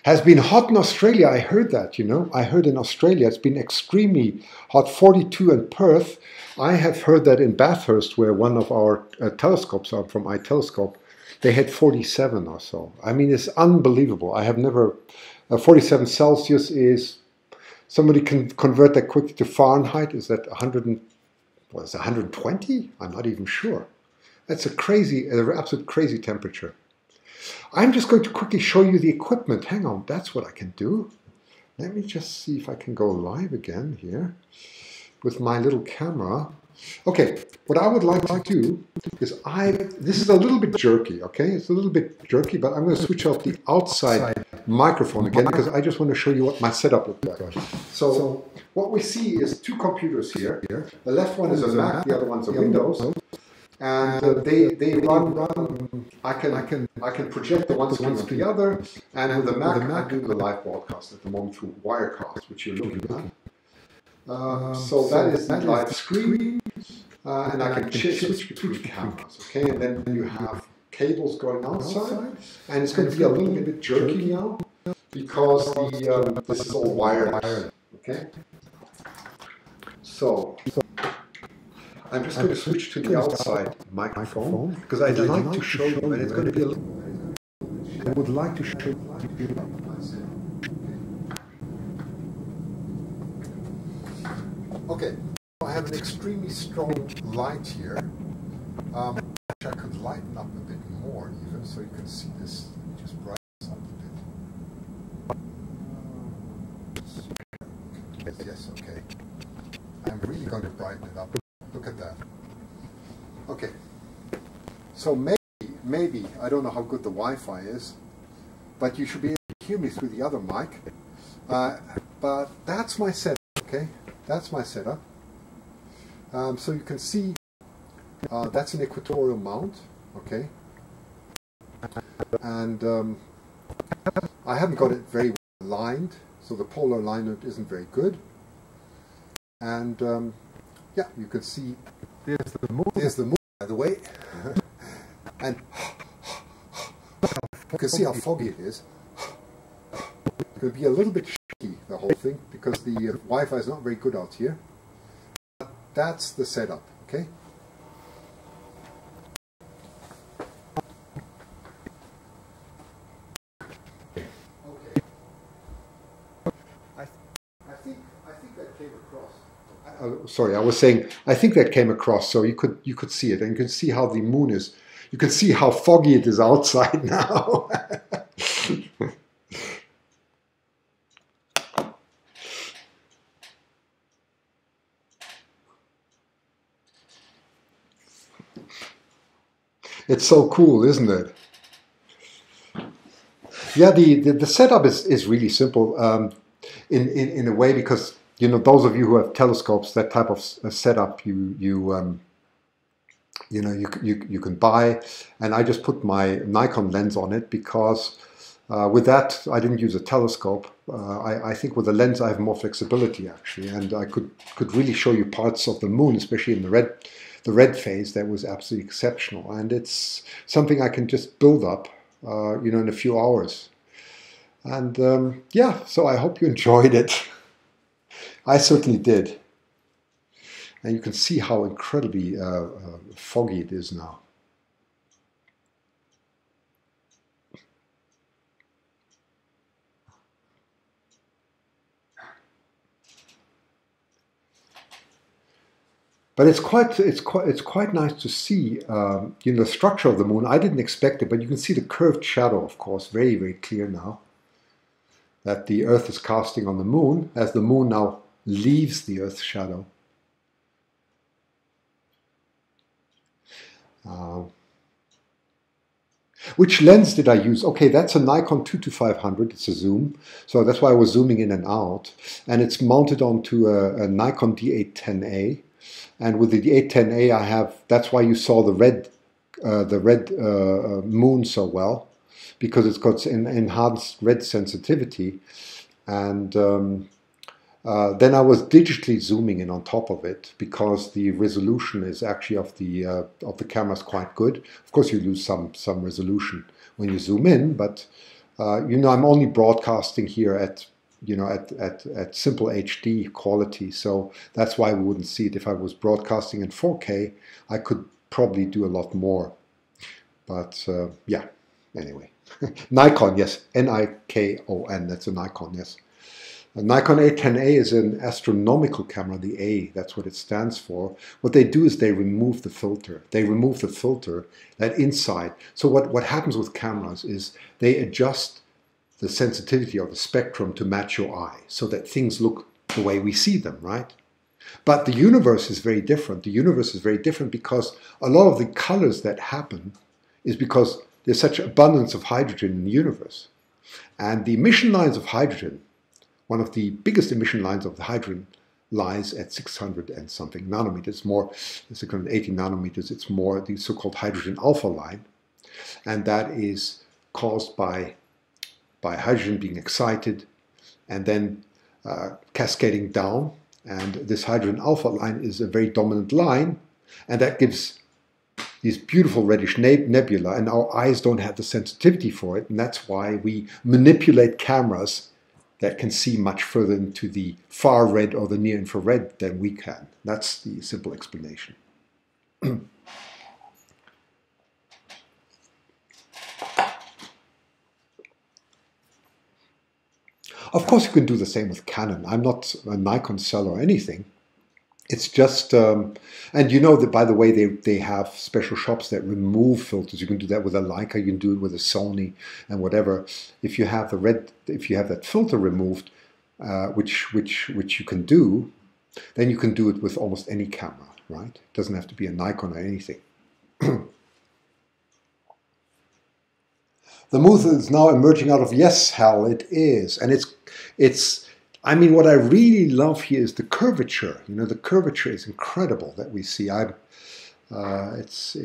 Has been hot in Australia, I heard that, you know. I heard in Australia it's been extremely hot, 42 in Perth. I have heard that in Bathurst, where one of our telescopes are from iTelescope, they had 47 or so. I mean, it's unbelievable. I have never, 47 Celsius is, somebody can convert that quickly to Fahrenheit. Is that 120? I'm not even sure. That's a crazy, absolute crazy temperature. I'm just going to quickly show you the equipment. Hang on, that's what I can do. Let me just see if I can go live again here with my little camera. Okay, what I would like to do is this is a little bit jerky, okay? It's a little bit jerky, but I'm going to switch off the outside microphone again because I just want to show you what my setup looks like. So what we see is two computers here. The left one is a Mac, the other one's a Windows. And they run. I can project the one screen to the other, and with the Mac, I do the live broadcast at the moment through Wirecast, which you're looking at. So that is the live screen, and I can switch between cameras. Okay, and then you have cables going outside, and it's going to be a little bit jerky now because this is all wired. Okay, so I'm just going to switch to the outside microphone because I'd like to show you, and it's going to be a little. I would like to show you. Okay, I have an extremely strong light here. Which I could lighten up a bit more even, so you can see this. Just brighten this up a bit. Yes, okay. I'm really going to brighten it up. Look at that. Okay. So maybe, I don't know how good the Wi-Fi is, but you should be able to hear me through the other mic. But that's my setup, okay? That's my setup. So you can see that's an equatorial mount, okay? And I haven't got it very well aligned, so the polar alignment isn't very good. And yeah, you can see there's the moon. There's the moon, by the way. And you can see how foggy it is. It's going to be a little bit shaky, the whole thing, because the Wi-Fi is not very good out here. But that's the setup, okay? I think that came across. Sorry, I was saying I think that came across, so you could see it, and you can see how the moon is. You can see how foggy it is outside now. It's so cool, isn't it? Yeah, the setup is really simple in a way, because you know, those of you who have telescopes, that type of setup you can buy, and I just put my Nikon lens on it because with that I didn't use a telescope. I think with a lens I have more flexibility actually, and I could really show you parts of the moon, especially in the red phase. That was absolutely exceptional, and it's something I can just build up, you know, in a few hours. And yeah, so I hope you enjoyed it. I certainly did. And you can see how incredibly foggy it is now. But it's quite nice to see, you know, the structure of the moon. I didn't expect it, but you can see the curved shadow, of course, very, very clear now. That the Earth is casting on the moon, as the moon now leaves the Earth's shadow. Which lens did I use? Okay, that's a Nikon 2-500, it's a zoom. So that's why I was zooming in and out. And it's mounted onto a Nikon D810A. And with the D810A I have, that's why you saw the red moon so well, because it's got an enhanced red sensitivity. And then I was digitally zooming in on top of it, because the resolution is actually of the camera is quite good. Of course, you lose some resolution when you zoom in, but you know, I'm only broadcasting here at, you know, at simple HD quality, so that's why we wouldn't see it. If I was broadcasting in 4K, I could probably do a lot more. But yeah, anyway, Nikon, yes, Nikon. That's a Nikon, yes. A Nikon A10A is an astronomical camera, the A, that's what it stands for. What they do is they remove the filter. They remove the filter, that inside. So what happens with cameras is they adjust the sensitivity of the spectrum to match your eye, so that things look the way we see them, right? But the universe is very different. The universe is very different because a lot of the colors that happen is because there's such abundance of hydrogen in the universe. And the emission lines of hydrogen, one of the biggest emission lines of the hydrogen, lies at 600 and something nanometers, more 680 nanometers. It's more the so-called hydrogen alpha line. And that is caused by hydrogen being excited and then cascading down. And this hydrogen alpha line is a very dominant line, and that gives these beautiful reddish nebula, and our eyes don't have the sensitivity for it, and that's why we manipulate cameras that can see much further into the far red or the near infrared than we can. That's the simple explanation. Of course, you can do the same with Canon. I'm not a Nikon seller or anything. It's just, and you know that, by the way, they have special shops that remove filters. You can do that with a Leica, you can do it with a Sony and whatever. If you have that filter removed, which you can do, then you can do it with almost any camera, right? It doesn't have to be a Nikon or anything. The moon is now emerging out of, yes, Hal, it is. And it's, I mean, what I really love here is the curvature. You know, the curvature is incredible that we see. It's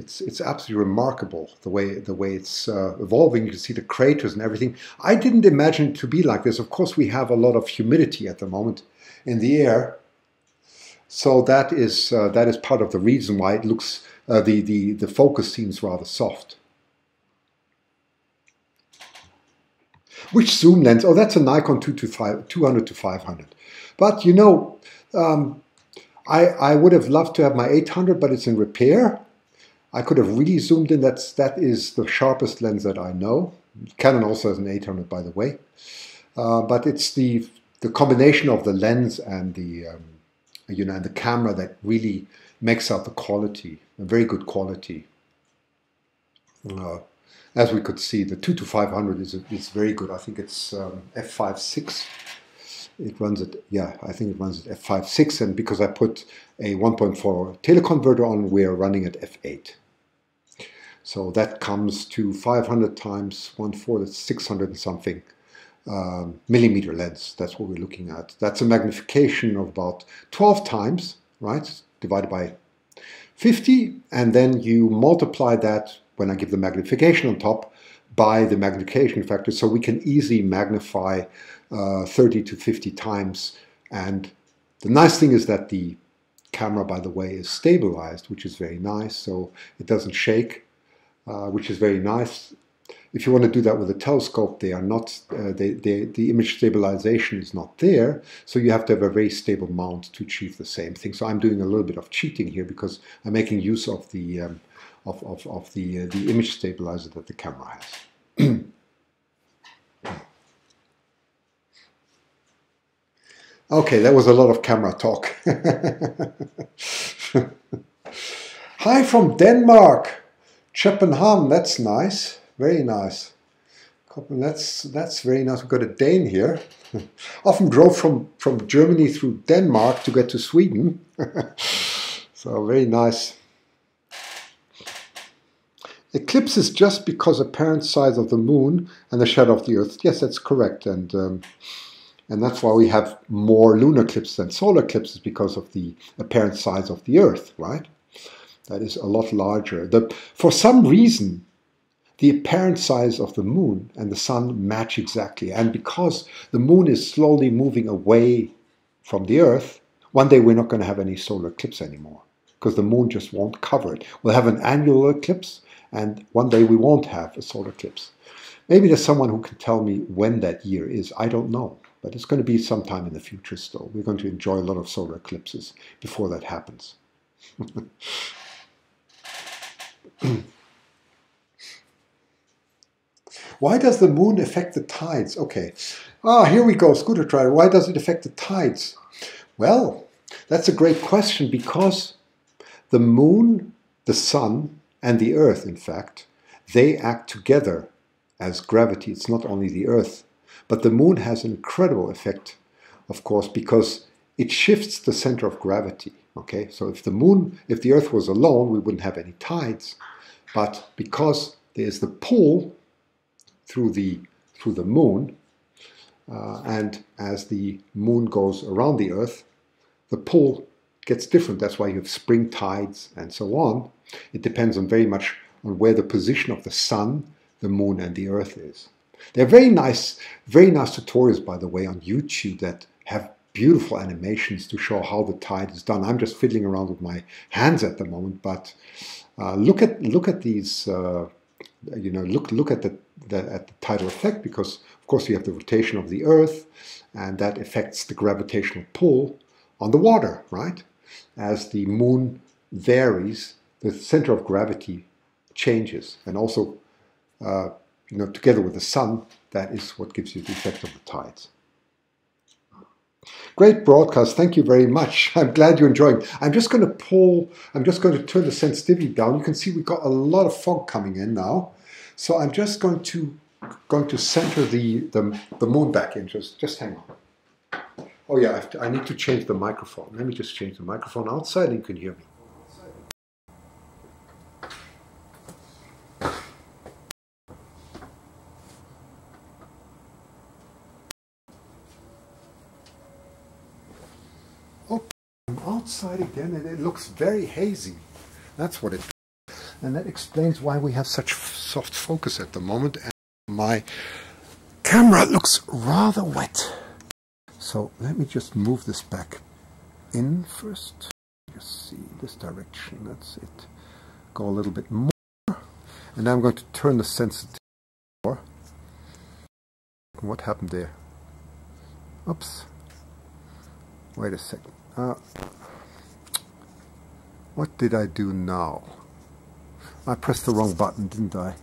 absolutely remarkable the way it's evolving. You can see the craters and everything. I didn't imagine it to be like this. Of course, we have a lot of humidity at the moment in the air. So that is part of the reason why it looks, the focus seems rather soft. Which zoom lens? Oh, that's a Nikon 200-500. But you know, I would have loved to have my 800, but it's in repair. I could have really zoomed in. That is the sharpest lens that I know. Canon also has an 800, by the way. But it's the combination of the lens and the you know, and the camera that really makes out the quality, a very good quality. As we could see, the 2-500 is very good. I think it's f5.6. It runs at, yeah, I think it runs at f5.6, and because I put a 1.4 teleconverter on, we're running at f8. So that comes to 500 times 1.4, that's 600 and something millimeter lens. That's what we're looking at. That's a magnification of about 12 times, right? Divided by 50, and then you multiply that, when I give the magnification on top, by the magnification factor, so we can easily magnify 30 to 50 times. And the nice thing is that the camera, by the way, is stabilized, which is very nice, so it doesn't shake, which is very nice. if you want to do that with a telescope, they are not. The image stabilization is not there, so you have to have a very stable mount to achieve the same thing. So I'm doing a little bit of cheating here because I'm making use of the the image stabilizer that the camera has. Okay, that was a lot of camera talk. Hi from Denmark, Copenhagen. That's nice, very nice. That's very nice. We've got a Dane here. Often drove from Germany through Denmark to get to Sweden. So very nice. Eclipse is just because apparent size of the moon and the shadow of the Earth. Yes, that's correct, and that's why we have more lunar eclipses than solar eclipses, because of the apparent size of the Earth, right? That is a lot larger. For some reason, the apparent size of the moon and the sun match exactly. And because the moon is slowly moving away from the Earth, one day we're not going to have any solar eclipse anymore, because the moon just won't cover it. We'll have an annual eclipse, and one day we won't have a solar eclipse. Maybe there's someone who can tell me when that year is. I don't know. But it's going to be sometime in the future still. We're going to enjoy a lot of solar eclipses before that happens. Why does the moon affect the tides? Okay. Here we go, Scooter Driver. Why does it affect the tides? Well, that's a great question, because the moon, the sun, and the Earth, in fact, they act together as gravity. It's not only the Earth. But the moon has an incredible effect, of course, because it shifts the center of gravity. Okay, so if the Earth was alone, we wouldn't have any tides. But because there's the pull through the moon, and as the moon goes around the Earth, the pull gets different. That's why you have spring tides and so on. It depends on very much on where the position of the sun, the moon, and the Earth is. There are very nice tutorials, by the way, on YouTube that have beautiful animations to show how the tide is done. I'm just fiddling around with my hands at the moment, but look at these. Look at the tidal effect, because of course you have the rotation of the Earth, and that affects the gravitational pull on the water, right? As the moon varies, the center of gravity changes, and also together with the sun, that is what gives you the effect of the tides. Great broadcast, thank you very much. I'm glad you're enjoying. I'm just going to turn the sensitivity down. You can see we've got a lot of fog coming in now. So I'm just going to center the moon back in. Just hang on. Oh yeah, I need to change the microphone. Let me just change the microphone outside and you can hear me. Outside again, and it looks very hazy. That's what it does. And that explains why we have such soft focus at the moment, and my camera looks rather wet. So let me just move this back in first. Just see this direction, that's it. Go a little bit more, and now I'm going to turn the sensitivity more. What happened there? Oops. Wait a second. What did I do now? I pressed the wrong button, didn't I?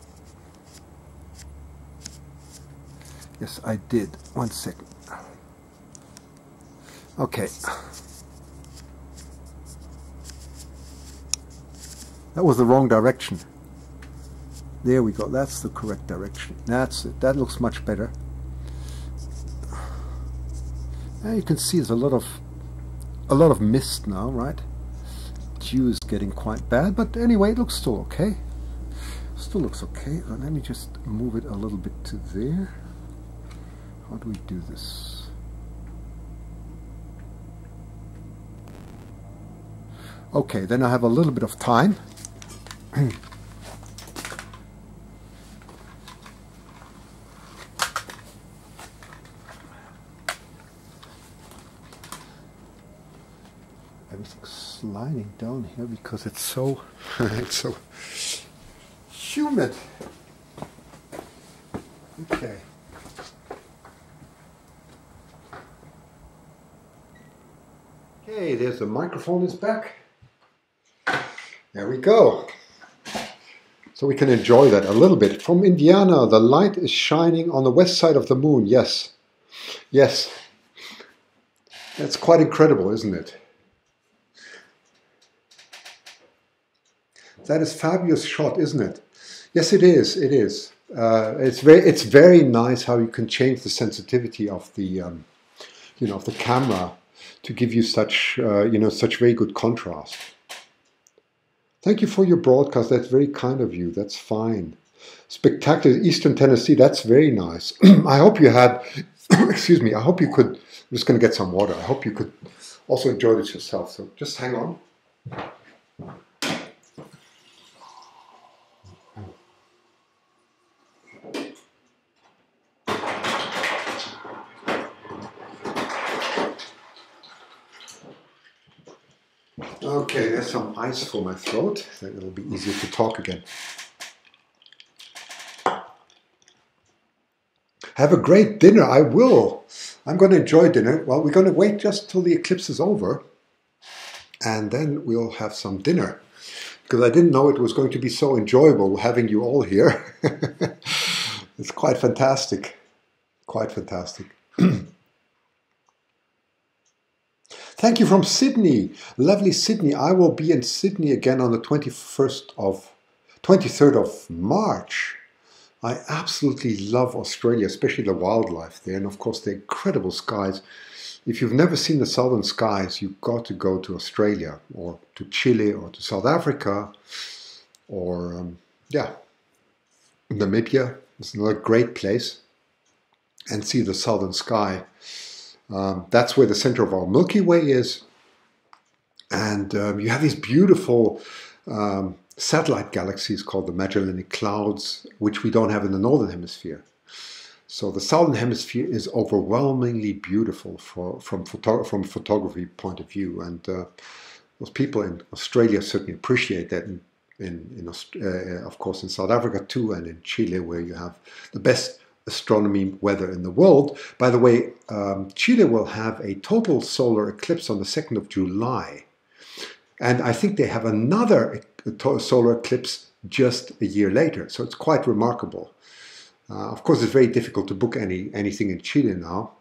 Yes, I did. 1 second. Okay. That was the wrong direction. There we go. That's the correct direction. That's it. That looks much better. Now you can see there's a lot of mist now, right? Dew is getting quite bad, but anyway, it looks still okay. Still looks okay. Let me just move it a little bit to there. How do we do this? Okay, then I have a little bit of time. Everything's sliding down here because it's so it's so humid. Okay. Okay, there's the microphone is back. There we go. So we can enjoy that a little bit. From Indiana, the light is shining on the west side of the moon. Yes. Yes. That's quite incredible, isn't it? That is fabulous shot, isn't it? Yes, it is. It is. It's very nice how you can change the sensitivity of the of the camera to give you such such very good contrast. Thank you for your broadcast. That's very kind of you. That's fine. Spectacular. Eastern Tennessee. That's very nice. I hope you had. Excuse me. I hope you could. I'm just going to get some water. I hope you could also enjoy this yourself. So just hang on. Okay, there's some ice for my throat, then it'll be easier to talk again. Have a great dinner, I will. I'm going to enjoy dinner. Well, we're going to wait just till the eclipse is over, and then we'll have some dinner. Because I didn't know it was going to be so enjoyable having you all here. It's quite fantastic. Quite fantastic. Thank you from Sydney. Lovely Sydney. I will be in Sydney again on the 23rd of March. I absolutely love Australia, especially the wildlife there, and of course the incredible skies. If you've never seen the southern skies, you've got to go to Australia or to Chile or to South Africa or Namibia. It's another great place, and see the southern sky. That's where the center of our Milky Way is, and you have these beautiful satellite galaxies called the Magellanic Clouds, which we don't have in the northern hemisphere. So the southern hemisphere is overwhelmingly beautiful from photography point of view, and those people in Australia certainly appreciate that. Of course, in South Africa too, and in Chile, where you have the best astronomy weather in the world. By the way, Chile will have a total solar eclipse on the 2nd of July. And I think they have another solar eclipse just a year later. So it's quite remarkable. Of course, it's very difficult to book anything in Chile now.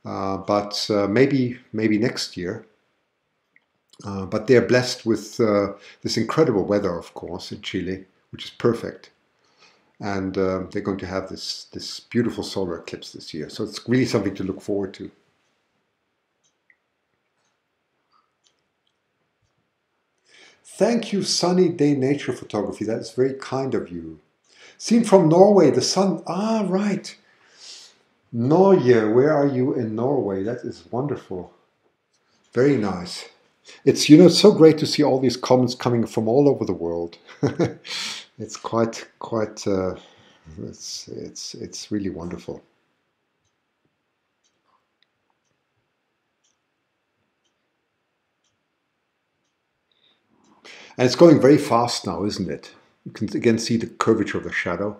But maybe next year. But they're blessed with this incredible weather, of course, in Chile, which is perfect. And they're going to have this beautiful solar eclipse this year. So it's really something to look forward to. Thank you, Sunny Day Nature Photography. That's very kind of you. Seen from Norway, the sun. Ah, right. Norge, where are you in Norway? That is wonderful. Very nice. It's, it's so great to see all these comments coming from all over the world. It's it's really wonderful. And it's going very fast now, isn't it? You can again see the curvature of the shadow.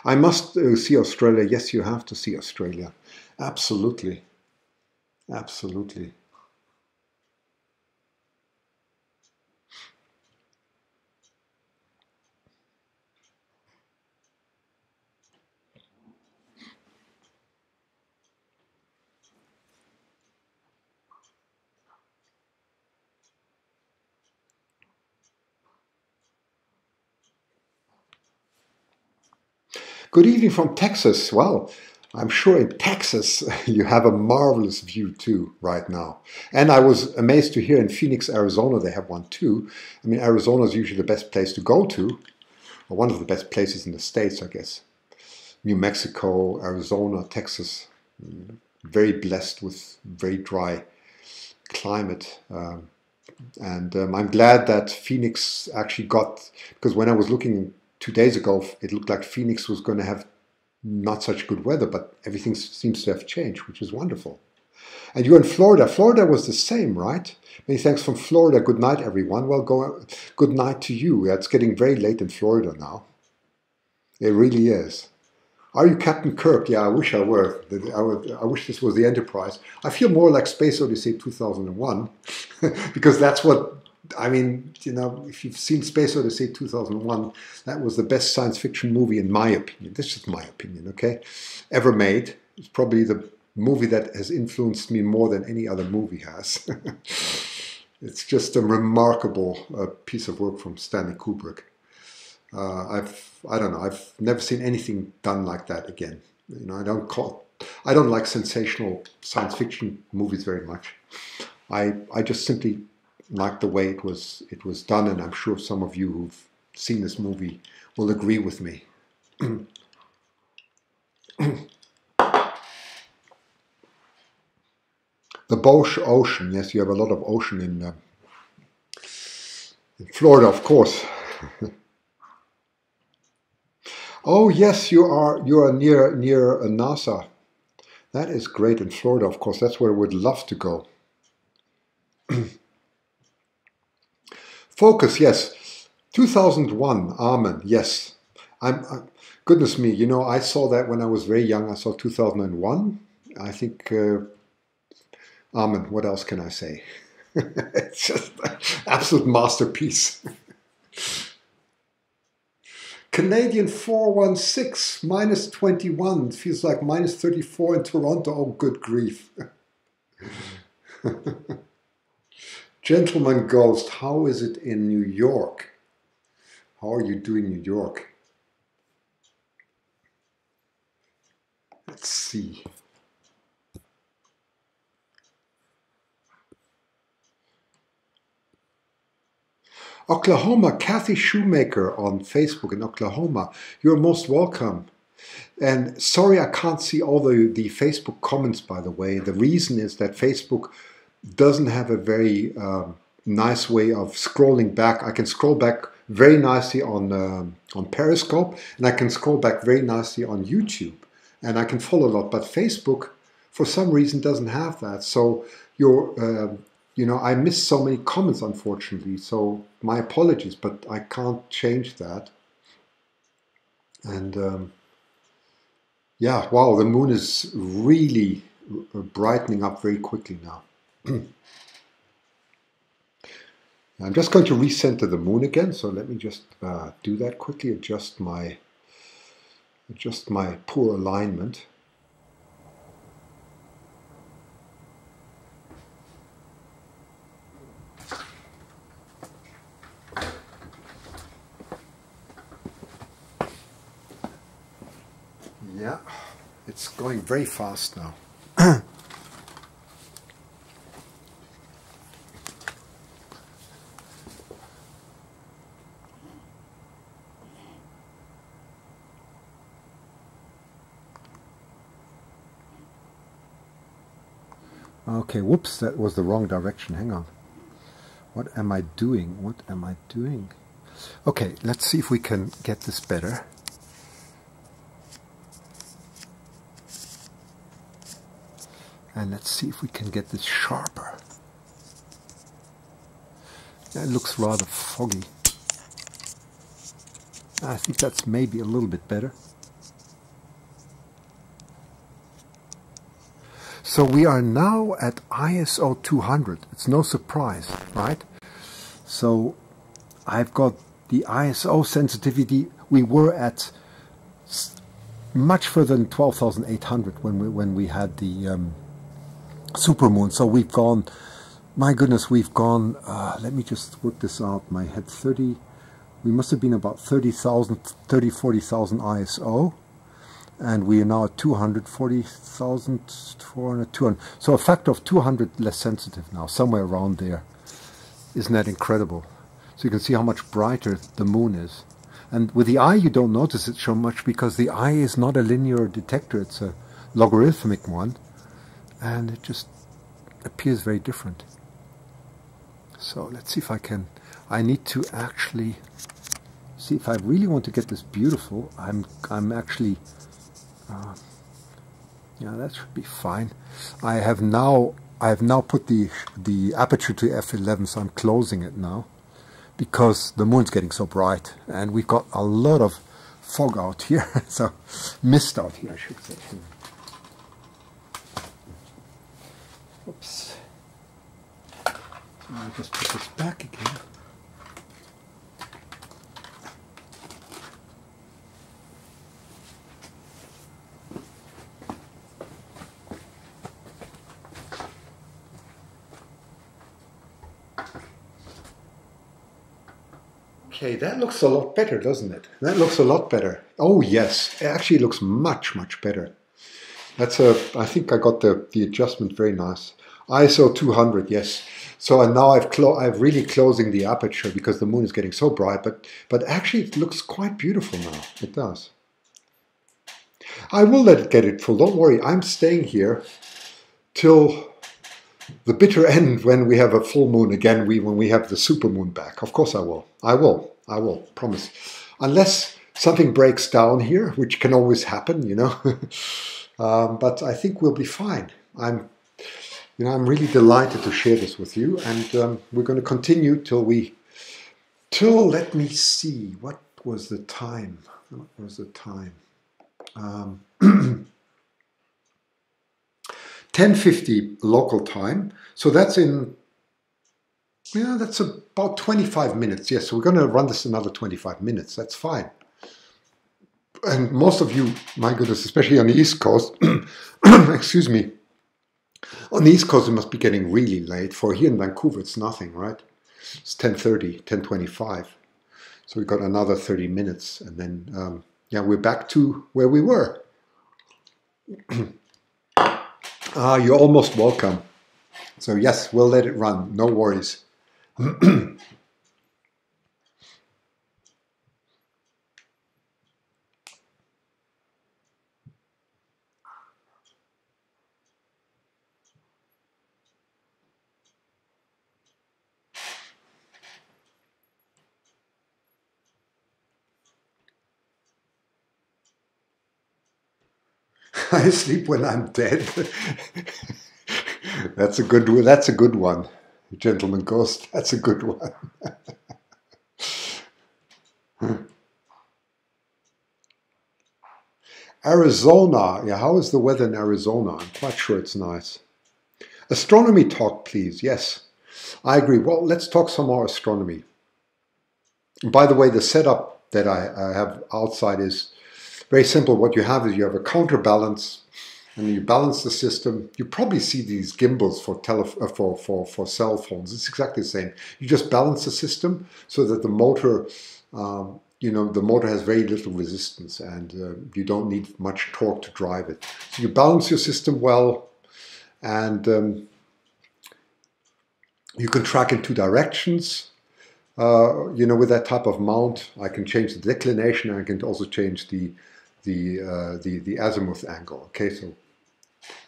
I must see Australia. Yes, you have to see Australia. Absolutely. Absolutely. Good evening from Texas. Well, I'm sure in Texas you have a marvelous view too right now. And I was amazed to hear in Phoenix, Arizona, they have one too. I mean, Arizona is usually the best place to go to, or one of the best places in the States, I guess. New Mexico, Arizona, Texas, very blessed with very dry climate. I'm glad that Phoenix actually got, because when I was looking 2 days ago, it looked like Phoenix was going to have not such good weather, but everything seems to have changed, which is wonderful. And you're in Florida. Florida was the same, right? Many thanks from Florida. Good night, everyone. Well, good night to you. Yeah, it's getting very late in Florida now. It really is. Are you Captain Kirk? Yeah, I wish I were. I wish this was the Enterprise. I feel more like Space Odyssey 2001 because that's what, I mean, you know, if you've seen Space Odyssey 2001, that was the best science fiction movie in my opinion. This is my opinion, okay? Ever made. It's probably the movie that has influenced me more than any other movie has. It's just a remarkable piece of work from Stanley Kubrick. I don't know, I've never seen anything done like that again. You know, I don't like sensational science fiction movies very much. I just simply like the way it was done, and I'm sure some of you who've seen this movie will agree with me. The Bosch Ocean, yes, you have a lot of ocean in Florida, of course. Oh yes, you are near NASA. That is great in Florida, of course. That's where I would love to go. Focus, yes. 2001, Amen, yes. Goodness me, you know, I saw that when I was very young. I saw 2001. I think, Amen, what else can I say? It's just an absolute masterpiece. Canadian 416, minus 21. It feels like minus 34 in Toronto. Oh, good grief. Gentleman Ghost, how is it in New York? How are you doing, New York? Let's see. Oklahoma, Kathy Shoemaker on Facebook in Oklahoma. You're most welcome. And sorry I can't see all the Facebook comments, by the way. The reason is that Facebook doesn't have a very nice way of scrolling back. I can scroll back very nicely on Periscope, and I can scroll back very nicely on YouTube, and I can follow a lot. But Facebook, for some reason, doesn't have that. So you know, I missed so many comments, unfortunately. So my apologies, but I can't change that. And yeah, wow, the moon is really brightening up very quickly now. I'm just going to recenter the moon again, so let me just do that quickly, adjust my poor alignment. Yeah, it's going very fast now. Okay, whoops, that was the wrong direction. Hang on. What am I doing? What am I doing? Okay, let's see if we can get this better. And let's see if we can get this sharper. It looks rather foggy. I think that's maybe a little bit better. So we are now at ISO 200. It's no surprise, right? So I've got the ISO sensitivity. We were at much further than 12,800 when we had the supermoon. So we've gone, my goodness, we've gone, let me just work this out, my head, 30, we must have been about 40,000 ISO, and we are now at 240,000, 400, 200, so a factor of 200 less sensitive now, somewhere around there. Isn't that incredible? So you can see how much brighter the moon is. And with the eye you don't notice it so much because the eye is not a linear detector, it's a logarithmic one. And it just appears very different. So let's see if I can. I need to actually see if I really want to get this beautiful. I'm actually. Yeah, that should be fine. I have now put the aperture to f11, so I'm closing it now because the moon's getting so bright, and we've got a lot of fog out here, so mist out here, I should say. Oops. So I'll just put this back again. Okay, that looks a lot better, doesn't it? That looks a lot better. Oh yes, it actually looks much, much better. That's I think I got the adjustment very nice. ISO 200, yes. So and now I've really closing the aperture because the moon is getting so bright, but actually it looks quite beautiful now. It does. I will let it get it full. Don't worry. I'm staying here till the bitter end when we have a full moon again. When we have the supermoon back. Of course I will. I will. Promise. Unless something breaks down here, which can always happen, you know. But I think we'll be fine. I'm really delighted to share this with you, and we're going to continue till let me see, what was the time? What was the time? 10:50 local time. So that's that's about 25 minutes. Yes, so we're going to run this another 25 minutes. That's fine. And most of you, my goodness, especially on the East Coast, excuse me, on the East Coast it must be getting really late. For here in Vancouver, it's nothing, right? It's 10:30, 10:25. So we've got another 30 minutes, and then, yeah, we're back to where we were. You're almost welcome. So yes, we'll let it run, no worries. I sleep when I'm dead. That's a good one, Gentleman Ghost. That's a good one. Arizona. Yeah, how is the weather in Arizona? I'm quite sure it's nice. Astronomy talk, please. Yes, I agree. Well, let's talk some more astronomy. By the way, the setup that I have outside is very simple. What you have is you have a counterbalance, and you balance the system. You probably see these gimbals for cell phones. It's exactly the same. You just balance the system so that the motor, the motor has very little resistance, and you don't need much torque to drive it. So you balance your system well, and you can track in two directions. With that type of mount, I can change the declination, and I can also change the azimuth angle. Okay, so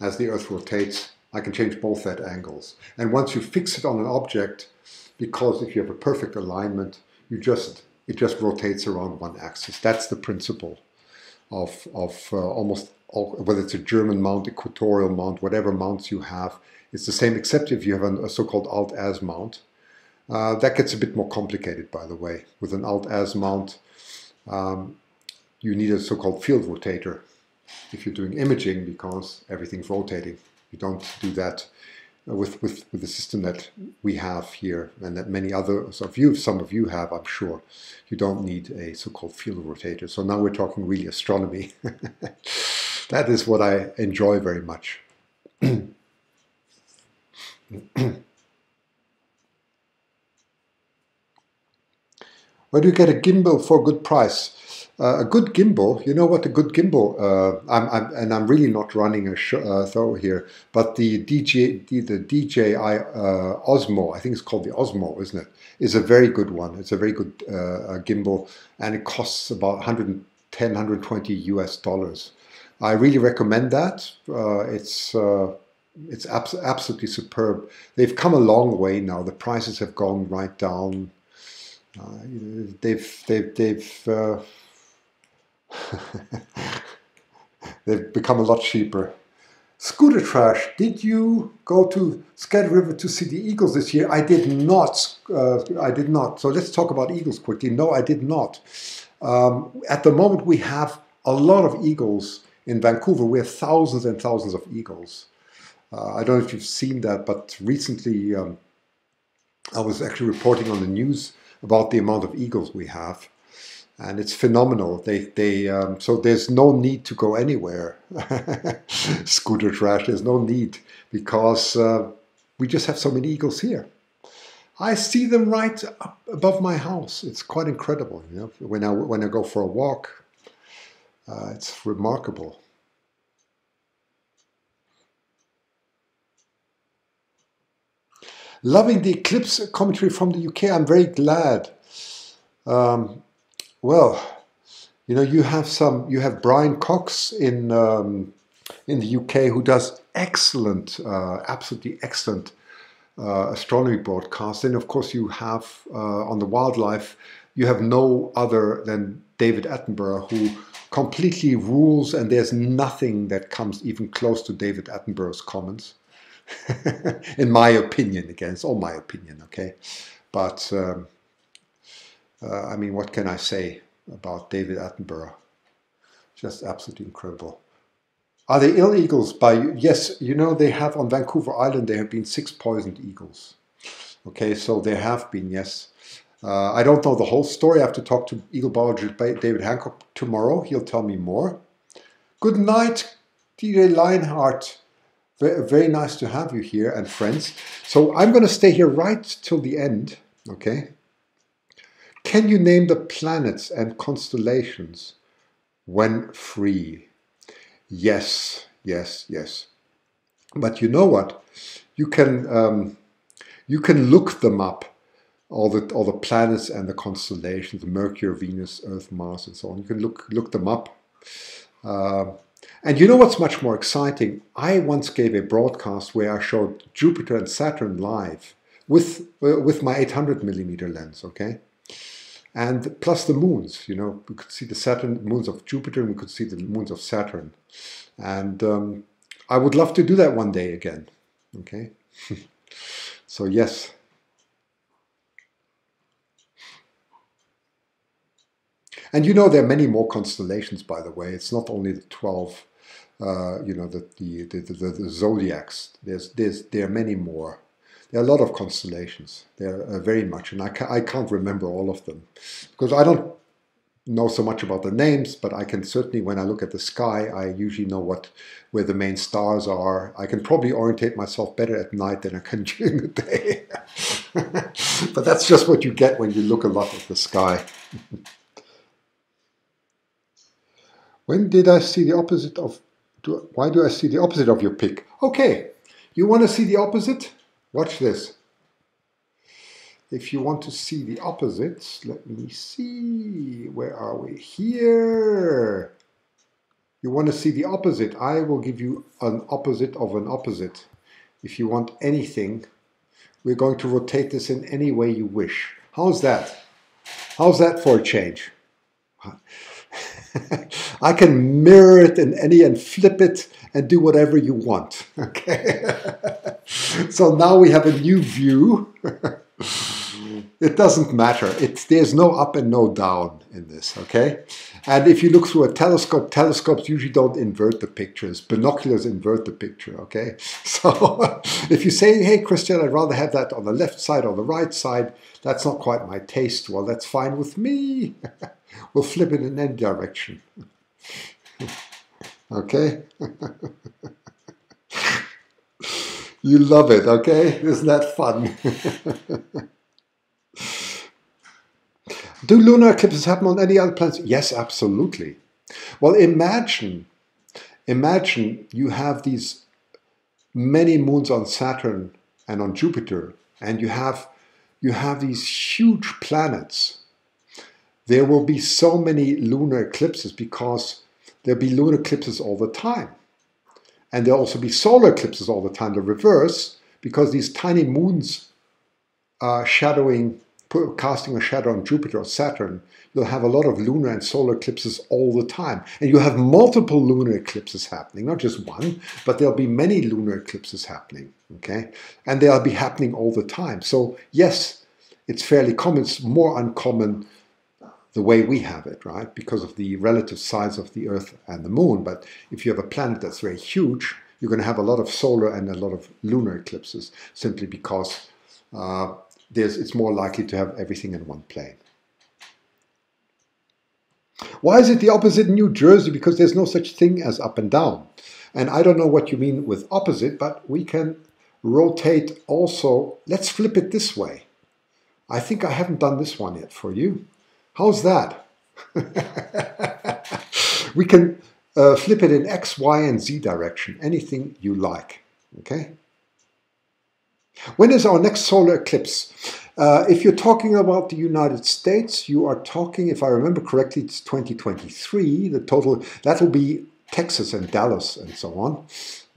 as the Earth rotates, I can change both that angles. And once you fix it on an object, because if you have a perfect alignment, it just rotates around one axis. That's the principle of almost all, whether it's a German mount, equatorial mount, whatever mounts you have. It's the same, except if you have a so-called alt-az mount. That gets a bit more complicated, by the way. With an alt-az mount, you need a so-called field rotator if you're doing imaging, because everything's rotating. You don't do that with the system that we have here, and that many others of you, some of you have, I'm sure. You don't need a so-called field rotator. So now we're talking really astronomy. That is what I enjoy very much. Where do you get a gimbal for a good price? A good gimbal, you know what a good gimbal, I'm really not running a show here, but the DJI Osmo, I think it's called the Osmo, isn't it? Is a very good one. It's a very good gimbal, and it costs about 110, 120 US dollars. I really recommend that. It's absolutely superb. They've come a long way now. The prices have gone right down. They've become a lot cheaper. Scooter Trash, did you go to Sked River to see the eagles this year? I did not. I did not. So let's talk about eagles quickly. No, I did not. At the moment, we have a lot of eagles in Vancouver. We have thousands and thousands of eagles. I don't know if you've seen that, but recently I was actually reporting on the news about the amount of eagles we have. And it's phenomenal. So there's no need to go anywhere. Scooter Trash, there's no need, because we just have so many eagles here. I see them right up above my house. It's quite incredible, you know, when I go for a walk. It's remarkable. Loving the eclipse commentary from the UK. I'm very glad. Well, you know, you have Brian Cox in the UK, who does excellent, absolutely excellent astronomy broadcasts. And of course, you have on the wildlife, you have no other than David Attenborough, who completely rules, and there's nothing that comes even close to David Attenborough's comments. In my opinion, again, it's all my opinion, okay? But I mean, what can I say about David Attenborough? Just absolutely incredible. Are they ill eagles by you? Yes, you know, they have on Vancouver Island, there have been 6 poisoned eagles. Okay, so there have been, yes. I don't know the whole story. I have to talk to eagle biologist David Hancock tomorrow. He'll tell me more. Good night, DJ Lionheart. Very, very nice to have you here, and friends. So I'm going to stay here right till the end, okay? Can you name the planets and constellations when free? Yes, yes, yes. But you know what? You can look them up, all the planets and the constellations, Mercury, Venus, Earth, Mars, and so on. You can look them up. And you know what's much more exciting? I once gave a broadcast where I showed Jupiter and Saturn live with my 800mm lens, okay? And plus the moons, you know, we could see the moons of Jupiter, and we could see the moons of Saturn. And I would love to do that one day again, okay? So yes. And you know, there are many more constellations, by the way. It's not only the 12, you know, the zodiacs. There are many more. There are a lot of constellations. There are very much, and I can't remember all of them, because I don't know so much about the names, but I can certainly, when I look at the sky, I usually know where the main stars are. I can probably orientate myself better at night than I can during the day. But that's just what you get when you look a lot at the sky. When did I see the opposite of... Why do I see the opposite of your pick? Okay, you want to see the opposite? Watch this. If you want to see the opposite, let me see. Where are we? Here. You want to see the opposite? I will give you an opposite of an opposite. If you want anything, we're going to rotate this in any way you wish. How's that? How's that for a change? I can mirror it in and flip it and do whatever you want. Okay. So now we have a new view. It doesn't matter. There's no up and no down in this, okay? And if you look through a telescope, telescopes usually don't invert the pictures. Binoculars invert the picture, okay? So if you say, hey, Christian, I'd rather have that on the left side or the right side, that's not quite my taste. Well, that's fine with me. We'll flip it in any direction. Okay? You love it, okay? Isn't that fun? Do lunar eclipses happen on any other planets? Yes, absolutely. Well, imagine you have these many moons on Saturn and on Jupiter, and you have these huge planets. There will be so many lunar eclipses because there'll be lunar eclipses all the time. And there'll also be solar eclipses all the time, the reverse, because these tiny moons are casting a shadow on Jupiter or Saturn. You'll have a lot of lunar and solar eclipses all the time. And you'll have multiple lunar eclipses happening, not just one, but there'll be many lunar eclipses happening, okay? And they'll be happening all the time. So yes, it's fairly common. It's more uncommon the way we have it, right? Because of the relative size of the Earth and the Moon. But if you have a planet that's very huge, you're going to have a lot of solar and a lot of lunar eclipses, simply because it's more likely to have everything in one plane. Why is it the opposite in New Jersey? Because there's no such thing as up and down. And I don't know what you mean with opposite, but we can rotate also. Let's flip it this way. I think I haven't done this one yet for you. How's that? We can flip it in X, Y, and Z direction. Anything you like. Okay? When is our next solar eclipse? If you're talking about the United States, you are talking, if I remember correctly, it's 2023. The total, that will be Texas and Dallas and so on.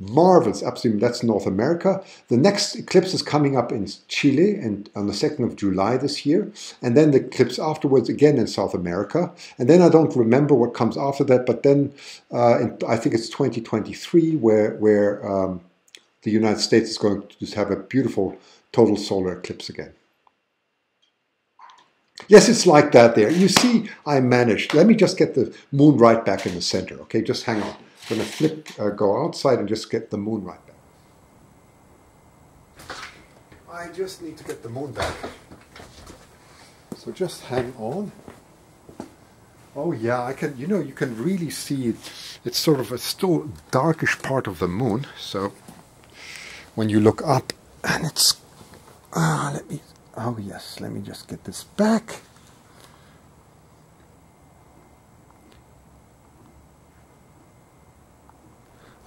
Marvelous, absolutely, that's North America. The next eclipse is coming up in Chile and on the 2nd of July this year. And then the eclipse afterwards again in South America. And then I don't remember what comes after that, but then I think it's 2023 where the United States is going to just have a beautiful total solar eclipse again. Yes, it's like that there. You see, I managed. Let me just get the moon right back in the center. Okay, just hang on. I'm going to flip, go outside and just get the moon right back. I just need to get the moon back. So just hang on. Oh yeah, I can, you can really see it. It's sort of a still darkish part of the moon. So when you look up and it's, oh yes, let me just get this back.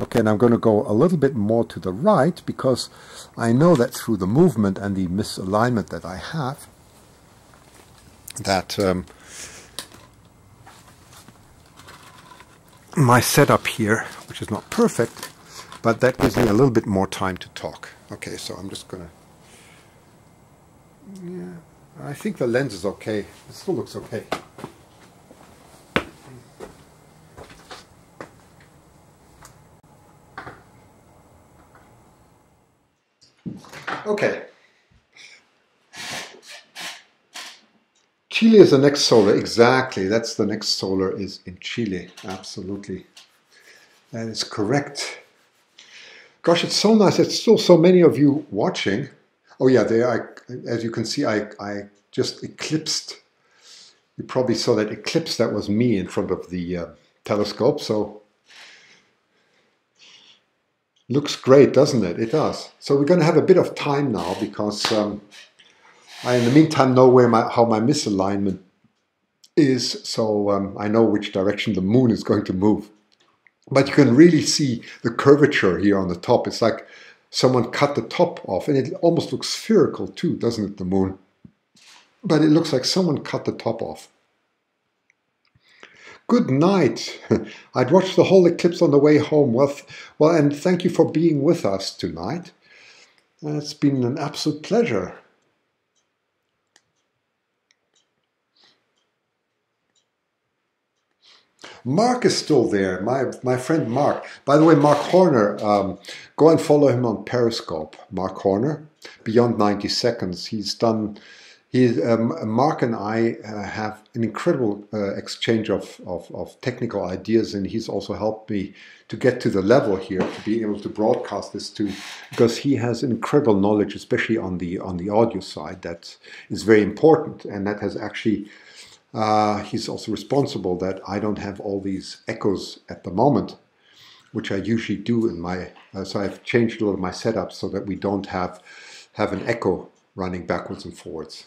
Okay, and I'm going to go a little bit more to the right because I know that through the movement and the misalignment that I have, that my setup here, which is not perfect, but that gives me a little bit more time to talk. Okay, so I'm just going to... Yeah, I think the lens is okay. It still looks okay. Okay. Chile is the next solar. Exactly. That's the next solar is in Chile. Absolutely. That is correct. Gosh, it's so nice. There's still so many of you watching. Oh yeah, as you can see, I just eclipsed. You probably saw that eclipse. That was me in front of the telescope. So looks great, doesn't it? It does. So we're going to have a bit of time now because I, in the meantime, know where how my misalignment is. So I know which direction the moon is going to move. But you can really see the curvature here on the top. It's like someone cut the top off, and it almost looks spherical too, doesn't it, the moon? But it looks like someone cut the top off. Good night. I'd watched the whole eclipse on the way home. Well, and thank you for being with us tonight. It's been an absolute pleasure. Mark is still there, my friend Mark. By the way, Mark Horner, go and follow him on Periscope. Mark Horner, Beyond 90 Seconds. Mark and I have an incredible exchange of technical ideas, and he's also helped me to get to the level here to be able to broadcast this to, because he has incredible knowledge, especially on the audio side, that is very important, and that has actually. He's also responsible that I don't have all these echoes at the moment, which I usually do in my, so I've changed a lot of my setup so that we don't have an echo running backwards and forwards.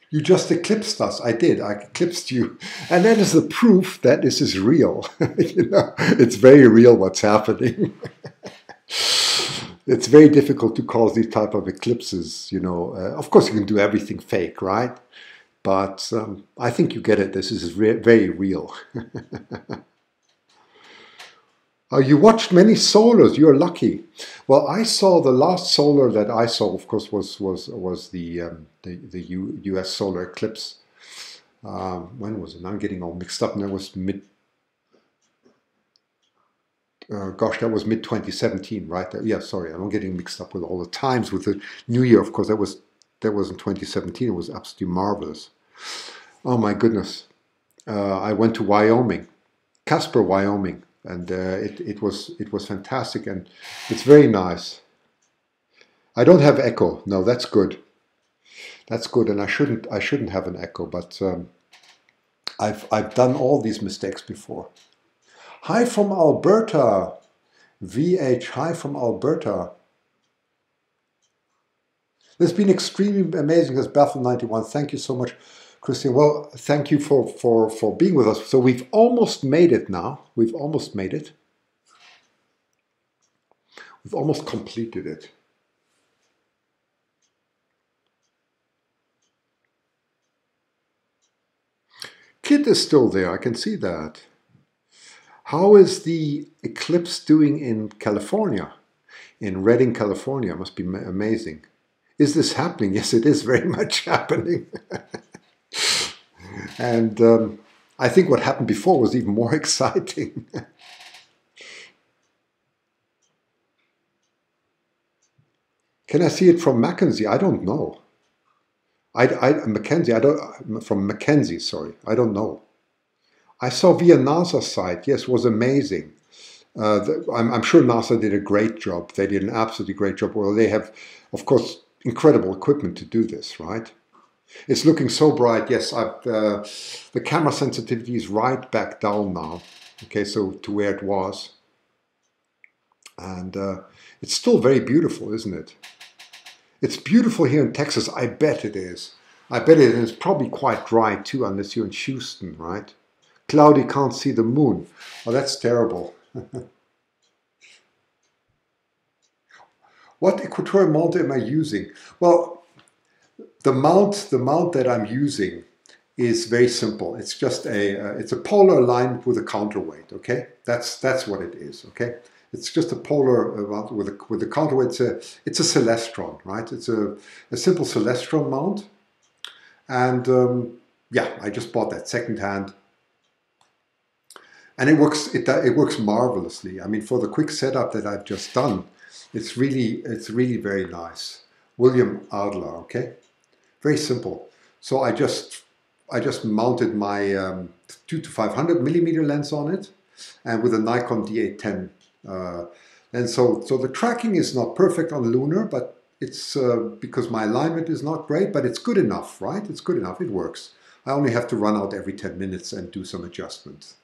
You just eclipsed us. I did. I eclipsed you. And that is the proof that this is real. It's very real what's happening. It's very difficult to cause these type of eclipses, Of course, you can do everything fake, right? But I think you get it. This is very real. You watched many solars. You're lucky. Well, I saw the last solar that I saw, of course, was the U.S. solar eclipse. When was it? I'm getting all mixed up. And that was that was mid-2017, right? Yeah, sorry, I'm getting mixed up with all the times with the New Year. Of course, that was That was in 2017. It was absolutely marvelous. Oh my goodness. I went to Wyoming, Casper, Wyoming, and it was fantastic, and it's very nice. I don't have echo. No, that's good. That's good, and I shouldn't have an echo, but I've done all these mistakes before. Hi from Alberta, VH. Hi from Alberta. It's been extremely amazing, as Bethel91. Thank you so much, Christian. Well, thank you for being with us. So we've almost made it now. We've almost made it. We've almost completed it. Kit is still there. I can see that. How is the eclipse doing in California? In Redding, California. Must be amazing. Is this happening? Yes, it is very much happening. And I think what happened before was even more exciting. Can I see it from Mackenzie? I don't know. Mackenzie, from Mackenzie, sorry. I don't know. I saw via NASA site. Yes, was amazing. I'm sure NASA did a great job. They did an absolutely great job. Well, they have, of course, incredible equipment to do this, right? It's looking so bright. Yes, the camera sensitivity is right back down now. Okay, so to where it was. And it's still very beautiful, isn't it? It's beautiful here in Texas. I bet it is. I bet it is probably quite dry too, unless you're in Houston, right? Cloudy, can't see the moon. Oh, that's terrible. What equatorial mount am I using? Well, the mount that I'm using is very simple. It's just it's a polar alignment with a counterweight. Okay, that's what it is. Okay, it's just a polar mount with a counterweight. It's a Celestron, right? It's a simple Celestron mount, and yeah, I just bought that secondhand. And it works marvelously. I mean, for the quick setup that I've just done, it's really very nice. William Adler, okay, very simple. So I just mounted my 2 to 500 millimeter lens on it, and with a Nikon D810. And so the tracking is not perfect on Lunar, but it's because my alignment is not great, but it's good enough, right? It's good enough. It works. I only have to run out every 10 minutes and do some adjustments.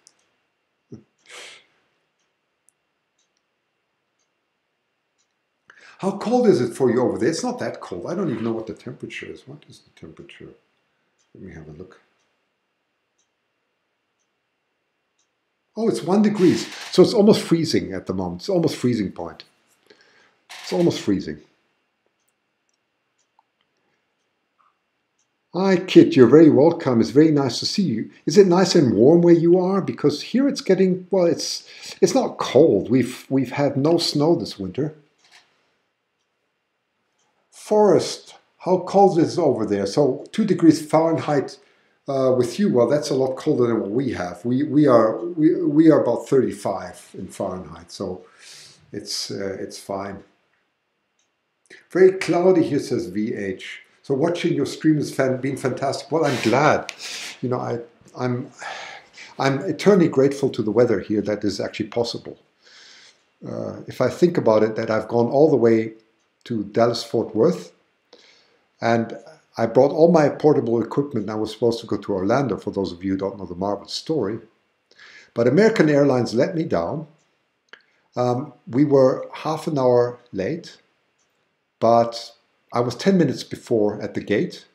How cold is it for you over there? It's not that cold. I don't even know what the temperature is. What is the temperature? Let me have a look. Oh, it's 1 degree. So it's almost freezing at the moment. It's almost freezing point. It's almost freezing. Hi, Kit. You're very welcome. It's very nice to see you. Is it nice and warm where you are? Because here it's getting, well, it's not cold. We've had no snow this winter. Forest, how cold is it over there? So 2 degrees Fahrenheit with you, well, that's a lot colder than what we have. We are about 35 in Fahrenheit, so it's fine. Very cloudy here, says VH. So watching your stream has been fantastic. Well, I'm glad. You know, I'm eternally grateful to the weather here that is actually possible. If I think about it, that I've gone all the way to Dallas-Fort Worth, and I brought all my portable equipment. I was supposed to go to Orlando, for those of you who don't know the marvelous story. But American Airlines let me down. We were half an hour late, but I was 10 minutes before at the gate,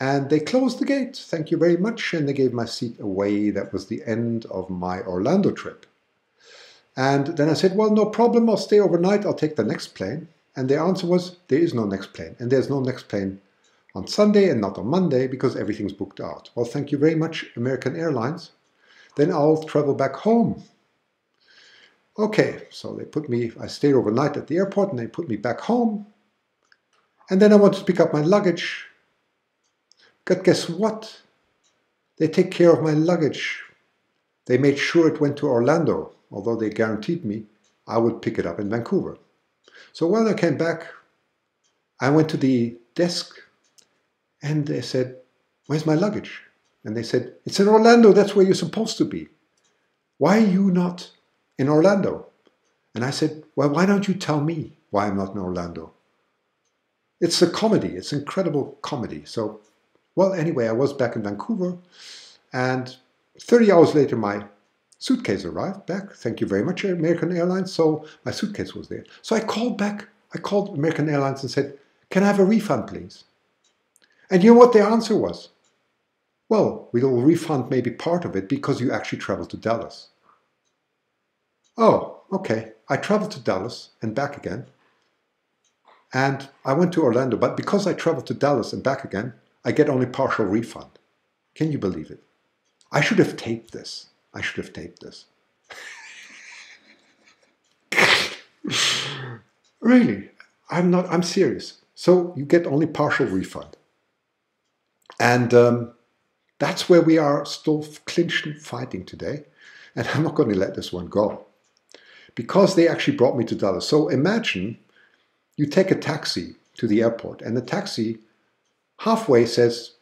and they closed the gate. Thank you very much. And they gave my seat away. That was the end of my Orlando trip. And then I said, well, no problem. I'll stay overnight. I'll take the next plane. And the answer was, there is no next plane. And there's no next plane on Sunday and not on Monday because everything's booked out. Well, thank you very much, American Airlines. Then I'll travel back home. Okay, so I stayed overnight at the airport and they put me back home. And then I wanted to pick up my luggage. But guess what? They take care of my luggage. They made sure it went to Orlando, although they guaranteed me I would pick it up in Vancouver. So when I came back, I went to the desk And they said, where's my luggage? And they said, it's in Orlando, that's where you're supposed to be. Why are you not in Orlando? And I said, well, why don't you tell me why I'm not in Orlando? It's a comedy, it's incredible comedy. So, well, anyway, I was back in Vancouver, and 30 hours later, my suitcase arrived back. Thank you very much, American Airlines. So my suitcase was there. So I called back. I called American Airlines and said, can I have a refund, please? And you know what their answer was? Well, we'll refund maybe part of it because you actually traveled to Dallas. Oh, okay. I traveled to Dallas and back again. And I went to Orlando, but because I traveled to Dallas and back again, I get only partial refund. Can you believe it? I should have taped this. I should have taped this. Really, I'm serious. So you get only partial refund. And that's where we are still clinched and fighting today. And I'm not going to let this one go. Because they actually brought me to Dallas. So imagine you take a taxi to the airport and the taxi halfway says,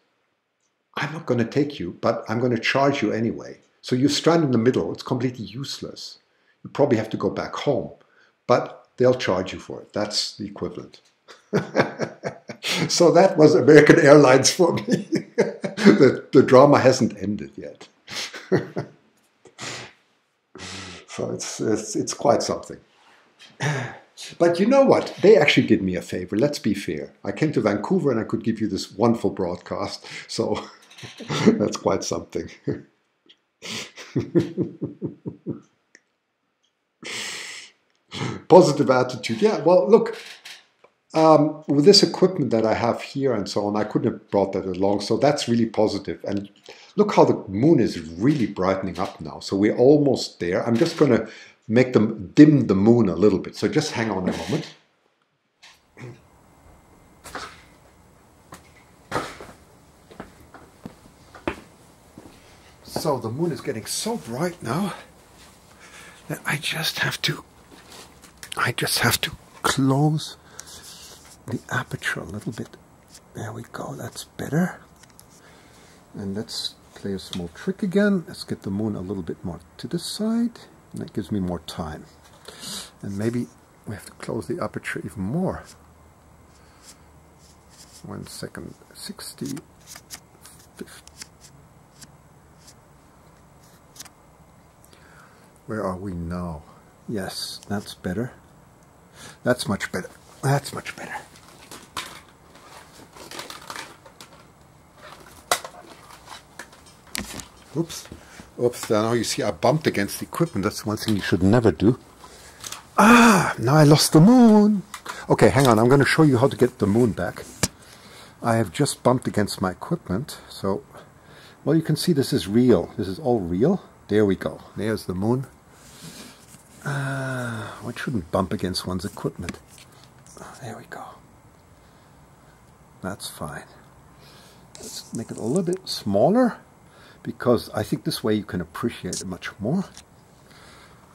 I'm not going to take you, but I'm going to charge you anyway. So you strand in the middle. It's completely useless. You probably have to go back home, but they'll charge you for it. That's the equivalent. So that was American Airlines for me. The drama hasn't ended yet. So it's quite something. But you know what? They actually did me a favor. Let's be fair. I came to Vancouver and I could give you this wonderful broadcast. So that's quite something. Positive attitude. Yeah, well, look, with this equipment that I have here and so on, I couldn't have brought that along. So that's really positive. And look how the moon is really brightening up now. So we're almost there. I'm just going to make them dim the moon a little bit. So just hang on a moment. So the moon is getting so bright now that I just have to close the aperture a little bit. There we go, that's better. And let's play a small trick again. Let's get the moon a little bit more to the side. And that gives me more time. And maybe we have to close the aperture even more. 1 second, 60, 50. Where are we now? Yes, that's better. That's much better. That's much better. Oops. Oops, now you see I bumped against the equipment. That's one thing you should never do. Ah, now I lost the moon. Okay, hang on. I'm going to show you how to get the moon back. I have just bumped against my equipment. So, well, you can see this is real. This is all real. There we go. There's the moon. One shouldn't bump against one's equipment. There we go. That's fine. Let's make it a little bit smaller, because I think this way you can appreciate it much more.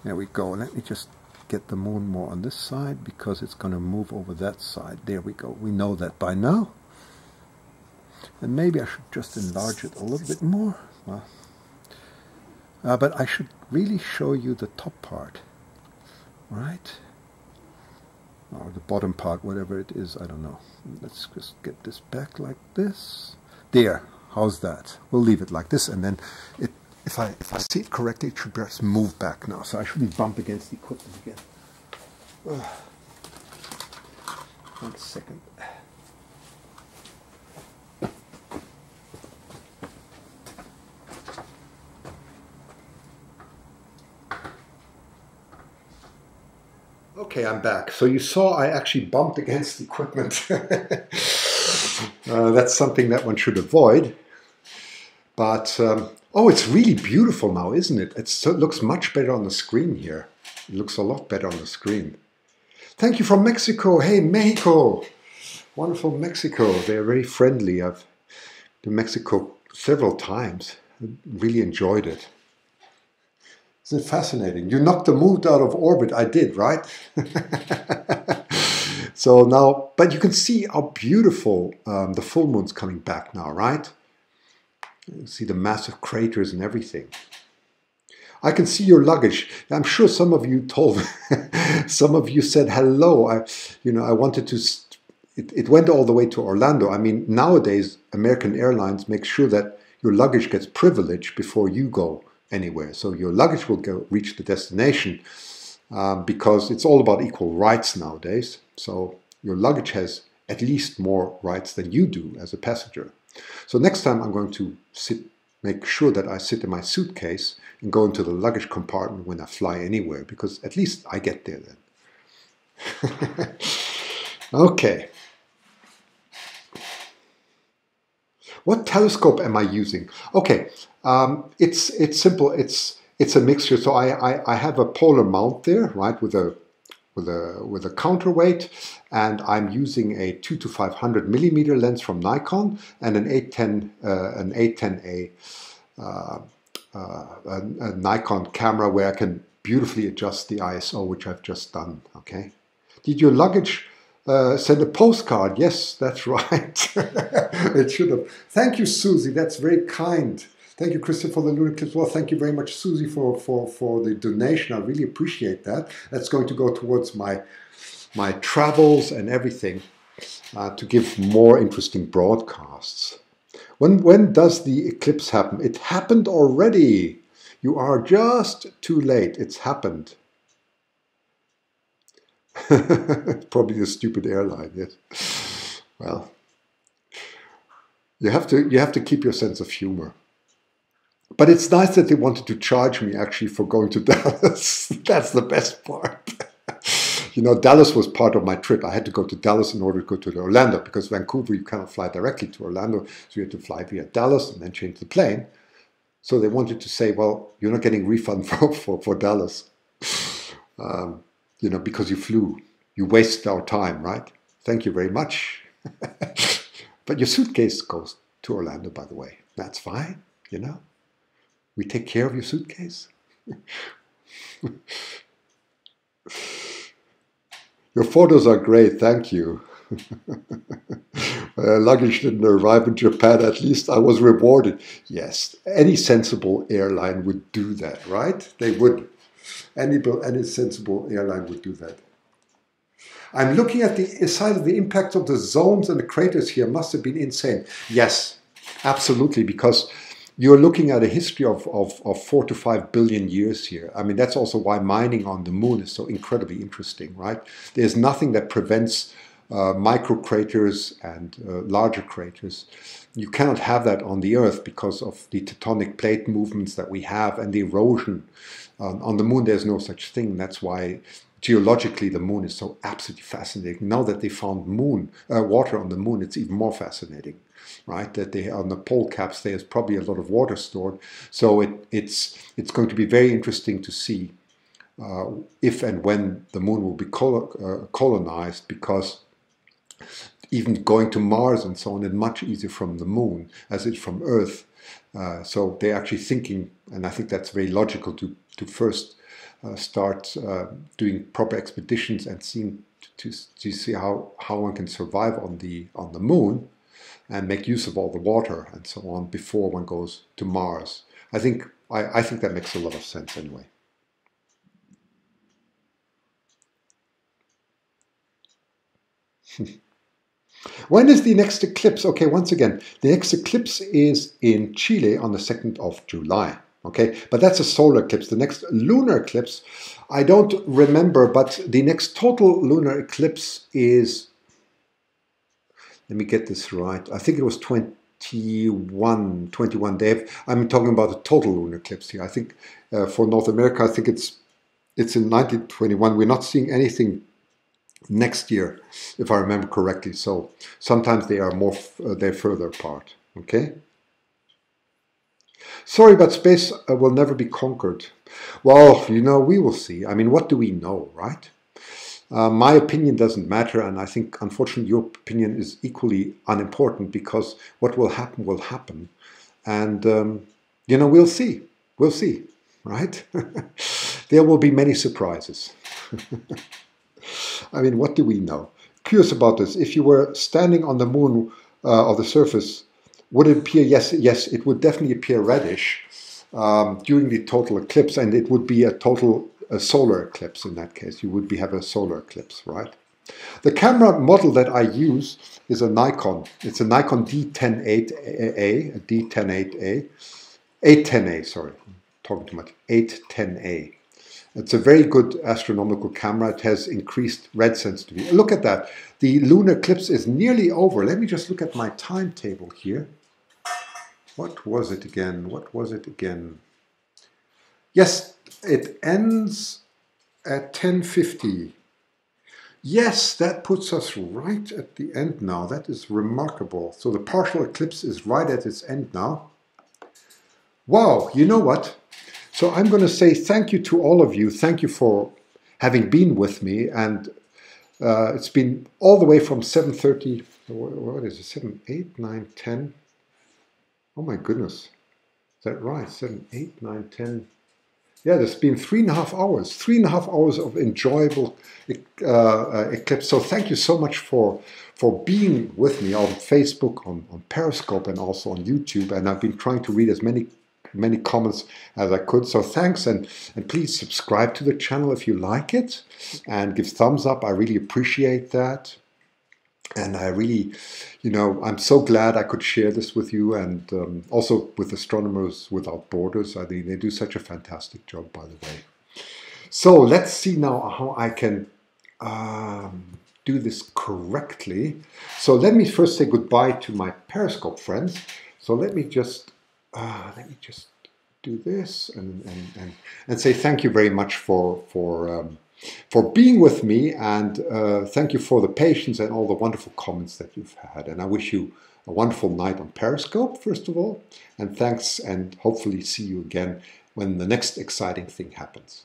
There we go. Let me just get the moon more on this side, because it's going to move over that side. There we go. We know that by now. And maybe I should just enlarge it a little bit more. Well, but I should really show you the top part. Right? Or the bottom part, whatever it is, I don't know. Let's just get this back like this. There. How's that? We'll leave it like this, and then if I see it correctly, it should perhaps move back now. So I shouldn't bump against the equipment again. 1 second. Okay, I'm back. So you saw I actually bumped against the equipment. That's something that one should avoid. But, oh, it's really beautiful now, isn't it? It looks much better on the screen here. It looks a lot better on the screen. Thank you from Mexico. Hey, Mexico. Wonderful Mexico. They're very friendly. I've been to Mexico several times. I really enjoyed it. Isn't it fascinating? You knocked the moon out of orbit. I did, right? So now, but you can see how beautiful the full moon's coming back now, right? You see the massive craters and everything. I can see your luggage. I'm sure some of you told, some of you said hello. I wanted to. It went all the way to Orlando. I mean, nowadays American Airlines make sure that your luggage gets privilege before you go anywhere. So your luggage will reach the destination because it's all about equal rights nowadays. So your luggage has at least more rights than you do as a passenger. So next time I'm going to make sure that I sit in my suitcase and go into the luggage compartment when I fly anywhere, because at least I get there then. Okay. What telescope am I using? Okay, it's simple. It's a mixture. So I have a polar mount there, right, with a counterweight, and I'm using a 2 to 500 millimeter lens from Nikon and an 810A a Nikon camera where I can beautifully adjust the ISO, which I've just done. Okay. Did your luggage send a postcard? Yes, that's right. It should have. Thank you, Susie. That's very kind. Thank you, Christopher, for the Lunar Eclipse. Well, thank you very much, Susie, for the donation. I really appreciate that. That's going to go towards my travels and everything to give more interesting broadcasts. When does the eclipse happen? It happened already. You are just too late. It's happened. Probably a stupid airline, yes. Well, you have to keep your sense of humor. But it's nice that they wanted to charge me actually for going to Dallas. That's the best part. You know, Dallas was part of my trip. I had to go to Dallas in order to go to Orlando, because Vancouver, you cannot fly directly to Orlando. So you had to fly via Dallas and then change the plane. So they wanted to say, well, you're not getting refund for Dallas, you know, because you flew. You wasted our time, right? Thank you very much. But your suitcase goes to Orlando, by the way. That's fine, you know. We take care of your suitcase. Your photos are great, thank you. Luggage didn't arrive in Japan, at least I was rewarded. Yes, any sensible airline would do that, right? They would. Any sensible airline would do that. I'm looking at the side of the impact of the zones and the craters here. Must have been insane. Yes, absolutely, because you're looking at a history of 4 to 5 billion years here. I mean, that's also why mining on the moon is so incredibly interesting, right? There's nothing that prevents micro craters and larger craters. You cannot have that on the Earth because of the tectonic plate movements that we have and the erosion. On the moon, there's no such thing. That's why geologically the moon is so absolutely fascinating. Now that they found water on the moon, it's even more fascinating, right? That they on the pole caps there's probably a lot of water stored. So it's going to be very interesting to see if and when the moon will be colonized, because even going to Mars and so on is much easier from the moon as it's from Earth. So they're actually thinking, and I think that's very logical, to first start doing proper expeditions and seeing to see how one can survive on the moon and make use of all the water and so on before one goes to Mars. I think that makes a lot of sense anyway. When is the next eclipse? Okay, once again, the next eclipse is in Chile on the 2nd of July. Okay, but that's a solar eclipse. The next lunar eclipse, I don't remember, but the next total lunar eclipse is, let me get this right, I think it was 21 days. I'm talking about a total lunar eclipse here. I think for North America, I think it's in 1921. We're not seeing anything next year, if I remember correctly. So sometimes they are they're further apart. Okay. Sorry, but space will never be conquered. Well, you know, we will see. I mean, what do we know, right? My opinion doesn't matter, and I think, unfortunately, your opinion is equally unimportant, because what will happen will happen. And, you know, we'll see. We'll see, right? There will be many surprises. I mean, what do we know? curious about this. If you were standing on the moon or the surface, would it appear? Yes, yes, it would definitely appear reddish during the total eclipse, and it would be a total solar eclipse in that case. You would have a solar eclipse, right? The camera model that I use is a Nikon. It's a Nikon D10-8A, a D10-8A, 810A, sorry, I'm talking too much, 810A. It's a very good astronomical camera. It has increased red sensitivity. Look at that. The lunar eclipse is nearly over. Let me just look at my timetable here. What was it again? What was it again? Yes, it ends at 10:50. Yes, that puts us right at the end now. That is remarkable. So the partial eclipse is right at its end now. Wow, you know what? So I'm going to say thank you to all of you. Thank you for having been with me. And it's been all the way from 7:30. What is it? 7, 8, 9, 10. Oh my goodness. Is that right? 7, 8, 9, 10. Yeah, there's been 3.5 hours. 3.5 hours of enjoyable eclipse. So thank you so much for being with me on Facebook, on Periscope, and also on YouTube. And I've been trying to read as many comments as I could. So thanks, and please subscribe to the channel if you like it, and give thumbs up. I really appreciate that. And I really, I'm so glad I could share this with you, and also with Astronomers Without Borders. I think they do such a fantastic job, by the way. So let's see now how I can do this correctly. So let me first say goodbye to my Periscope friends. So let me just do this and say thank you very much for being with me, and thank you for the patience and all the wonderful comments that you've had. And I wish you a wonderful night on Periscope, first of all, and thanks, and hopefully see you again when the next exciting thing happens.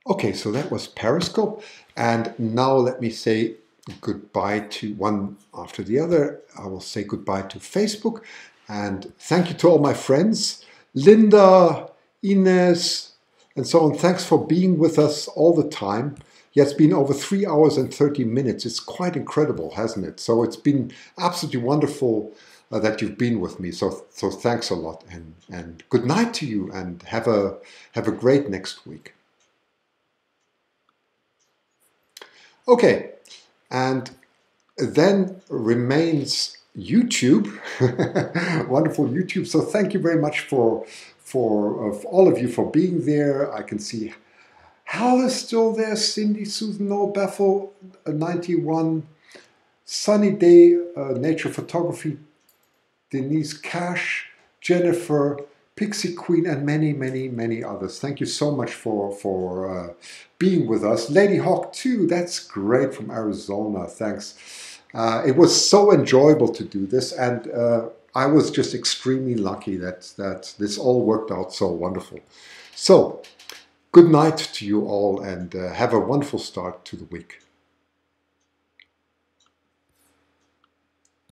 Okay, so that was Periscope, and now let me say goodbye to one after the other. I will say goodbye to Facebook, and thank you to all my friends, Linda, Ines, and so on. Thanks for being with us all the time. Yeah, it's been over 3 hours and 30 minutes. It's quite incredible, hasn't it? So it's been absolutely wonderful that you've been with me. So thanks a lot, and good night to you, and have a great next week. Okay, and then remains YouTube, wonderful YouTube. So thank you very much for all of you for being there. I can see Hal is still there, Cindy, Susan, Noel, Bethel, 91, Sunny Day, Nature Photography, Denise Cash, Jennifer, Pixie Queen, and many others. Thank you so much for being with us. Lady Hawk 2, that's great, from Arizona. Thanks. It was so enjoyable to do this, and I was just extremely lucky that this all worked out so wonderful. So, good night to you all, and have a wonderful start to the week.